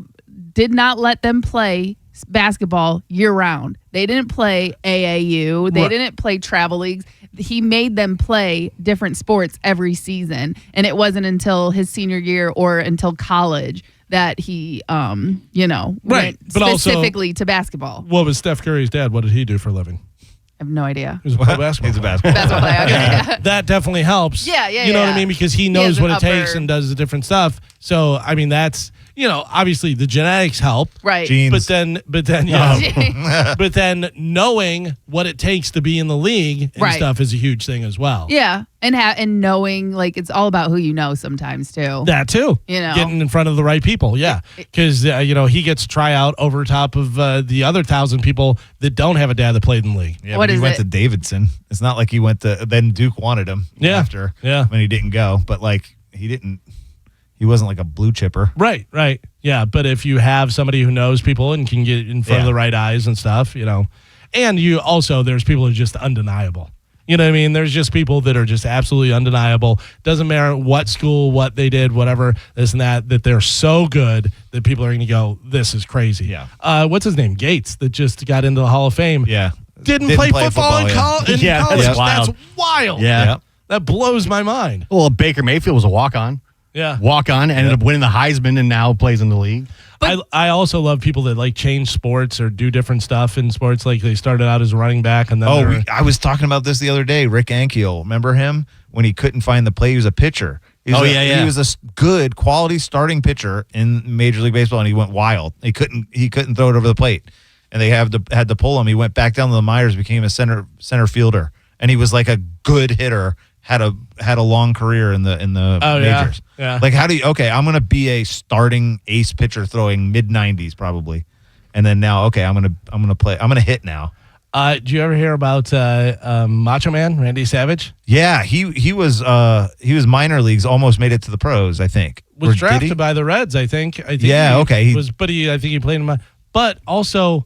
did not let them play basketball year round. They didn't play AAU. They Right. didn't play travel leagues. He made them play different sports every season. And it wasn't until his senior year or until college that he, Right. went But also- specifically to basketball. What was Steph Curry's dad? What did he do for a living? I have no idea. He was a pro basketball He's a player. basketball. Basketball player. Okay. That definitely helps. Yeah, yeah, You know what I yeah. mean? Because he He knows has what an it takes upper- and does the different stuff. So, I mean, that's, obviously the genetics help. Right. Genes. But then, but then knowing what it takes to be in the league and Right. stuff is a huge thing as well. Yeah. And knowing, like, it's all about who you know sometimes, too. That too. You know. Getting in front of the right people. Yeah. Because, he gets to try out over top of the other 1,000 people that don't have a dad that played in the league. Yeah, What but he is went it? to Davidson. It's not like he went to, then Duke wanted him Yeah. after Yeah. when he didn't go. But like, he wasn't like a blue chipper. Right. Yeah. But if you have somebody who knows people and can get in front of Yeah. the right eyes and stuff, and you also, there's people who are just undeniable. You know what I mean? There's just people that are just absolutely undeniable. Doesn't matter what school, what they did, whatever, this and that they're so good that people are going to go, this is crazy. Yeah. What's his name? Gates, that just got into the Hall of Fame. Yeah. Didn't play football in yeah. college. Yeah, that's wild. That's wild. Yeah. Yeah. That blows my mind. Well, Baker Mayfield was a walk-on. Yeah. Walk-on, ended up winning the Heisman and now plays in the league. I also love people that like change sports or do different stuff in sports. Like they started out as a running back and then I was talking about this the other day. Rick Ankiel, remember him when he couldn't find the play? He was a pitcher. He was yeah. He was a good quality starting pitcher in Major League Baseball, and he went wild. He couldn't throw it over the plate, and they had to pull him. He went back down to the Myers, became a center fielder, and he was like a good hitter. Had a long career in the majors. Yeah. Like, how do you? Okay, I'm gonna be a starting ace pitcher throwing mid-90s probably, and then now I'm gonna play. I'm gonna hit now. Did you ever hear about Macho Man Randy Savage? Yeah, he was minor leagues, almost made it to the pros, I think. Was Or did he? drafted by the Reds, I think. Yeah, okay. I think he played in but also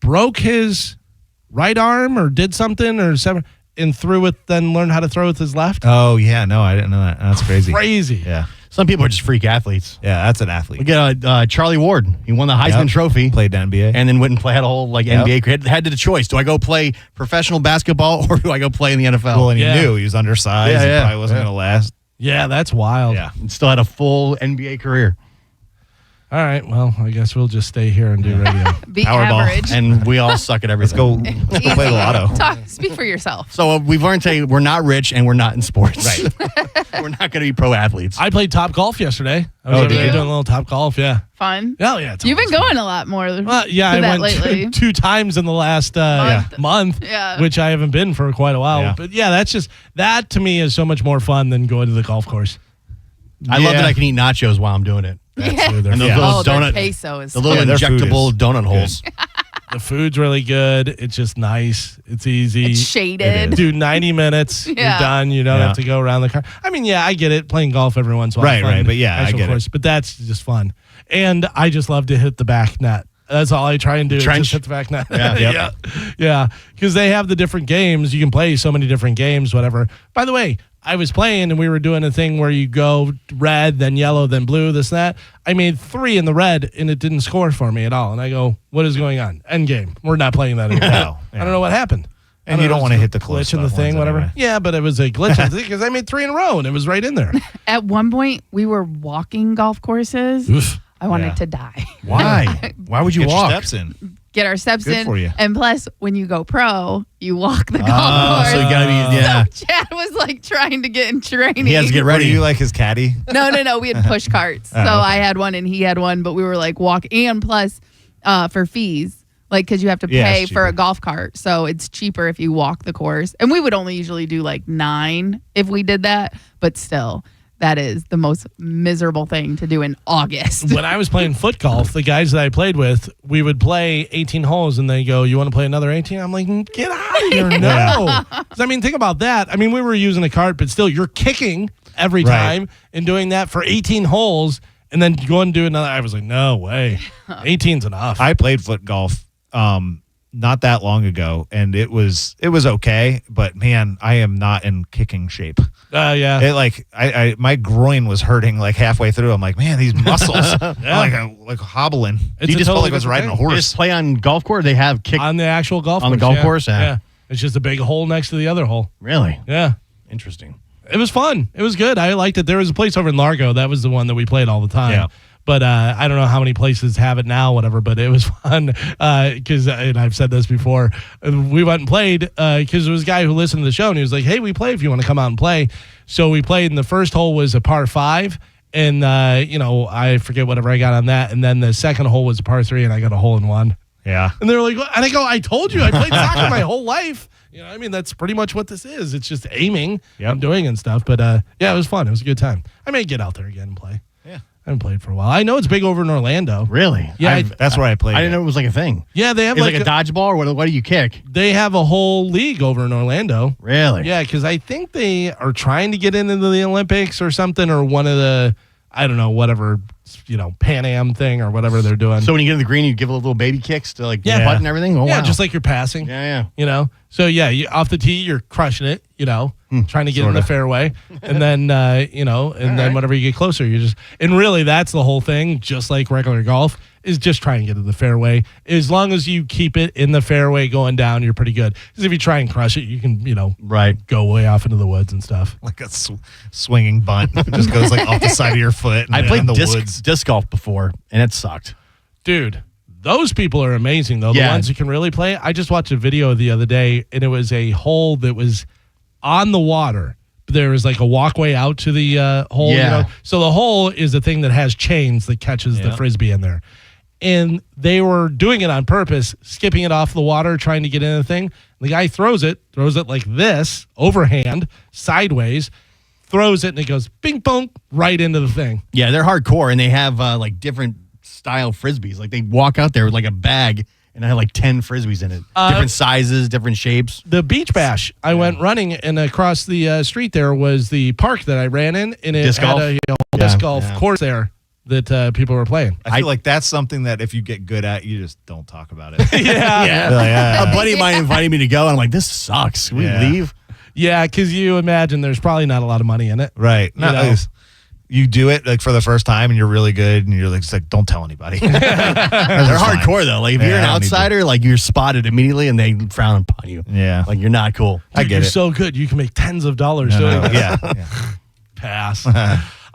broke his right arm or did something or seven and threw it, then learned how to throw with his left. Oh yeah, no, I didn't know that. That's crazy. Crazy. Yeah, Some people are just freak athletes. yeah, that's an athlete. Look at Charlie Ward. He won the Heisman Yep. Trophy. Played NBA. And then went and had a whole NBA career. Had the choice. Do I go play professional basketball or do I go play in the NFL? Well, and Yeah. he knew he was undersized. Yeah, He yeah. probably wasn't Yeah. going to last. Yeah, that's wild. Yeah. And still had a full NBA career. All right. Well, I guess we'll just stay here and do radio. Be Powerball. average. And we all suck at everything. Let's go play the lotto. Speak for yourself. So we've learned today we're not rich and we're not in sports. Right. We're not going to be pro athletes. I played top golf yesterday. I was Oh, over did there you? doing a little top golf. Yeah. Fun. Oh, yeah. It's You've been awesome. going a lot more. Well, yeah, to I that went lately. two times in the last month, Yeah. which I haven't been for quite a while. Yeah. But yeah, that to me is so much more fun than going to the golf course. I love Yeah. that I can eat nachos while I'm doing it. That's Yeah. true. And those Yeah. little Oh, their donut, queso is the little Yeah, their food injectable is donut holes. The food's really good. It's just nice. It's easy. It's shaded. Do 90 minutes. You're Yeah. done. You don't Yeah. have to go around the car. I mean, yeah, I get it. Playing golf every once in a while. Right, fun, right, but yeah, I actual get it. course, but that's just fun. And I just love to hit the back net. That's all I try and do. Trench. Just hit the back net. Yeah. Yeah. Because they have the different games. You can play so many different games, whatever. By the way, I was playing and we were doing a thing where you go red, then yellow, then blue, this, and that. I made 3 in the red and it didn't score for me at all. And I go, what is going on? End game. We're not playing that anymore. No, I don't know what happened. And you don't want to hit the close glitch in the ones thing, whatever. anyway. Yeah, but it was a glitch in the thing because I made 3 in a row and it was right in there. At one point, we were walking golf courses. Oof. I wanted Yeah. to die. Why? Why would you Get your walk? steps in. Get our steps Good in. for you. And plus, when you go pro, you walk the golf Oh, course. so you gotta be So Chad was like trying to get in training. He has to get What, ready. are you like his caddy? No. We had push carts. So okay. I had one and he had one, but we were like walking. And plus, for fees, like, because you have to Yeah, pay it's for a cheaper. golf cart. So it's cheaper if you walk the course. And we would only usually do like 9 if we did that. But still, that is the most miserable thing to do in August. When I was playing foot golf, the guys that I played with, we would play 18 holes and they go, you want to play another 18? I'm like, get out of here. No. 'Cause, I mean, think about that. I mean, we were using a cart, but still, you're kicking every Right. time and doing that for 18 holes and then go and do another. I was like, no way. 18's enough. I played foot golf not that long ago, and it was okay, but man, I am not in kicking shape. Yeah. It like I my groin was hurting like halfway through. I'm like, man, these muscles like hobbling. It's You a just felt totally like I was riding a different thing. You horse. just play on golf course. They have kick. On the actual golf On the course. golf course? Yeah. It's just a big hole next to the other hole. Really Yeah. interesting. It was fun. It was good. I liked it. There was a place over in Largo. That was the one that we played all the time. Yeah. But I don't know how many places have it now, whatever. But it was fun because, and I've said this before, we went and played because there was a guy who listened to the show and he was like, hey, we play if you want to come out and play. So we played and the first hole was a par 5. And, I forget whatever I got on that. And then the second hole was a par 3 and I got a hole in 1. Yeah. And they were like, and I go, I told you I played soccer my whole life. I mean, that's pretty much what this is. It's just aiming and doing and stuff. But yeah, it was fun. It was a good time. I may get out there again and play. Yeah. I haven't played for a while. I know it's big over in Orlando. Really? Yeah, That's where I played. I didn't know it was like a thing. Yeah, they have It's like, like a dodgeball, or what do you kick? they have a whole league over in Orlando. Really? Yeah, because I think they are trying to get into the Olympics or something, or one of the, I don't know, whatever, Pan Am thing or whatever they're doing. So when you get in the green, you give a little baby kicks to like Yeah. putt and everything? Oh, yeah, wow. just like you're passing. Yeah. So yeah, off the tee, you're crushing it, trying to get in the Sorta. fairway. And then, then whenever you get closer, and really that's the whole thing, just like regular golf, is just try and get in the fairway. As long as you keep it in the fairway going down, you're pretty good. Because if you try and crush it, you can, Right. go way off into the woods and stuff. like a swinging bunt. It just goes like off the side of your foot. And I then played in the woods. disc golf before, and it sucked. Dude, those people are amazing, though. Yeah. The ones who can really play. I just watched a video the other day, and it was a hole that was on the water. There was like a walkway out to the hole. Yeah. So the hole is a thing that has chains that catches the frisbee in there. And they were doing it on purpose, skipping it off the water, trying to get in the thing. The guy throws it like this, overhand, sideways, throws it, and it goes bing, bong, right into the thing. Yeah, they're hardcore, and they have like different style frisbees. Like they walk out there with like a bag, and I have like 10 frisbees in it, different sizes, different shapes. The beach bash, I went running, and across the street there was the park that I ran in, and it Disc had golf? a disc golf course there that people were playing. I feel like that's something that if you get good at, you just don't talk about it. Yeah. Like, ah. A buddy of mine invited me to go, and I'm like, this sucks. Can we Yeah. leave? Yeah, because you imagine there's probably not a lot of money in it. Right. No, know? it's- you do it like for the first time and you're really good and you're like, it's like don't tell anybody. They're hardcore though. Like if you're Yeah, an I don't need to- outsider, like you're spotted immediately, and they frown upon you. Yeah. Like you're not cool. I Dude, get you're it. so good. You can make tens of dollars No, doing no, it. yeah. Pass.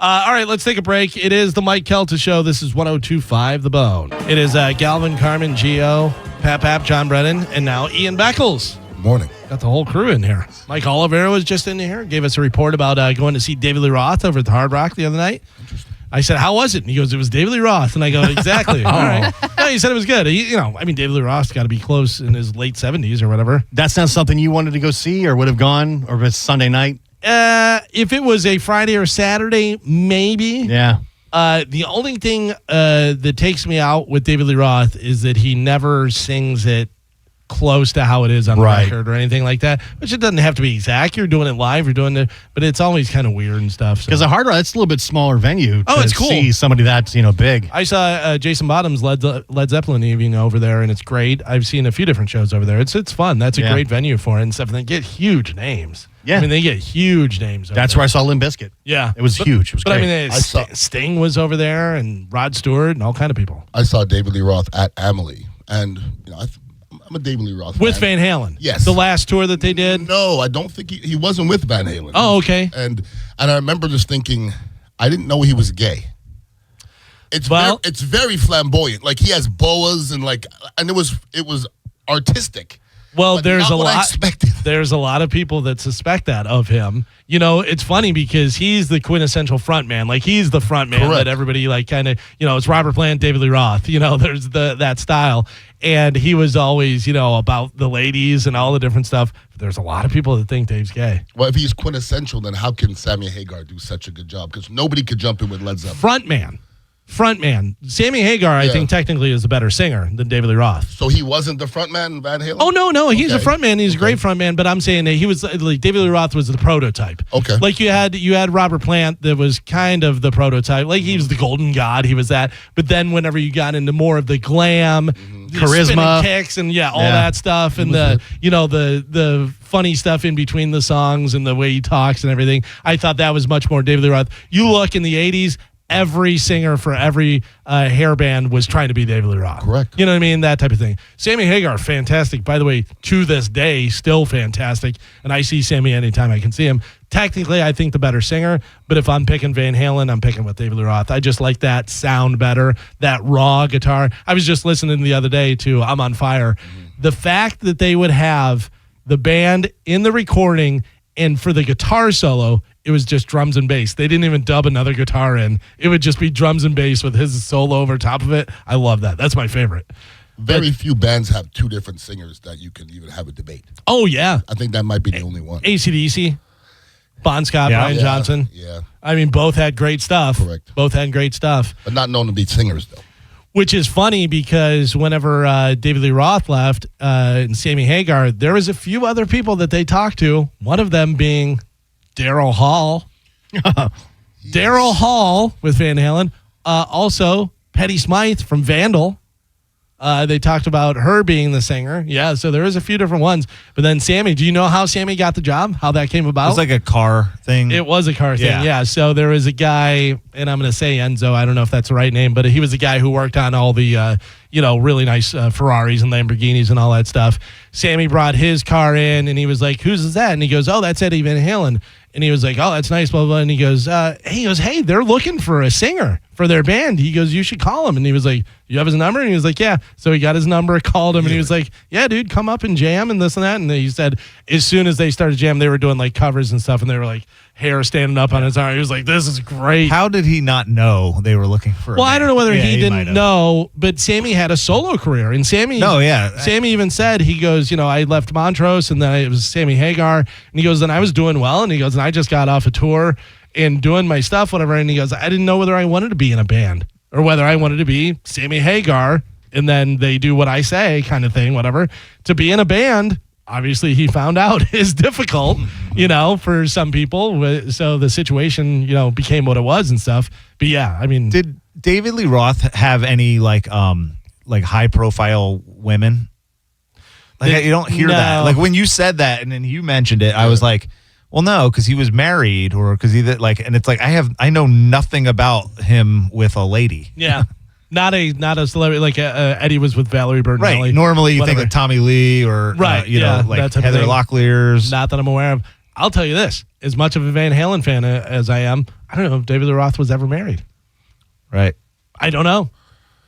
All right, let's take a break. It is the Mike Calta Show. This is 102.5 The Bone. It is Galvin, Carmen, Gio, Pap, John Brennan, and now Ian Beckles. Morning. Got the whole crew in here. Mike Oliveira was just in here, gave us a report about going to see David Lee Roth over at the Hard Rock the other night. I said, how was it? And he goes, it was David Lee Roth. And I go, exactly. All right. No, he said it was good. David Lee Roth's got to be close in his late 70s or whatever. That's not something you wanted to go see, or would have gone, or if it's Sunday night. If it was a Friday or Saturday, maybe. Yeah. The only thing that takes me out with David Lee Roth is that he never sings it close to how it is on the Right. record or anything like that. Which it doesn't have to be exact. You're doing it live. You're doing it, but it's always kind of weird and stuff. Because the Hard Rock, it's a little bit smaller venue. Oh, to it's cool. See somebody that's big. I saw Jason Bottom's Led Zeppelin evening over there, and it's great. I've seen a few different shows over there. It's fun. That's a great venue for it and stuff. And they get huge names. Yeah. I mean, they get huge names. Over That's there. where I saw Limp Bizkit. Yeah, It was huge. It was But great. I mean, Sting was over there, and Rod Stewart, and all kind of people I saw David Lee Roth at Amelie, and I'm a David Lee Roth with fan. Van Halen. Yes. the last tour that they did. No, I don't think he wasn't with Van Halen. Oh, okay. And I remember just thinking, I didn't know he was gay. It's very flamboyant. Like he has boas and it was artistic. Well, But there's not a what I lot. expected. There's a lot of people that suspect that of him. You know, it's funny because he's the quintessential front man. Like he's the front man Correct. that everybody kind of, it's Robert Plant, David Lee Roth. There's that style. And he was always, about the ladies and all the different stuff. But there's a lot of people that think Dave's gay. Well, if he's quintessential, then how can Sammy Hagar do such a good job? Because nobody could jump in with Led Zeppelin. Front man. Sammy Hagar, I think, technically is a better singer than David Lee Roth. So he wasn't the front man in Van Halen? Oh, no. He's a Okay. front man. He's a great front man. But I'm saying that he was like David Lee Roth was the prototype. Okay. Like you had Robert Plant that was kind of the prototype. Like he was the golden god. He was that. But then whenever you got into more of the glam, the Charisma. spinning kicks, and all that stuff, and the funny stuff in between the songs and the way he talks and everything, I thought that was much more David Lee Roth. You look in the 80s. Every singer for every hair band was trying to be David Lee Roth. Correct. You know what I mean? That type of thing. Sammy Hagar, fantastic. By the way, to this day, still fantastic. And I see Sammy anytime I can see him. Technically, I think the better singer. But if I'm picking Van Halen, I'm picking with David Lee Roth. I just like that sound better, that raw guitar. I was just listening the other day to I'm on Fire. The fact that they would have the band in the recording and for the guitar solo, it was just drums and bass. They didn't even dub another guitar in. It would just be drums and bass with his solo over top of it. I love that. That's my favorite. Very few bands have two different singers that you can even have a debate. Oh, yeah. I think that might be the only one. AC/DC, Bon Scott, Yeah. Brian Johnson. Yeah. I mean, both had great stuff. Correct. Both had great stuff. But not known to be singers, though. Which is funny because whenever David Lee Roth left and Sammy Hagar, there was a few other people that they talked to. One of them being Daryl Hall. Daryl Hall with Van Halen. Also, Patti Smythe from Vandal. They talked about her being the singer. Yeah, so there was a few different ones. But then Sammy, do you know how Sammy got the job? How that came about? It's like a car thing. It was a car thing, Yeah. yeah. So there was a guy, and I'm going to say Enzo. I don't know if that's the right name, but he was the guy who worked on all the, really nice Ferraris and Lamborghinis and all that stuff. Sammy brought his car in, and he was like, "Whose is that?" And he goes, "Oh, that's Eddie Van Halen." And he was like, "Oh, that's nice, blah, blah." And he goes, "Hey, they're looking for a singer for their band." He goes, "You should call him." And he was like, "You have his number?" And he was like, "Yeah." So he got his number, called him, and he was like, "Yeah, dude, come up and jam and this and that." And he said, as soon as they started jam, they were doing like covers and stuff, and they were like hair standing up on his arm. He was like, "This is great." How did he not know they were looking for? Well, I don't know whether he might didn't have. know, but Sammy had a solo career, and Sammy. No, yeah. Sammy even said, he goes, I left Montrose, and then it was Sammy Hagar, and he goes, then I was doing well, and he goes, and I just got off a tour and doing my stuff, whatever, and he goes, I didn't know whether I wanted to be in a band or whether I wanted to be Sammy Hagar, and then they do what I say, kind of thing, whatever. To be in a band, obviously, he found out is difficult, for some people. So the situation, became what it was and stuff. But yeah, I mean, Did David Lee Roth have any like high profile women? Like you don't hear that. No. Like when you said that and then you mentioned it, I was like, well, no, because he was married or because he and it's like I know nothing about him with a lady. yeah. Not a celebrity like Eddie was with Valerie Bertinelli. Right. Normally you whatever. think of Tommy Lee or Right, like that type of Heather thing. Locklear's. Not that I'm aware of. I'll tell you this: as much of a Van Halen fan as I am, I don't know if David Lee Roth was ever married. Right. I don't know.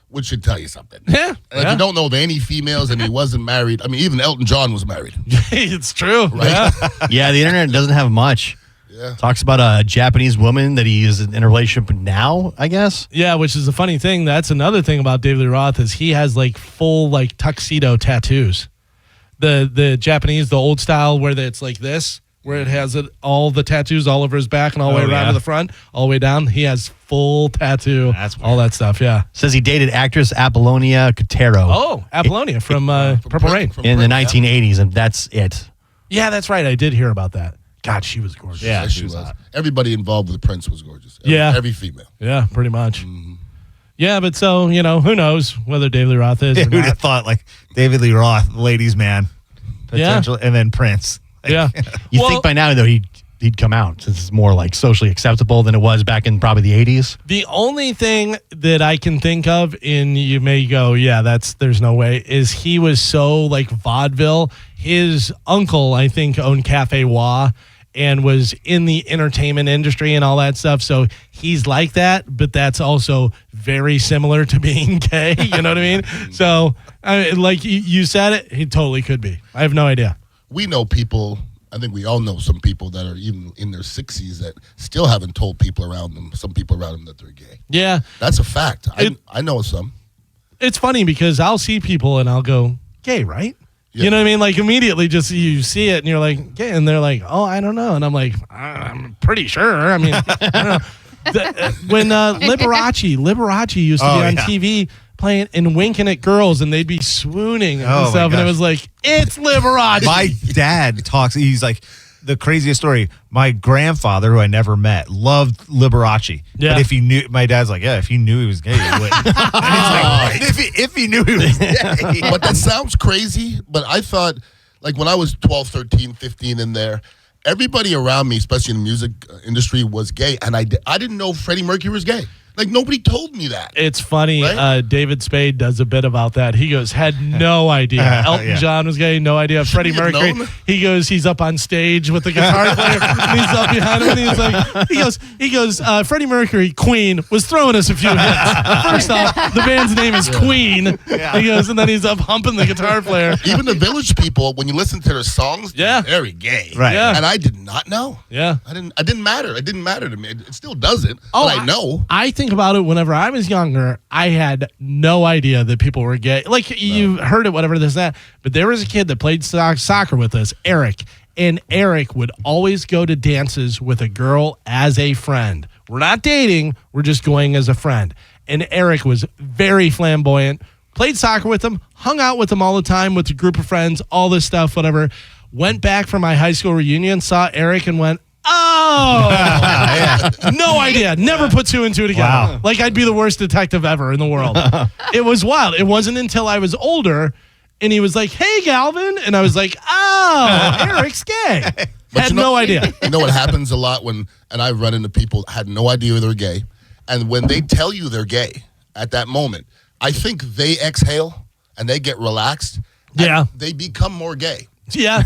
Which should tell you something. Yeah, And if you don't know of any females and he wasn't married, I mean, even Elton John was married. it's true. Right. Yeah. Yeah, the internet doesn't have much. Yeah. Talks about a Japanese woman that he is in a relationship with now, I guess. Yeah, which is a funny thing. That's another thing about David Lee Roth is he has like full like tuxedo tattoos. The Japanese, the old style where it's like this, where it has all the tattoos all over his back and all the way around to the front, all the way down. He has full tattoo. That's weird. All that stuff, yeah. Says he dated actress Apollonia Cotero. Oh, Apollonia from Purple Rain. In the 1980s, and that's it. Yeah, that's right. I did hear about that. God, she was gorgeous. Yeah, she was. Everybody involved with Prince was gorgeous. Every female. Yeah, pretty much. Mm-hmm. Yeah, but so, who knows whether David Lee Roth is or Who'd not. have thought, like, David Lee Roth, ladies' man, potential, and then Prince. Yeah. You think by now, though, he'd come out since it's more, like, socially acceptable than it was back in probably the 80s? The only thing that I can think of, and you may go, yeah, there's no way, is he was so, like, vaudeville. His uncle, I think, owned Cafe Wah and was in the entertainment industry and all that stuff. So he's like that, but that's also very similar to being gay. You know what I mean? So, like you said it, he totally could be. I have no idea. We know people, I think we all know some people that are even in their 60s that still haven't told people around them, some people around them, that they're gay. Yeah. That's a fact. I know some. It's funny because I'll see people and I'll go, gay, right? Yeah. You know what I mean? Like immediately just you see it and you're like, gay. And they're like, oh, I don't know. And I'm like, I'm pretty sure. I mean, I don't know. When Liberace used to be on TV playing and winking at girls and they'd be swooning and stuff. And it was like, it's Liberace. My dad talks, he's like, the craziest story. My grandfather, who I never met, loved Liberace. Yeah. But if he knew, my dad's like, yeah, if he knew he was gay, he wouldn't. Like, if he knew he was gay. But that sounds crazy. But I thought, like when I was 12, 13, 15 in there, everybody around me, especially in the music industry, was gay. And I didn't know Freddie Mercury was gay. Like, nobody told me that. It's funny. Right? David Spade does a bit about that. He goes, had no idea. Elton John was gay, no idea. Freddie Mercury, he goes, he's up on stage with the guitar player. And he's up behind him. And he's like, he goes, Freddie Mercury, Queen, was throwing us a few hits. First off, the band's name is Queen. Yeah. He goes, and then he's up humping the guitar player. Even the Village People, when you listen to their songs, they're very gay. Right. Yeah. And I did not know. Yeah. I didn't matter. It didn't matter to me. It still doesn't. But I know. I think about it whenever I was younger, I had no idea that people were gay. Like, you heard it, whatever, this, that. But there was a kid that played soccer with us, Eric. And Eric would always go to dances with a girl as a friend. We're not dating. We're just going as a friend. And Eric was very flamboyant, played soccer with him, hung out with him all the time with a group of friends, all this stuff, whatever. Went back for my high school reunion, saw Eric and went, no idea. Never put two and two together. Wow. Like I'd be the worst detective ever in the world. It was wild. It wasn't until I was older and he was like, hey, Galvin. And I was like, oh, Eric's gay. Had no idea. You know what happens a lot and I've run into people had no idea they're gay. And when they tell you they're gay at that moment, I think they exhale and they get relaxed. Yeah. They become more gay. Yeah.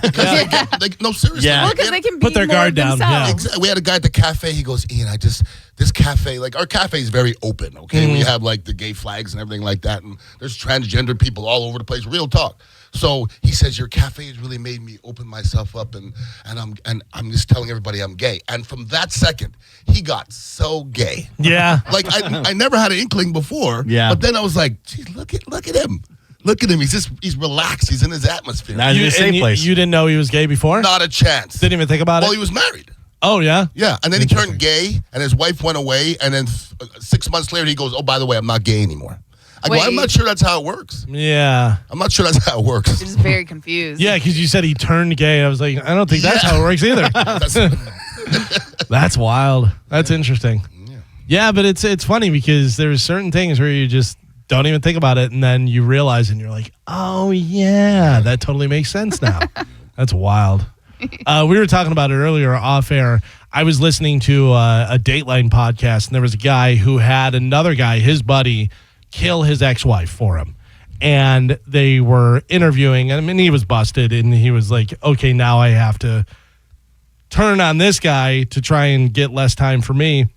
No, seriously. Well, because they can Put their be more guard down, themselves. yeah. Exactly. We had a guy at the cafe. He goes, Ian, this cafe, like our cafe is very open, okay? We have like the gay flags and everything like that. And there's transgender people all over the place, real talk. So he says, your cafe has really made me open myself up and I'm just telling everybody I'm gay. And from that second, he got so gay. Yeah. Like I never had an inkling before. Yeah. But then I was like, geez, look at him. Look at him. He's relaxed. He's in his atmosphere. Now he's in a safe place. You didn't know he was gay before? Not a chance. Didn't even think about Well, it? he was married. Oh, yeah? Yeah, and then he turned gay, and his wife went away, and then 6 months later, he goes, oh, by the way, I'm not gay anymore. I go, Wait. I'm not sure that's how it works. Yeah. I'm not sure that's how it works. Just very confused. Yeah, because you said he turned gay. I was like, I don't think that's how it works either. That's wild. That's interesting. Yeah, but it's funny because there's certain things where you just don't even think about it, and then you realize and you're like, oh, yeah, that totally makes sense now. That's wild. We were talking about it earlier off air. I was listening to a Dateline podcast, and there was a guy who had another guy, his buddy, kill his ex-wife for him. And they were interviewing him, and he was busted, and he was like, okay, now I have to turn on this guy to try and get less time for me.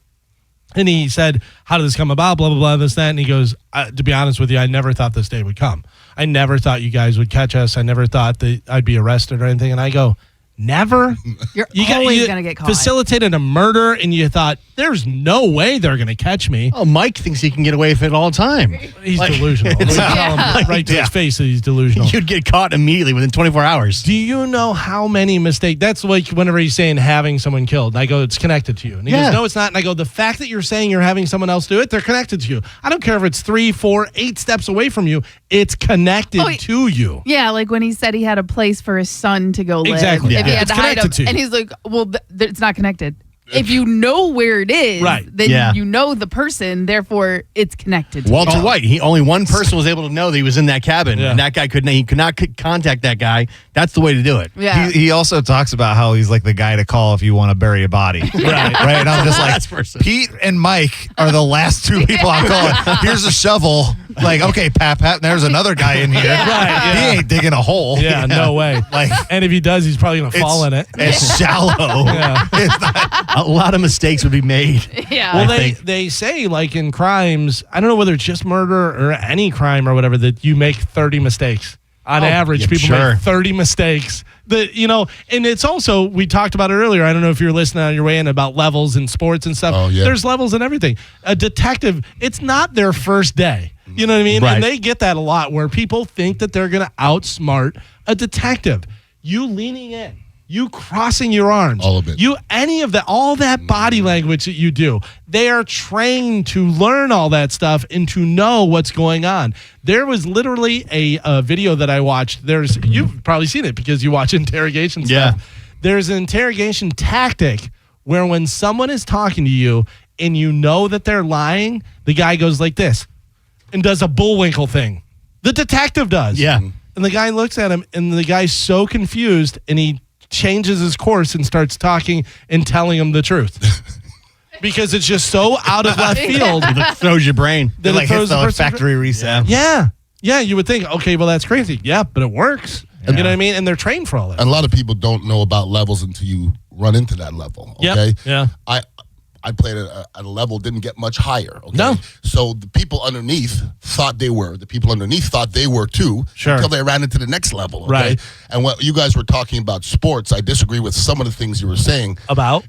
And he said, how did this come about, blah, blah, blah, this, that. And he goes, to be honest with you, I never thought this day would come. I never thought you guys would catch us. I never thought that I'd be arrested or anything. And I go, Never. You're always going to get caught. Facilitated a murder, and you thought, there's no way they're going to catch me. Oh, Mike thinks he can get away with it all the time. He's delusional. Tell him right to his face that he's delusional. You'd get caught immediately within 24 hours. Do you know how many mistakes? That's like whenever he's saying having someone killed. And I go, it's connected to you. And he goes, no, it's not. And I go, the fact that you're saying you're having someone else do it, they're connected to you. I don't care if it's 3, 4, 8 steps away from you. It's connected to you. Yeah, like when he said he had a place for his son to go live. Exactly. If he had It's to hide him. to you. And he's like, well, it's not connected. If you know where it is, then you know the person, therefore it's connected to Walter you. White, only one person was able to know that he was in that cabin. And that guy could not contact that guy. That's the way to do it. Yeah. He also talks about how he's like the guy to call if you want to bury a body. right. And I'm just like, Pete and Mike are the last 2 people I'm calling. Here's a shovel. Like, okay, Pat, there's another guy in here. He ain't digging a hole. Yeah, no way. Like, and if he does, he's probably going to fall in it. It's shallow. It's not, a lot of mistakes would be made. Yeah. Well, they say, like in crimes, I don't know whether it's just murder or any crime or whatever, that you make 30 mistakes. On average, people make 30 mistakes. And it's also, we talked about it earlier. I don't know if you're listening on your way in about levels in sports and stuff. Oh, yeah. There's levels in everything. A detective, it's not their first day. You know what I mean? Right. And they get that a lot where people think that they're going to outsmart a detective. You leaning in. You crossing your arms. All of it. All that body language that you do. They are trained to learn all that stuff and to know what's going on. There was literally a video that I watched. You've probably seen it because you watch interrogation stuff. Yeah. There's an interrogation tactic where when someone is talking to you and you know that they're lying, the guy goes like this and does a bullwinkle thing. The detective does. Yeah. And the guy looks at him, and the guy's so confused, and he changes his course and starts talking and telling him the truth. Because it's just so out of left field. It throws your brain. That like hits the factory reset. Yeah, you would think, okay, well, that's crazy. Yeah, but it works. You know what I mean? And they're trained for all that. And a lot of people don't know about levels until you run into that level. Okay. Yeah. I played at a level, didn't get much higher. Okay? No. So the people underneath thought they were. The people underneath thought they were too. Sure. Until they ran into the next level. Okay? Right. And what you guys were talking about sports, I disagree with some of the things you were saying. About?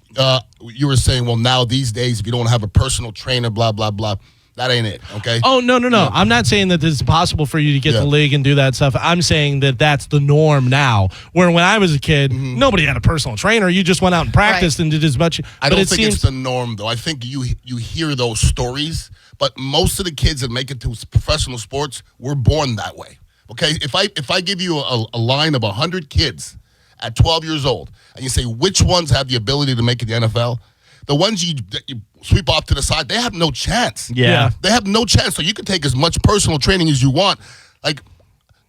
You were saying, well, now these days, if you don't have a personal trainer, blah, blah, blah. That ain't it, okay? Oh, no. I'm not saying that it's possible for you to get the league and do that stuff. I'm saying that that's the norm now. Where when I was a kid, nobody had a personal trainer. You just went out and practiced and did as much. I don't think it's the norm, though. I think you hear those stories, but most of the kids that make it to professional sports were born that way, okay? If I give you a line of 100 kids at 12 years old, and you say which ones have the ability to make it to the NFL, the ones you sweep off to the side, they have no chance. Yeah. They have no chance. So you can take as much personal training as you want. Like,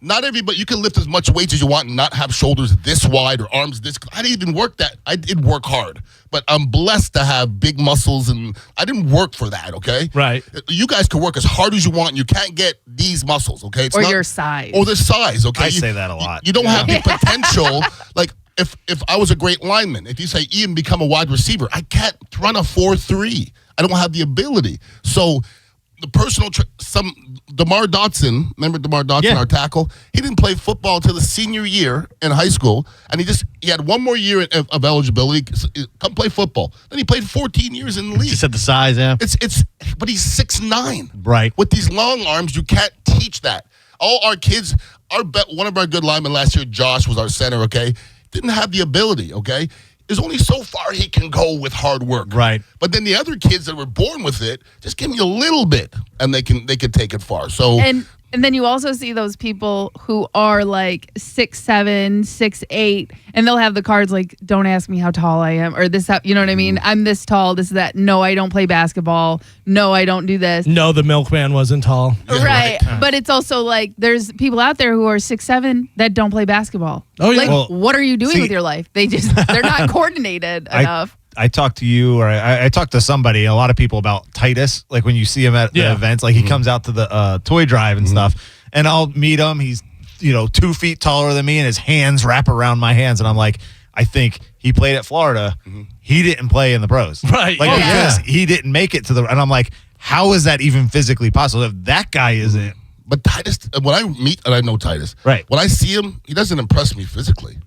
not everybody, you can lift as much weight as you want and not have shoulders this wide or arms this. I didn't even work that. I did work hard, but I'm blessed to have big muscles, and I didn't work for that, okay? Right. You guys can work as hard as you want, and you can't get these muscles, okay? It's Or not, your size. Or the size, okay? I say that a lot. You don't have the potential, like, if I was a great lineman, if you say, Ian, become a wide receiver, I can't run a 4.3. I don't have the ability. So the personal, DeMar Dotson, remember DeMar Dotson, our tackle? He didn't play football until the senior year in high school, and he had one more year of eligibility. Come play football. Then he played 14 years in the league. You said the size, yeah. But he's 6'9". Right. With these long arms, you can't teach that. All our kids, one of our good linemen last year, Josh, was our center, okay? Didn't have the ability, okay? There's only so far he can go with hard work. Right. But then the other kids that were born with it, just give me a little bit, and they can take it far. So And then you also see those people who are like 6'7", 6'8", and they'll have the cards like, don't ask me how tall I am, or this, you know what I mean? I'm this tall, this, that. No, I don't play basketball. No, I don't do this. No, the milkman wasn't tall. Right. But it's also like there's people out there who are 6'7" that don't play basketball. Oh, yeah. Like, Well, what are you doing see- with your life? They're not coordinated enough. I talked to you, or I talked to somebody, a lot of people about Titus. Like when you see him at the events, like he comes out to the toy drive and stuff, and I'll meet him. He's 2 feet taller than me, and his hands wrap around my hands, and I'm like, I think he played at Florida. He didn't play in the pros, Right. Like because Yeah. he didn't make it to the. And I'm like, how is that even physically possible if that guy isn't? But Titus, when I meet, and I know Titus, Right. when I see him, he doesn't impress me physically.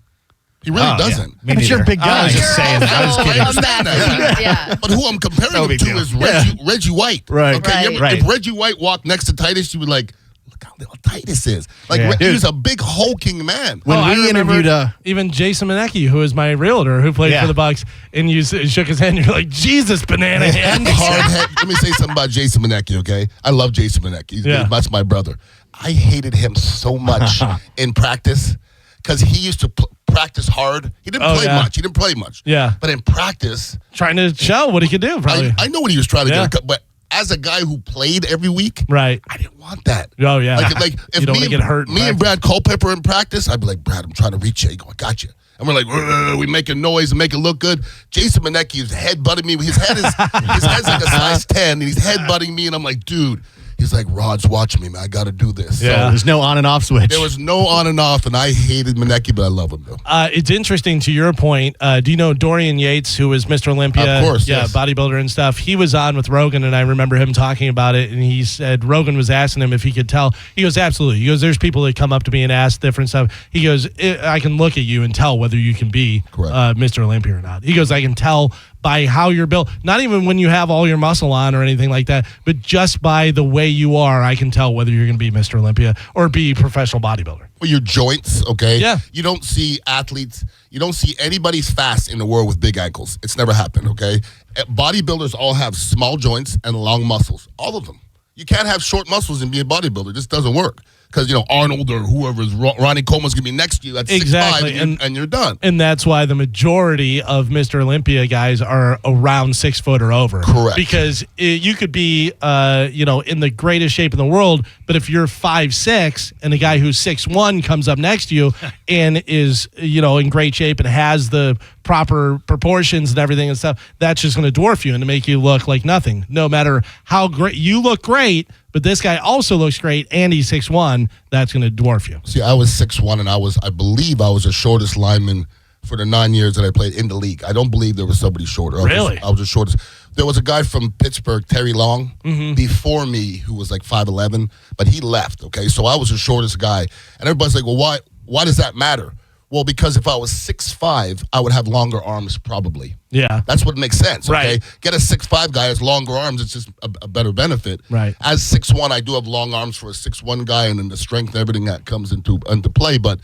He really doesn't. Me But you're a neither. big guy. I was just saying that. I was kidding. I understand that. Yeah. But who I'm comparing No him big to deal. is Reggie White. Right. Okay. Right. You ever- Right. If Reggie White walked next to Titus, you would like, look how little Titus is. Like Yeah. he was a big hulking man. When I we remember interviewed even Jason Manecki, who is my realtor, who played Yeah. for the Bucks, and you shook his hand. You're like, Jesus, banana hand. Hard head. Let me say something about Jason Manecki, okay? I love Jason Manecki. That's my brother. I hated him so much in practice because he used to practice hard. He didn't play much. Yeah. But in practice, Trying to show what he could do, probably. I know what he was trying to Yeah. get. But as a guy who played every week, Right. I didn't want that. Oh, yeah. Like if You don't me, wanna get hurt in me and Brad Culpepper in practice, I'd be like, Brad, I'm trying to reach you. He go, I got you. And we're like, we making noise and make it look good. Jason Manecki is headbutting me. His head's like a size 10, and he's headbutting me, and I'm like, dude. He's like, Rod's watching me, man. I got to do this. Yeah. So there's no on and off switch. there was no on and off, and I hated Manecki, but I love him, though. It's interesting to your point. Do you know Dorian Yates, who was Mr. Olympia? Of course, Yeah, yes. bodybuilder and stuff. He was on with Rogan, and I remember him talking about it. And he said Rogan was asking him if he could tell. He goes, absolutely. He goes, there's people that come up to me and ask different stuff. He goes, I can look at you and tell whether you can be Mr. Olympia or not. He goes, I can tell by how you're built, not even when you have all your muscle on or anything like that, but just by the way you are, I can tell whether you're going to be Mr. Olympia or be a professional bodybuilder. Well, your joints, okay? Yeah. You don't see athletes, you don't see anybody's fast in the world with big ankles. It's never happened, okay? Bodybuilders all have small joints and long muscles, all of them. You can't have short muscles and be a bodybuilder. This doesn't work. Because, Arnold or whoever's, Ronnie Coleman's going to be next to you at 6'5", and you're done. And that's why the majority of Mr. Olympia guys are around 6 foot or over. Correct. Because you could be, in the greatest shape in the world, but if you're 5'6" and a guy who's 6'1" comes up next to you and is, in great shape and has the proper proportions and everything and stuff, that's just going to dwarf you and to make you look like nothing. No matter how great you look, great. But this guy also looks great, and he's 6'1". That's going to dwarf you. See, I was 6'1", and I believe I was the shortest lineman for the 9 years that I played in the league. I don't believe there was somebody shorter. Really? I was the shortest. There was a guy from Pittsburgh, Terry Long, before me, who was like 5'11", but he left, okay? So I was the shortest guy. And everybody's like, well, why does that matter? Well, because if I was 6'5", I would have longer arms probably. Yeah. That's what makes sense, okay? Right. Get a 6'5" guy has longer arms. It's just a better benefit. Right. As 6'1", I do have long arms for a 6'1" guy, and then the strength and everything that comes into play. But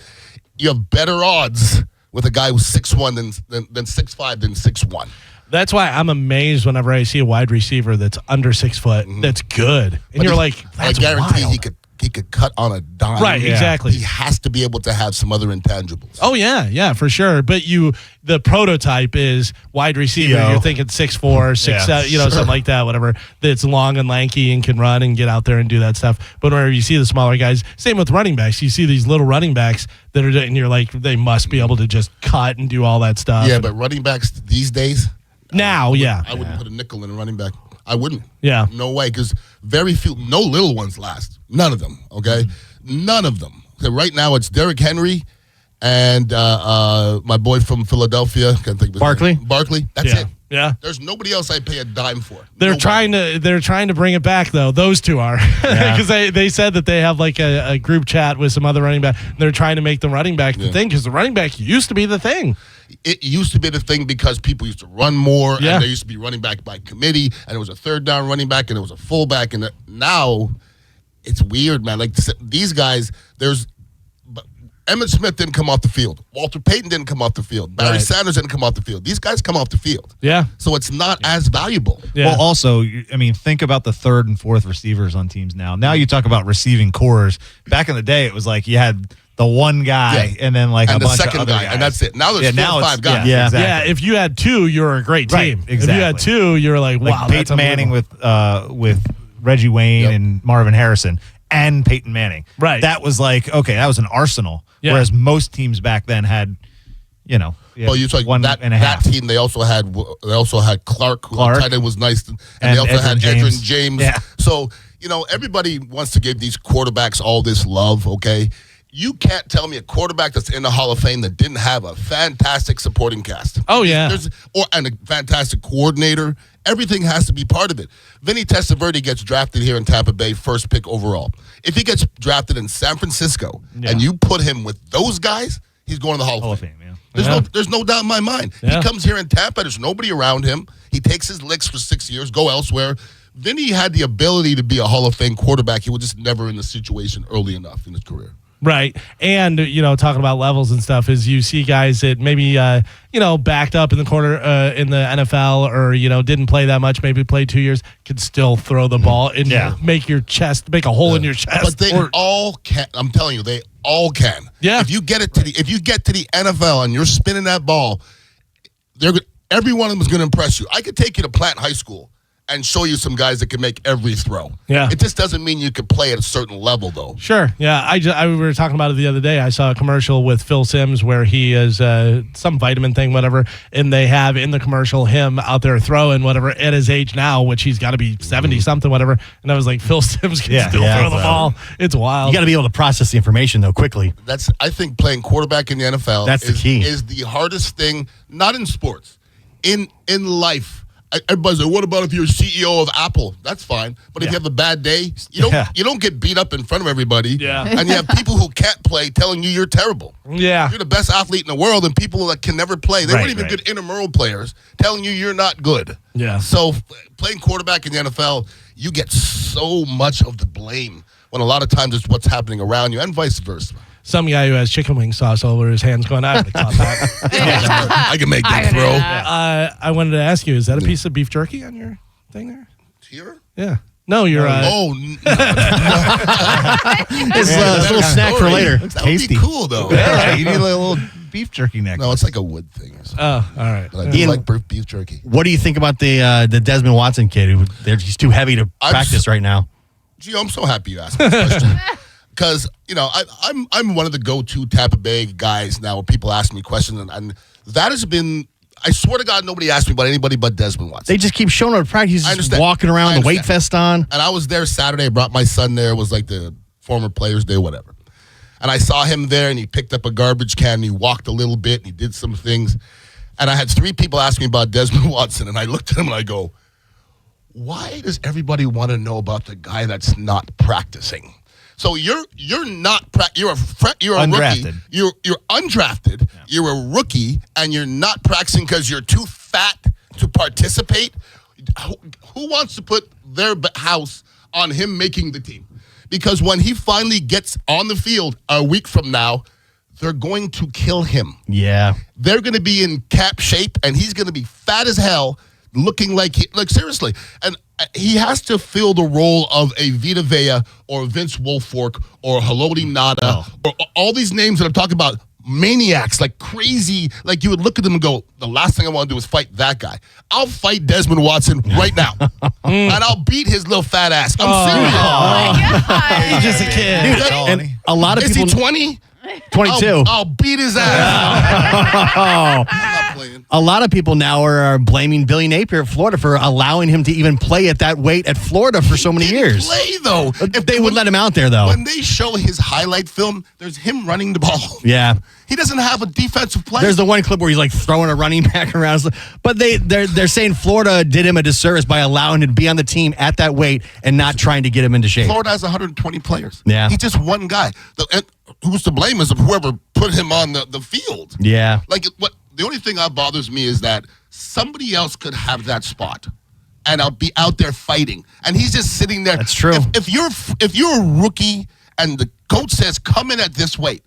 you have better odds with a guy who's 6'1" than 6'5" than 6'1". That's why I'm amazed whenever I see a wide receiver that's under 6 foot that's good. And But you're like, that's I guarantee wild. he could cut on a dime. Right, exactly. He has to be able to have some other intangibles. Oh yeah, for sure. But the prototype is wide receiver. Yo. You're thinking 6'4", 6'7", something like that, whatever. That's long and lanky and can run and get out there and do that stuff. But whenever you see the smaller guys, same with running backs. You see these little running backs that are, and you're like, they must be able to just cut and do all that stuff. Yeah, but running backs these days. Now, I wouldn't put a nickel in a running back. I wouldn't. Yeah. No way, because very few, no little ones last. None of them, okay? None of them. So right now it's Derrick Henry and my boy from Philadelphia. Can't think of his Barkley? name. Barkley. That's Yeah. it. Yeah. There's nobody else I pay a dime for. They're Nobody. trying to bring it back though. Those two are because they said that they have like a group chat with some other running back. They're trying to make the running back the thing because the running back used to be the thing. It used to be the thing because people used to run more, Yeah. and there used to be running back by committee, and it was a third down running back, and it was a fullback, and now it's weird, man. Like these guys, Emmitt Smith didn't come off the field. Walter Payton didn't come off the field. Barry Sanders didn't come off the field. These guys come off the field. Yeah. So it's not as valuable. Yeah. Well, also, think about the third and fourth receivers on teams now. Now you talk about receiving cores. Back in the day, it was like you had the one guy and then like and a the bunch second of other guy, guys. and that's it. Now there's 4 or 5 guys. Yeah, Yeah, exactly. if you had two, you're a great Right, team. exactly. If you had two, you're like, Like wow, that's Peyton Manning unbelievable. with Reggie Wayne and Marvin Harrison and Peyton Manning. Right. That was like, okay, that was an arsenal. Yeah. Whereas most teams back then had, Well, you talk one that and a half. team. They also had Clark, who Clark. tight end was nice, and And they also had Edgerrin Edgerrin James. Yeah. So everybody wants to give these quarterbacks all this love. Okay, you can't tell me a quarterback that's in the Hall of Fame that didn't have a fantastic supporting cast. Oh, yeah. And a fantastic coordinator. Everything has to be part of it. Vinny Testaverde gets drafted here in Tampa Bay, first pick overall. If he gets drafted in San Francisco and you put him with those guys, he's going to the Hall Hall of of Fame. Fame, yeah. There's no doubt in my mind. Yeah. He comes here in Tampa. There's nobody around him. He takes his licks for 6 years, go elsewhere. Vinny had the ability to be a Hall of Fame quarterback. He was just never in the situation early enough in his career. Right. And, talking about levels and stuff is you see guys that maybe, backed up in the corner in the NFL or, didn't play that much, maybe played 2 years, could still throw the ball and make a hole in your chest. But they all can. I'm telling you, they all can. Yeah. If you get to the NFL and you're spinning that ball, every one of them is going to impress you. I could take you to Plant High School and show you some guys that can make every throw. Yeah. It just doesn't mean you can play at a certain level, though. Sure. Yeah. We were talking about it the other day. I saw a commercial with Phil Simms where he is some vitamin thing, whatever, and they have in the commercial him out there throwing whatever at his age now, which he's got to be 70 something, whatever. And I was like, Phil Simms can still throw the ball. It's wild. You got to be able to process the information though quickly. I think playing quarterback in the NFL That's the key. Is the hardest thing, not in sports, in life. Everybody's like, what about if you're CEO of Apple? That's fine. But if you have a bad day, you don't get beat up in front of everybody. Yeah. And you have people who can't play telling you you're terrible. Yeah. You're the best athlete in the world, and people that can never play. They weren't even good intramural players telling you you're not good. Yeah. So playing quarterback in the NFL, you get so much of the blame when a lot of times it's what's happening around you and vice versa. Some guy who has chicken wing sauce all over his hands going, I would have caught that. I can make that throw. I wanted to ask you, is that a piece of beef jerky on your thing there? Here? Yeah. No, you're. It's a little snack for later. That tasty. Would be cool, though. Yeah, you need a little beef jerky neck. No, it's like a wood thing or something. Oh, all right. But I do like beef jerky. What do you think about the Desmond Watson kid? He's too heavy to practice right now. Gee, I'm so happy you asked me this question. Because, I'm one of the go-to Tampa Bay guys now when people ask me questions. And that has been, I swear to God, nobody asked me about anybody but Desmond Watson. They just keep showing up at practice. He's just walking around, the weight vest on. And I was there Saturday. I brought my son there. It was like the former Players' Day, whatever. And I saw him there, and he picked up a garbage can, and he walked a little bit, and he did some things. And I had 3 people ask me about Desmond Watson, and I looked at him, and I go, why does everybody want to know about the guy that's not practicing? So you're not you're a undrafted. rookie. You're undrafted. Yeah. You're a rookie, and you're not practicing because you're too fat to participate. Who wants to put their house on him making the team? Because when he finally gets on the field a week from now, they're going to kill him. Yeah, they're going to be in cap shape, and he's going to be fat as hell, looking like seriously. And he has to fill the role of a Vita Vea or Vince Wilfork or Haloti Ngata or all these names that I'm talking about, maniacs, like crazy. Like you would look at them and go, the last thing I want to do is fight that guy. I'll fight Desmond Watson right now. And I'll beat his little fat ass. I'm serious. Oh my God. He's just a kid. Dude, and a lot of people. Is he 20? 22. I'll beat his ass. I'm not playing. A lot of people now are blaming Billy Napier of Florida for allowing him to even play at that weight at Florida for so many years. Play though. If they would let him out there though. When they show his highlight film, there's him running the ball. Yeah. He doesn't have a defensive play. There's the one clip where he's like throwing a running back around. But they're saying Florida did him a disservice by allowing him to be on the team at that weight and not trying to get him into shape. Florida has 120 players. Yeah. He's just one guy. Who's to blame is whoever put him on the field. Yeah. Like the only thing that bothers me is that somebody else could have that spot, and I'll be out there fighting, and he's just sitting there. That's true. If you're a rookie and the coach says come in at this weight,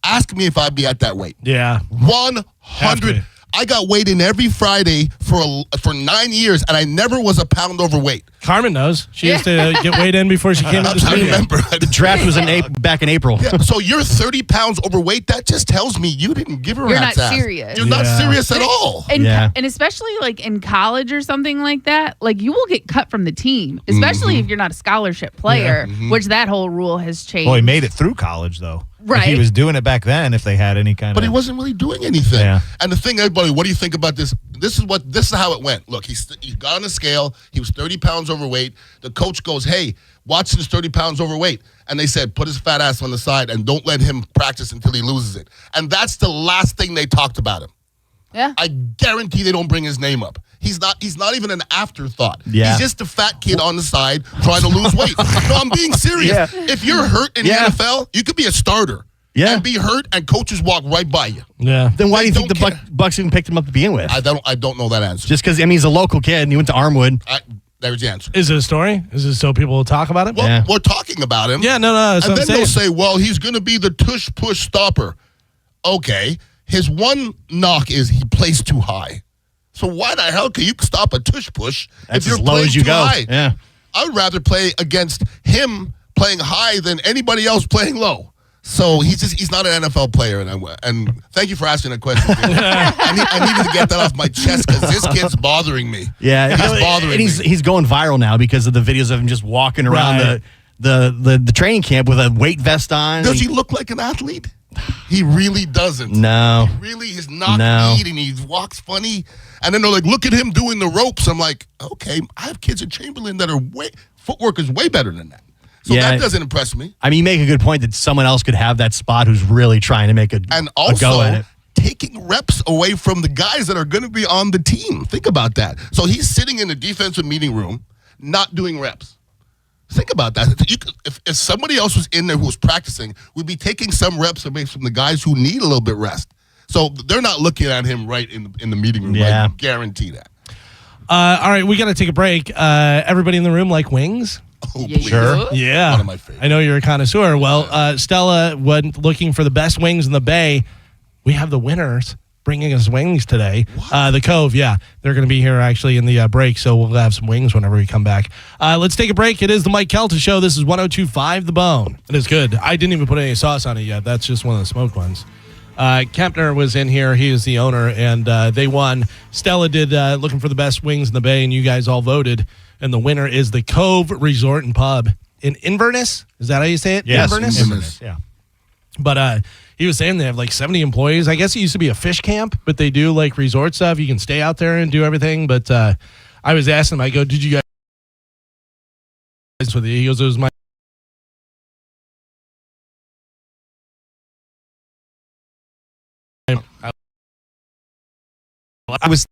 ask me if I'd be at that weight. Yeah. 100. I got weighed in every Friday for 9 years, and I never was a pound overweight. Carmen knows. She used to get weighed in before she came to the I studio. remember. The draft was back in April. Yeah, so you're 30 pounds overweight. That just tells me you didn't give her a You're rat's not ass. serious. You're not serious at all. And, Yeah. and especially like in college or something like that, like you will get cut from the team, especially if you're not a scholarship player, which that whole rule has changed. Well, he made it through college, though. Right. If he was doing it back then, if they had any kind But of. he wasn't really doing anything. Yeah. And the thing, everybody, what do you think about this? This is how it went. Look, he got on the scale. He was 30 pounds overweight. The coach goes, hey, Watson's 30 pounds overweight. And they said, put his fat ass on the side and don't let him practice until he loses it. And that's the last thing they talked about him. Yeah. I guarantee they don't bring his name up. He's not even an afterthought. Yeah. He's just a fat kid on the side trying to lose weight. No, I'm being serious. Yeah. If you're hurt in the NFL, you could be a starter. and be hurt, and coaches walk right by you. Yeah. Then why do you think don't the Bucks even picked him up to begin with? I don't know that answer. Just because he's a local kid and he went to Armwood. There's the answer. Is it a story? Is it so people will talk about it? Well, we're talking about him. Yeah, no. That's And what then I'm they'll saying. say, well, he's going to be the tush-push stopper. Okay. His one knock is he plays too high. So why the hell can you stop a tush-push That's if you're as low playing as you too go. high? Yeah. I would rather play against him playing high than anybody else playing low. So he's not an NFL player, and thank you for asking that question. I needed to get that off my chest because this kid's bothering me. Yeah, he's bothering me. He's going viral now because of the videos of him just walking around the training camp with a weight vest on. Does he look like an athlete? He really doesn't. No. His knock neat, and he walks funny. And then they're like, look at him doing the ropes. I'm like, okay, I have kids at Chamberlain that are footwork is way better than that. So that doesn't impress me. I mean, you make a good point that someone else could have that spot who's really trying to make a go at it. Taking reps away from the guys that are going to be on the team. Think about that. So he's sitting in the defensive meeting room, not doing reps. Think about that. If somebody else was in there who was practicing, we'd be taking some reps away from the guys who need a little bit rest. So they're not looking at him right in the meeting room. Yeah. I guarantee that. All right, we got to take a break. Everybody in the room like wings? Oh, please. Sure. Yeah. One of my favorites. I know you're a connoisseur. Well, Stella went looking for the best wings in the Bay. We have the winners bringing us wings today. The Cove, yeah. They're going to be here actually in the break, so we'll have some wings whenever we come back. Let's take a break. It is the Mike Calta Show. This is 102.5 The Bone. It is good. I didn't even put any sauce on it yet. That's just one of the smoked ones. Kempner was in here. He is the owner, and they won. Stella did looking for the best wings in the Bay, and you guys all voted. And the winner is the Cove Resort and Pub in Inverness. Is that how you say it? Yes, Inverness. Yeah. But he was saying they have like 70 employees. I guess it used to be a fish camp, but they do like resort stuff. You can stay out there and do everything. But I was asking him, I go, did you guys with you? He goes, it was my. I was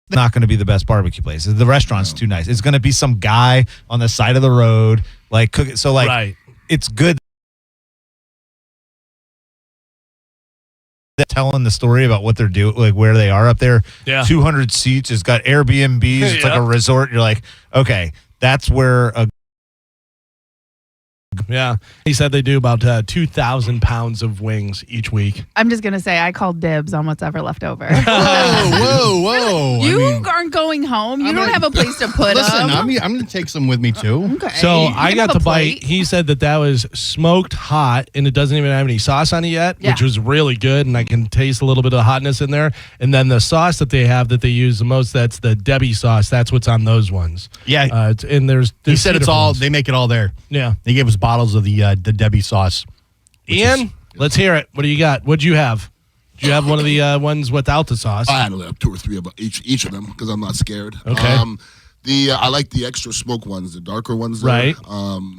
not going to be the best barbecue place. The restaurant's too nice. It's going to be some guy on the side of the road, like cooking. So like, Right. It's good. Telling the story about what they're doing, like where they are up there. Yeah. 200 seats. It's got Airbnbs. It's like a resort. You're like, okay, that's where a. Yeah. He said they do about 2,000 pounds of wings each week. I'm just going to say I called dibs on what's ever left over. Whoa. You aren't going home. You don't have a place to put Listen, them. I'm going to take some with me, too. Okay. So You I can got have to a bite. plate. He said that was smoked hot, and it doesn't even have any sauce on it yet, Yeah. which was really good, and I can taste a little bit of hotness in there. And then the sauce that they have that they use the most, that's the Debbie sauce. That's what's on those ones. Yeah. And there's He said two it's different all, ones. they make it all there. Yeah. They gave us bottles of the Debbie sauce. Ian, let's hear it. What do you got? What'd you have? Did you have one of the ones without the sauce? I had like 2 or 3 of each of them because I'm not scared. Okay. I like the extra smoke ones, the darker ones. There. Right.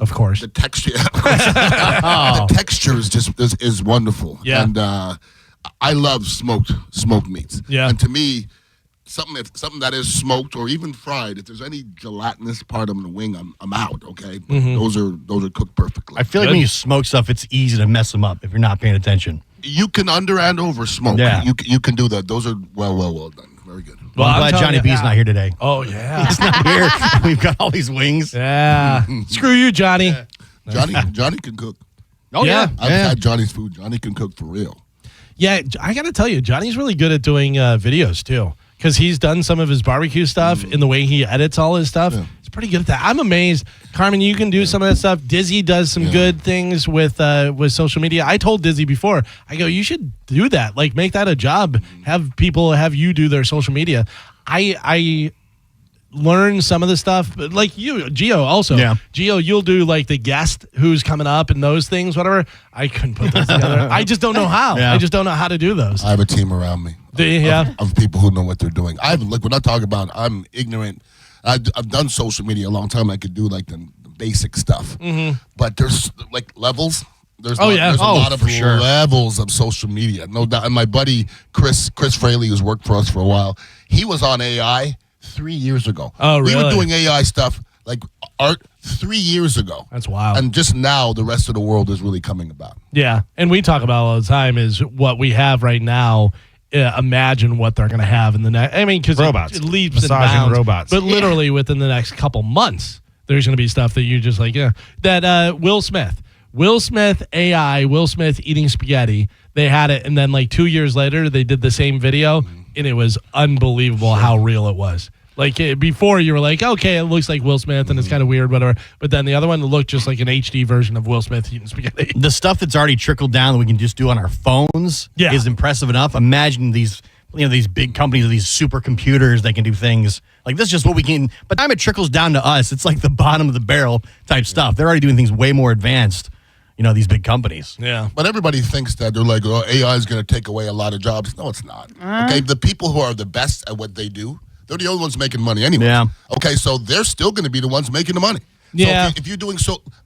Of course. The texture, the texture is just is wonderful. Yeah. And I love smoked meats. Yeah. And to me, something that is smoked or even fried, if there's any gelatinous part of the wing, I'm out. Okay. But those are cooked perfectly. I feel like when you smoke stuff, it's easy to mess them up if you're not paying attention. You can under and over smoke. Yeah. You can do that. Those are well done. Very good. Well, I'm I'm glad telling Johnny you- B's not here today. Oh, yeah. He's not here. We've got all these wings. Yeah. Screw you, Johnny. Johnny can cook. Oh, Yeah. I've had Johnny's food. Johnny can cook for real. Yeah, I got to tell you, Johnny's really good at doing videos, too. Because he's done some of his barbecue stuff and the way he edits all his stuff. Yeah. He's pretty good at that. I'm amazed. Carmen, you can do some of that stuff. Dizzy does some good things with social media. I told Dizzy before, I go, you should do that. Like, make that a job. Have you do their social media. I learn some of the stuff, but like you, Gio also. Yeah. Gio, you'll do like the guest who's coming up and those things, whatever. I couldn't put those together. I just don't know how. Yeah. I just don't know how to do those. I have a team around me. Of people who know what they're doing. We're not talking about I'm ignorant. I've done social media a long time. I could do like the basic stuff. But there's like levels. There's Oh, yeah. there's a Oh, lot of for sure. levels of social media. No doubt. And my buddy Chris Fraley, who's worked for us for a while, he was on AI 3 years ago. Oh, We were really? doing AI stuff like art 3 years ago. That's wild. And just now, the rest of the world is really coming about. Yeah, and we talk about all the time is what we have right now. Imagine what they're going to have in the next. I mean, because Robots. it leaps and Massaging bounds. robots. But literally within the next couple months, there's going to be stuff that you just like, yeah. That Will Smith AI, Will Smith eating spaghetti. They had it, and then like 2 years later, they did the same video, and it was unbelievable how real it was. Like before, you were like, okay, it looks like Will Smith, and it's kind of weird, whatever. But then the other one looked just like an HD version of Will Smith eating spaghetti. The stuff that's already trickled down that we can just do on our phones is impressive enough. Imagine these, these big companies, these supercomputers that can do things like this. Is just what we can. By the time it trickles down to us, it's like the bottom of the barrel type stuff. They're already doing things way more advanced. These big companies. Yeah. But everybody thinks that they're like, oh, AI is going to take away a lot of jobs. No, it's not. Okay, the people who are the best at what they do, they're the only ones making money anyway. Yeah. Okay, so they're still going to be the ones making the money. Yeah. So if you're doing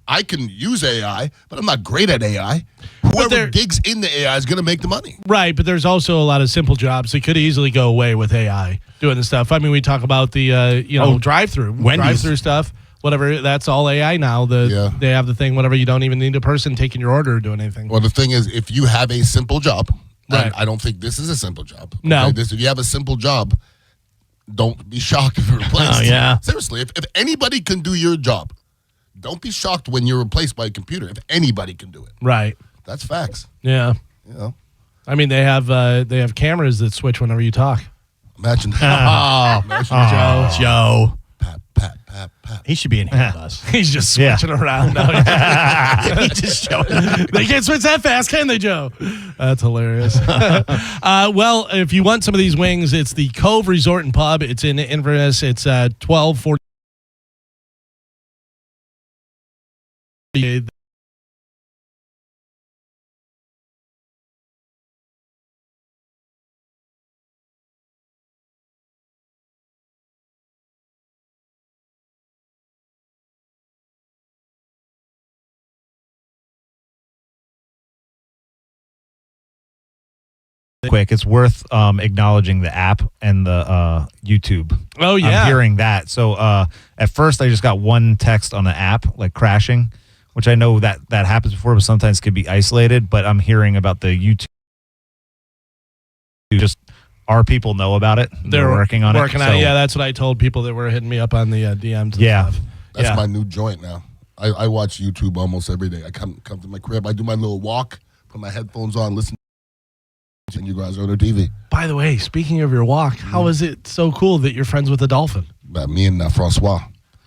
I can use AI, but I'm not great at AI. Whoever digs into AI is going to make the money. Right, but there's also a lot of simple jobs that could easily go away with AI doing the stuff. I mean, we talk about the drive-through stuff. Whatever, that's all AI now. They have the thing, whatever, you don't even need a person taking your order or doing anything. Well, the thing is, if you have a simple job, Right. and I don't think this is a simple job. Okay? No. If you have a simple job, don't be shocked if you're replaced. Oh, yeah. Seriously, if anybody can do your job, don't be shocked when you're replaced by a computer. If anybody can do it. Right. That's facts. Yeah. You know? I mean, they have cameras that switch whenever you talk. Imagine Joe. Pat. He should be in here with us. He's just switching around now. He just showed They can't switch that fast, can they, Joe? That's hilarious. Well, if you want some of these wings, it's the Cove Resort and Pub. It's in Inverness. It's 1240. Quick, it's worth acknowledging the app and the YouTube. Oh, yeah. I'm hearing that. So at first I just got one text on the app, like crashing, which I know that happens before, but sometimes could be isolated. But I'm hearing about the YouTube. Just our people know about it. They're working on it. Yeah, that's what I told people that were hitting me up on the DMs. And stuff. That's my new joint now. I watch YouTube almost every day. I come to my crib. I do my little walk, put my headphones on, listen. And you guys are on their TV. By the way, speaking of your walk, how is it so cool that you're friends with the dolphin? Me and Francois.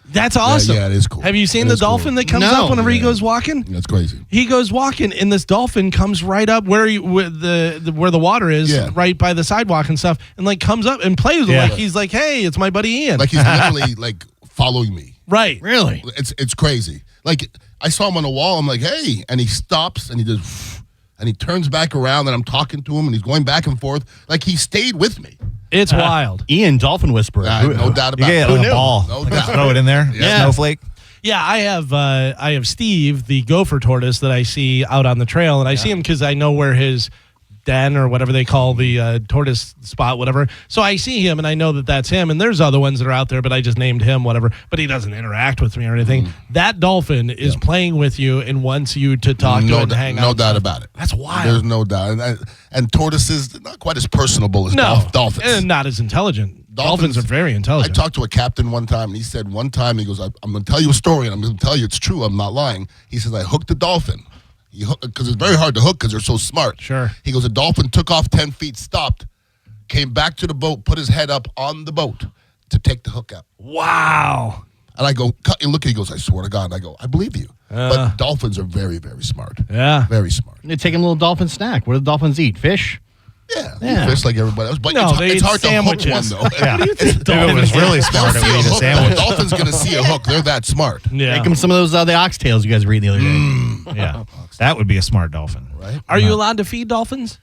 That's awesome. Yeah, it is cool. Have you seen the dolphin that comes up whenever he goes walking? That's crazy. He goes walking, and this dolphin comes right up where the water is, right by the sidewalk and stuff, and like comes up and plays with like he's like, hey, it's my buddy Ian. Like he's literally like following me. Right. Really? It's crazy. Like I saw him on the wall. I'm like, hey, and he stops and he just. And he turns back around, and I'm talking to him, and he's going back and forth. Like, he stayed with me. It's wild. Ian, dolphin whisperer. No doubt about it. Who knew? Ball. No doubt. Throw it in there. Snowflake. Yeah, I have Steve, the gopher tortoise that I see out on the trail, and I see him because I know where his den or whatever they call the tortoise spot, whatever. So I see him, and I know that that's him. And there's other ones that are out there, but I just named him, whatever. But he doesn't interact with me or anything. That dolphin is playing with you and wants you to talk to it and hang out. No doubt about it. That's wild. There's no doubt. And tortoises, they're not quite as personable as dolphins. And not as intelligent. Dolphins are very intelligent. I talked to a captain one time, and he said he goes, I'm going to tell you a story, and I'm going to tell you it's true. I'm not lying. He says, I hooked a dolphin. Because it's very hard to hook because they're so smart. Sure. He goes, a dolphin took off 10 feet, stopped, came back to the boat, put his head up on the boat to take the hook out. Wow. And I go, look, he goes, I swear to God. And I go, I believe you. But dolphins are very, very smart. Yeah. Very smart. They take a little dolphin snack. What do the dolphins eat? Fish? Yeah. Fish like everybody else. But No, it's hard sandwiches. to hook one, though. Yeah. If it was really smart, it would eat a A sandwich. dolphin's going to see a hook. They're that smart. Yeah. Make them some of those the oxtails you guys were eating the other day. Yeah. That would be a smart dolphin. Right? Are you allowed to feed dolphins?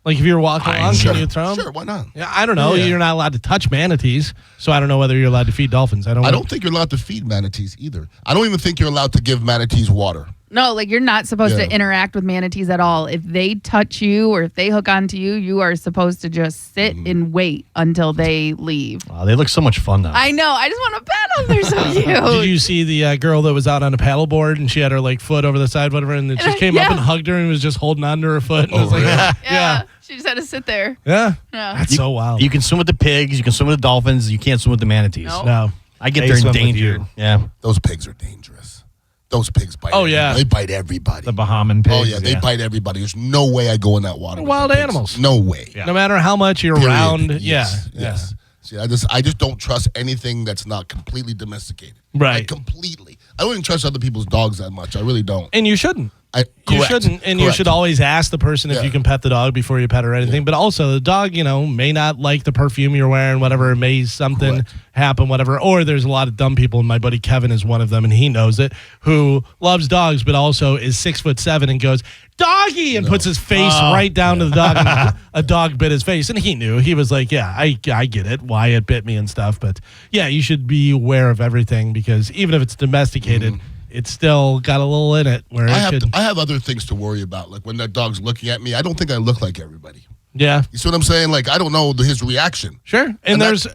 Like if you're walking along, can you throw them? Sure, why not? Yeah, I don't know. Yeah. You're not allowed to touch manatees, so I don't know whether you're allowed to feed dolphins. I don't think you're allowed to feed manatees either. I don't even think you're allowed to give manatees water. No, like you're not supposed to interact with manatees at all. If they touch you or if they hook onto you, you are supposed to just sit and wait until they leave. Wow, they look so much fun though. I know. I just want to pet them. They're so cute. Did you see the girl that was out on a paddleboard and she had her like foot over the side, whatever, and then she came up and hugged her and was just holding on to her foot? And I was like, yeah. She just had to sit there. Yeah. Yeah. That's so wild. You can swim with the pigs. You can swim with the dolphins. You can't swim with the manatees. Nope. No. I get They there in swim with danger. you. Yeah. Those pigs are dangerous. Those pigs bite. Oh, yeah. They bite everybody. The Bahamian pigs. Oh, yeah. They bite everybody. There's no way I go in that water. with Wild the pigs. animals. No way. Yeah. No matter how much you're Period. around. Yes. Yeah. Yes. See, I just don't trust anything that's not completely domesticated. Right. Like, completely. I don't even trust other people's dogs that much. I really don't. And you shouldn't. You Correct. shouldn't, and you Correct. should always ask the person if Yeah. you can pet the dog before you pet or anything. But also, the dog, may not like the perfume you're wearing, whatever. It may something Correct. happen, whatever. Or there's a lot of dumb people, and my buddy Kevin is one of them, and he knows it, who loves dogs, but also is 6'7" and goes, "Doggy!" and puts his face right down to the dog, and a dog bit his face, and he knew. He was like, "Yeah, I get it, why it bit me and stuff." But yeah, you should be aware of everything because even if it's domesticated. It's still got a little in it where I have other things to worry about. Like when that dog's looking at me, I don't think I look like everybody. Yeah. You see what I'm saying? Like I don't know his reaction. Sure. And there's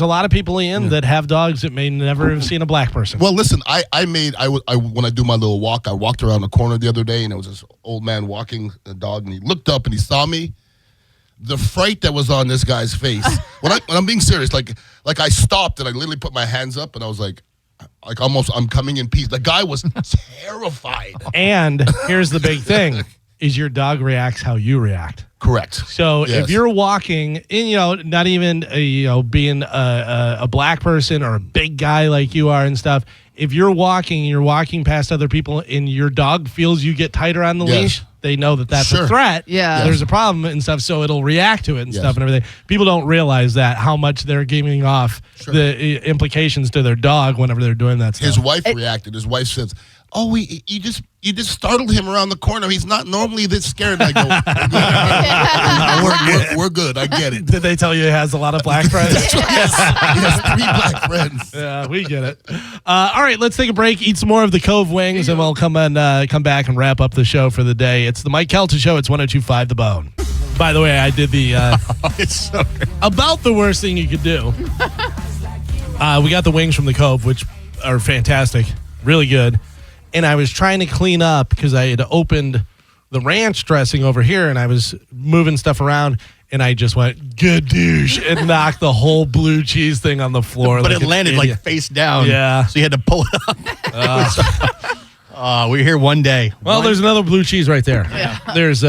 a lot of people that have dogs that may never have seen a black person. Well, listen, when I do my little walk, I walked around the corner the other day and there was this old man walking a dog and he looked up and he saw me. The fright that was on this guy's face. when I'm being serious, like I stopped and I literally put my hands up and I was like almost I'm coming in peace. The guy was terrified. And here's the big thing is your dog reacts how you react. Correct. So Yes. if you're walking and not even being a black person or a big guy like you are and stuff, if you're walking past other people and your dog feels you get tighter on the Yes. leash, they know that that's Sure. a threat. Yeah. There's a problem and stuff, so it'll react to it and Yes. stuff and everything. People don't realize that, how much they're giving off the implications to their dog whenever they're doing that stuff. His wife reacted. His wife says, "Oh, you just startled him around the corner. He's not normally this scared." I go, we're good. I get it. Did they tell you he has a lot of black friends? He has 3 black friends. Yeah, we get it. All right, let's take a break, eat some more of the Cove wings, and we'll come back and wrap up the show for the day. It's the Mike Calta Show. It's 102.5 The Bone. By the way, I did the It's so about the worst thing you could do. We got the wings from the Cove, which are fantastic, really good. And I was trying to clean up because I had opened the ranch dressing over here, and I was moving stuff around. And I just went, good douche, and knocked the whole blue cheese thing on the floor. But like it landed an idiot. like face down. Yeah. So you had to pull it up. We're here one day. Well, there's another blue cheese right there. Yeah. There's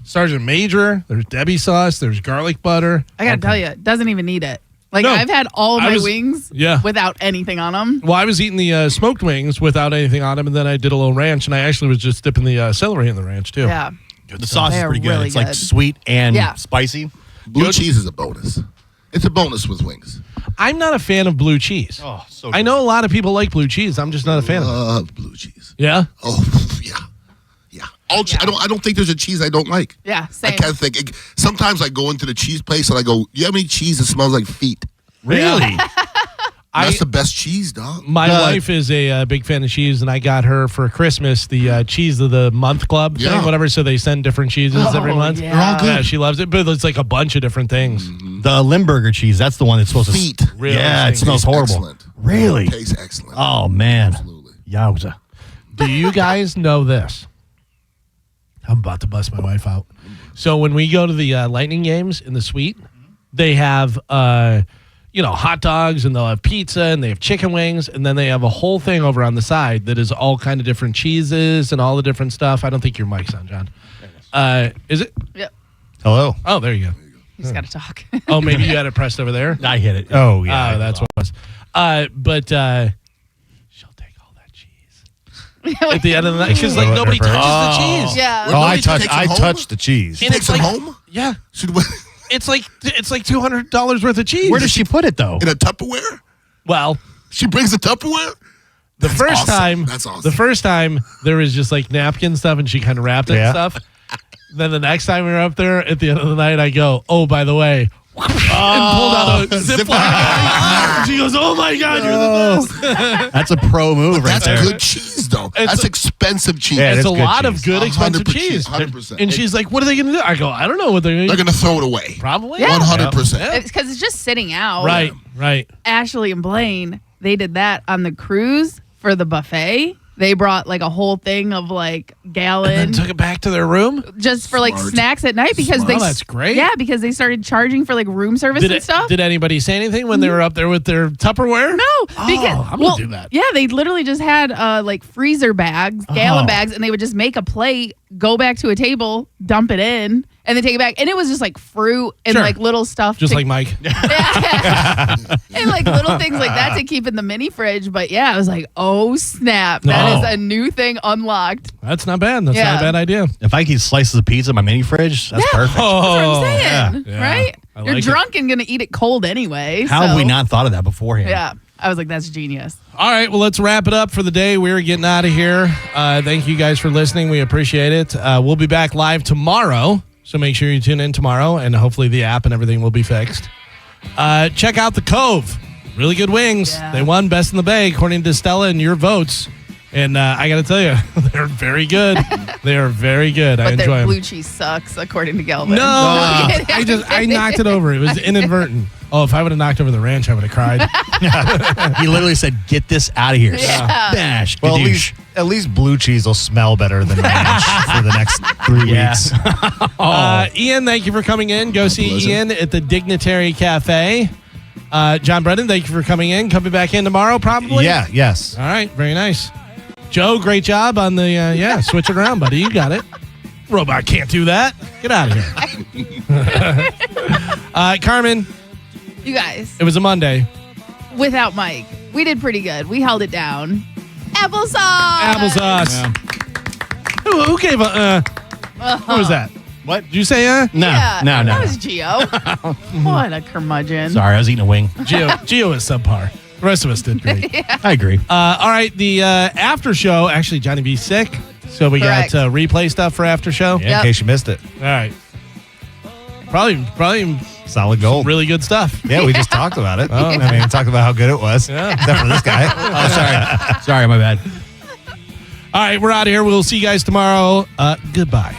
Sergeant Major. There's Debbie sauce. There's garlic butter. I got to tell you, it doesn't even need it. Like, No. I've had all of I my was- wings Yeah. without anything on them. Well, I was eating the smoked wings without anything on them, and then I did a little ranch, and I actually was just dipping the celery in the ranch, too. Yeah. The sauce They is are pretty good. really It's like good. sweet and Yeah. spicy. Blue cheese is a bonus. It's a bonus with wings. I'm not a fan of blue cheese. Oh, so I know a lot of people like blue cheese. I'm just not a fan of it. Love blue cheese. Yeah? Oh, yeah. Yeah. I don't think there's a cheese I don't like. Yeah, I same. can't think. Sometimes I go into the cheese place and I go, "You have any cheese that smells like feet?" Really? That's the best cheese, dog. My wife is a big fan of cheese, and I got her for Christmas the cheese of the month club thing, Yeah. whatever. So they send different cheeses every month. yeah. They're all good. Yeah, she loves it, but it's like a bunch of different things. The Limburger cheese, that's the one that's supposed Feet. to... Really? Yeah, it smells Tastes horrible. excellent. Really? Tastes excellent. Oh, man. Absolutely. Yowza. Do you guys know this? I'm about to bust my wife out. So when we go to the Lightning games in the suite, they have hot dogs, and they'll have pizza, and they have chicken wings, and then they have a whole thing over on the side that is all kind of different cheeses and all the different stuff. I don't think your mic's on, John. Is it? Yep. Hello. Oh, there you go. You just got to talk. Oh, maybe you had it pressed over there. I hit it. Oh, yeah. Oh, that's what it was. But she'll take all that cheese at the end of the night. She's like, Oh, nobody her purse? touches the cheese. Yeah. Oh, I Nobody takes them home? touched the cheese. And Takes them home? Yeah. Should we, It's like $200 worth of cheese. Where does she put it, though? in a Tupperware? Well, She brings a Tupperware? the first awesome. time, That's awesome. The first time there was just like napkin stuff, and she kind of wrapped it Yeah. and stuff. Then the next time we were up there at the end of the night, I go, oh, by the way, and pulled out a Ziploc bag. She goes, oh my God, you're the best. That's a pro move right That's there. good cheese, though. That's expensive cheese. Yeah, It's a good lot of cheese. good, expensive 100%, cheese. 100%. And she's like, what are they going to do? I go, I don't know what they're going to They're do. going to throw it away. Probably. Yeah. 100%. It's because it's just sitting out. Right, right. Ashley and Blaine, they did that on the cruise for the buffet. They brought like a whole thing of like gallon And then took it back to their room. just for like Smart. snacks at night because Smart. Oh, that's great. Yeah, because they started charging for like room service and stuff. Did anybody say anything when they were up there with their Tupperware? No, because I'm gonna do that. Yeah, they literally just had like freezer bags, gallon bags, and they would just make a plate, go back to a table, dump it in, and then take it back. And it was just like fruit and Sure. like little stuff, Just like Mike. and like little things like that to keep in the mini fridge. But yeah, I was like, oh snap, that is a new thing unlocked. That's not bad. That's Yeah. not a bad idea. If I keep slices of pizza in my mini fridge, that's perfect. That's what I'm saying, yeah. right? I You're like it. drunk and gonna eat it cold anyway. How so- have we not thought of that beforehand? Yeah, I was like, that's genius. All right, well, let's wrap it up for the day. We're getting out of here. Thank you guys for listening. We appreciate it. We'll be back live tomorrow, so make sure you tune in tomorrow, and hopefully the app and everything will be fixed. Check out the Cove. Really good wings. Yeah. They won Best in the Bay, according to Stella and your votes. And I got to tell you, they're very good. They are very good. I But enjoy their them. blue cheese sucks, according to Galvin. No, I'm kidding. I knocked it over. It was inadvertent. Oh, if I would have knocked over the ranch, I would have cried. He literally said, "Get this out of here." Yeah. Bash. Well, Gadoosh. at least blue cheese will smell better than ranch for the next 3 Yeah. weeks. Ian, thank you for coming in. Go see Ian at the Dignitary Cafe. John Brennan, thank you for coming in. Coming back in tomorrow, probably? Yeah, yes. All right, very nice. Joe, great job on the, switch it around, buddy. You got it. Robot can't do that. Get out of here. Carmen, You guys, it was a Monday. without Mike, we did pretty good. We held it down. Applesauce. Applesauce. Who gave a, what was that? What? Did you say, No, Yeah, no. That was Gio. What a curmudgeon. Sorry, I was eating a wing. Gio is subpar. The rest of us did great. I agree. All right, the after show, actually, Johnny B's sick, so we Correct. got replay stuff for after show. Yeah, Yep. in case you missed it. All right. Probably Solid gold. really good stuff. Yeah, we just talked about it. I mean, talked about how good it was. Yeah. Except for this guy. Oh, sorry. Sorry, my bad. All right, we're out of here. We'll see you guys tomorrow. Goodbye.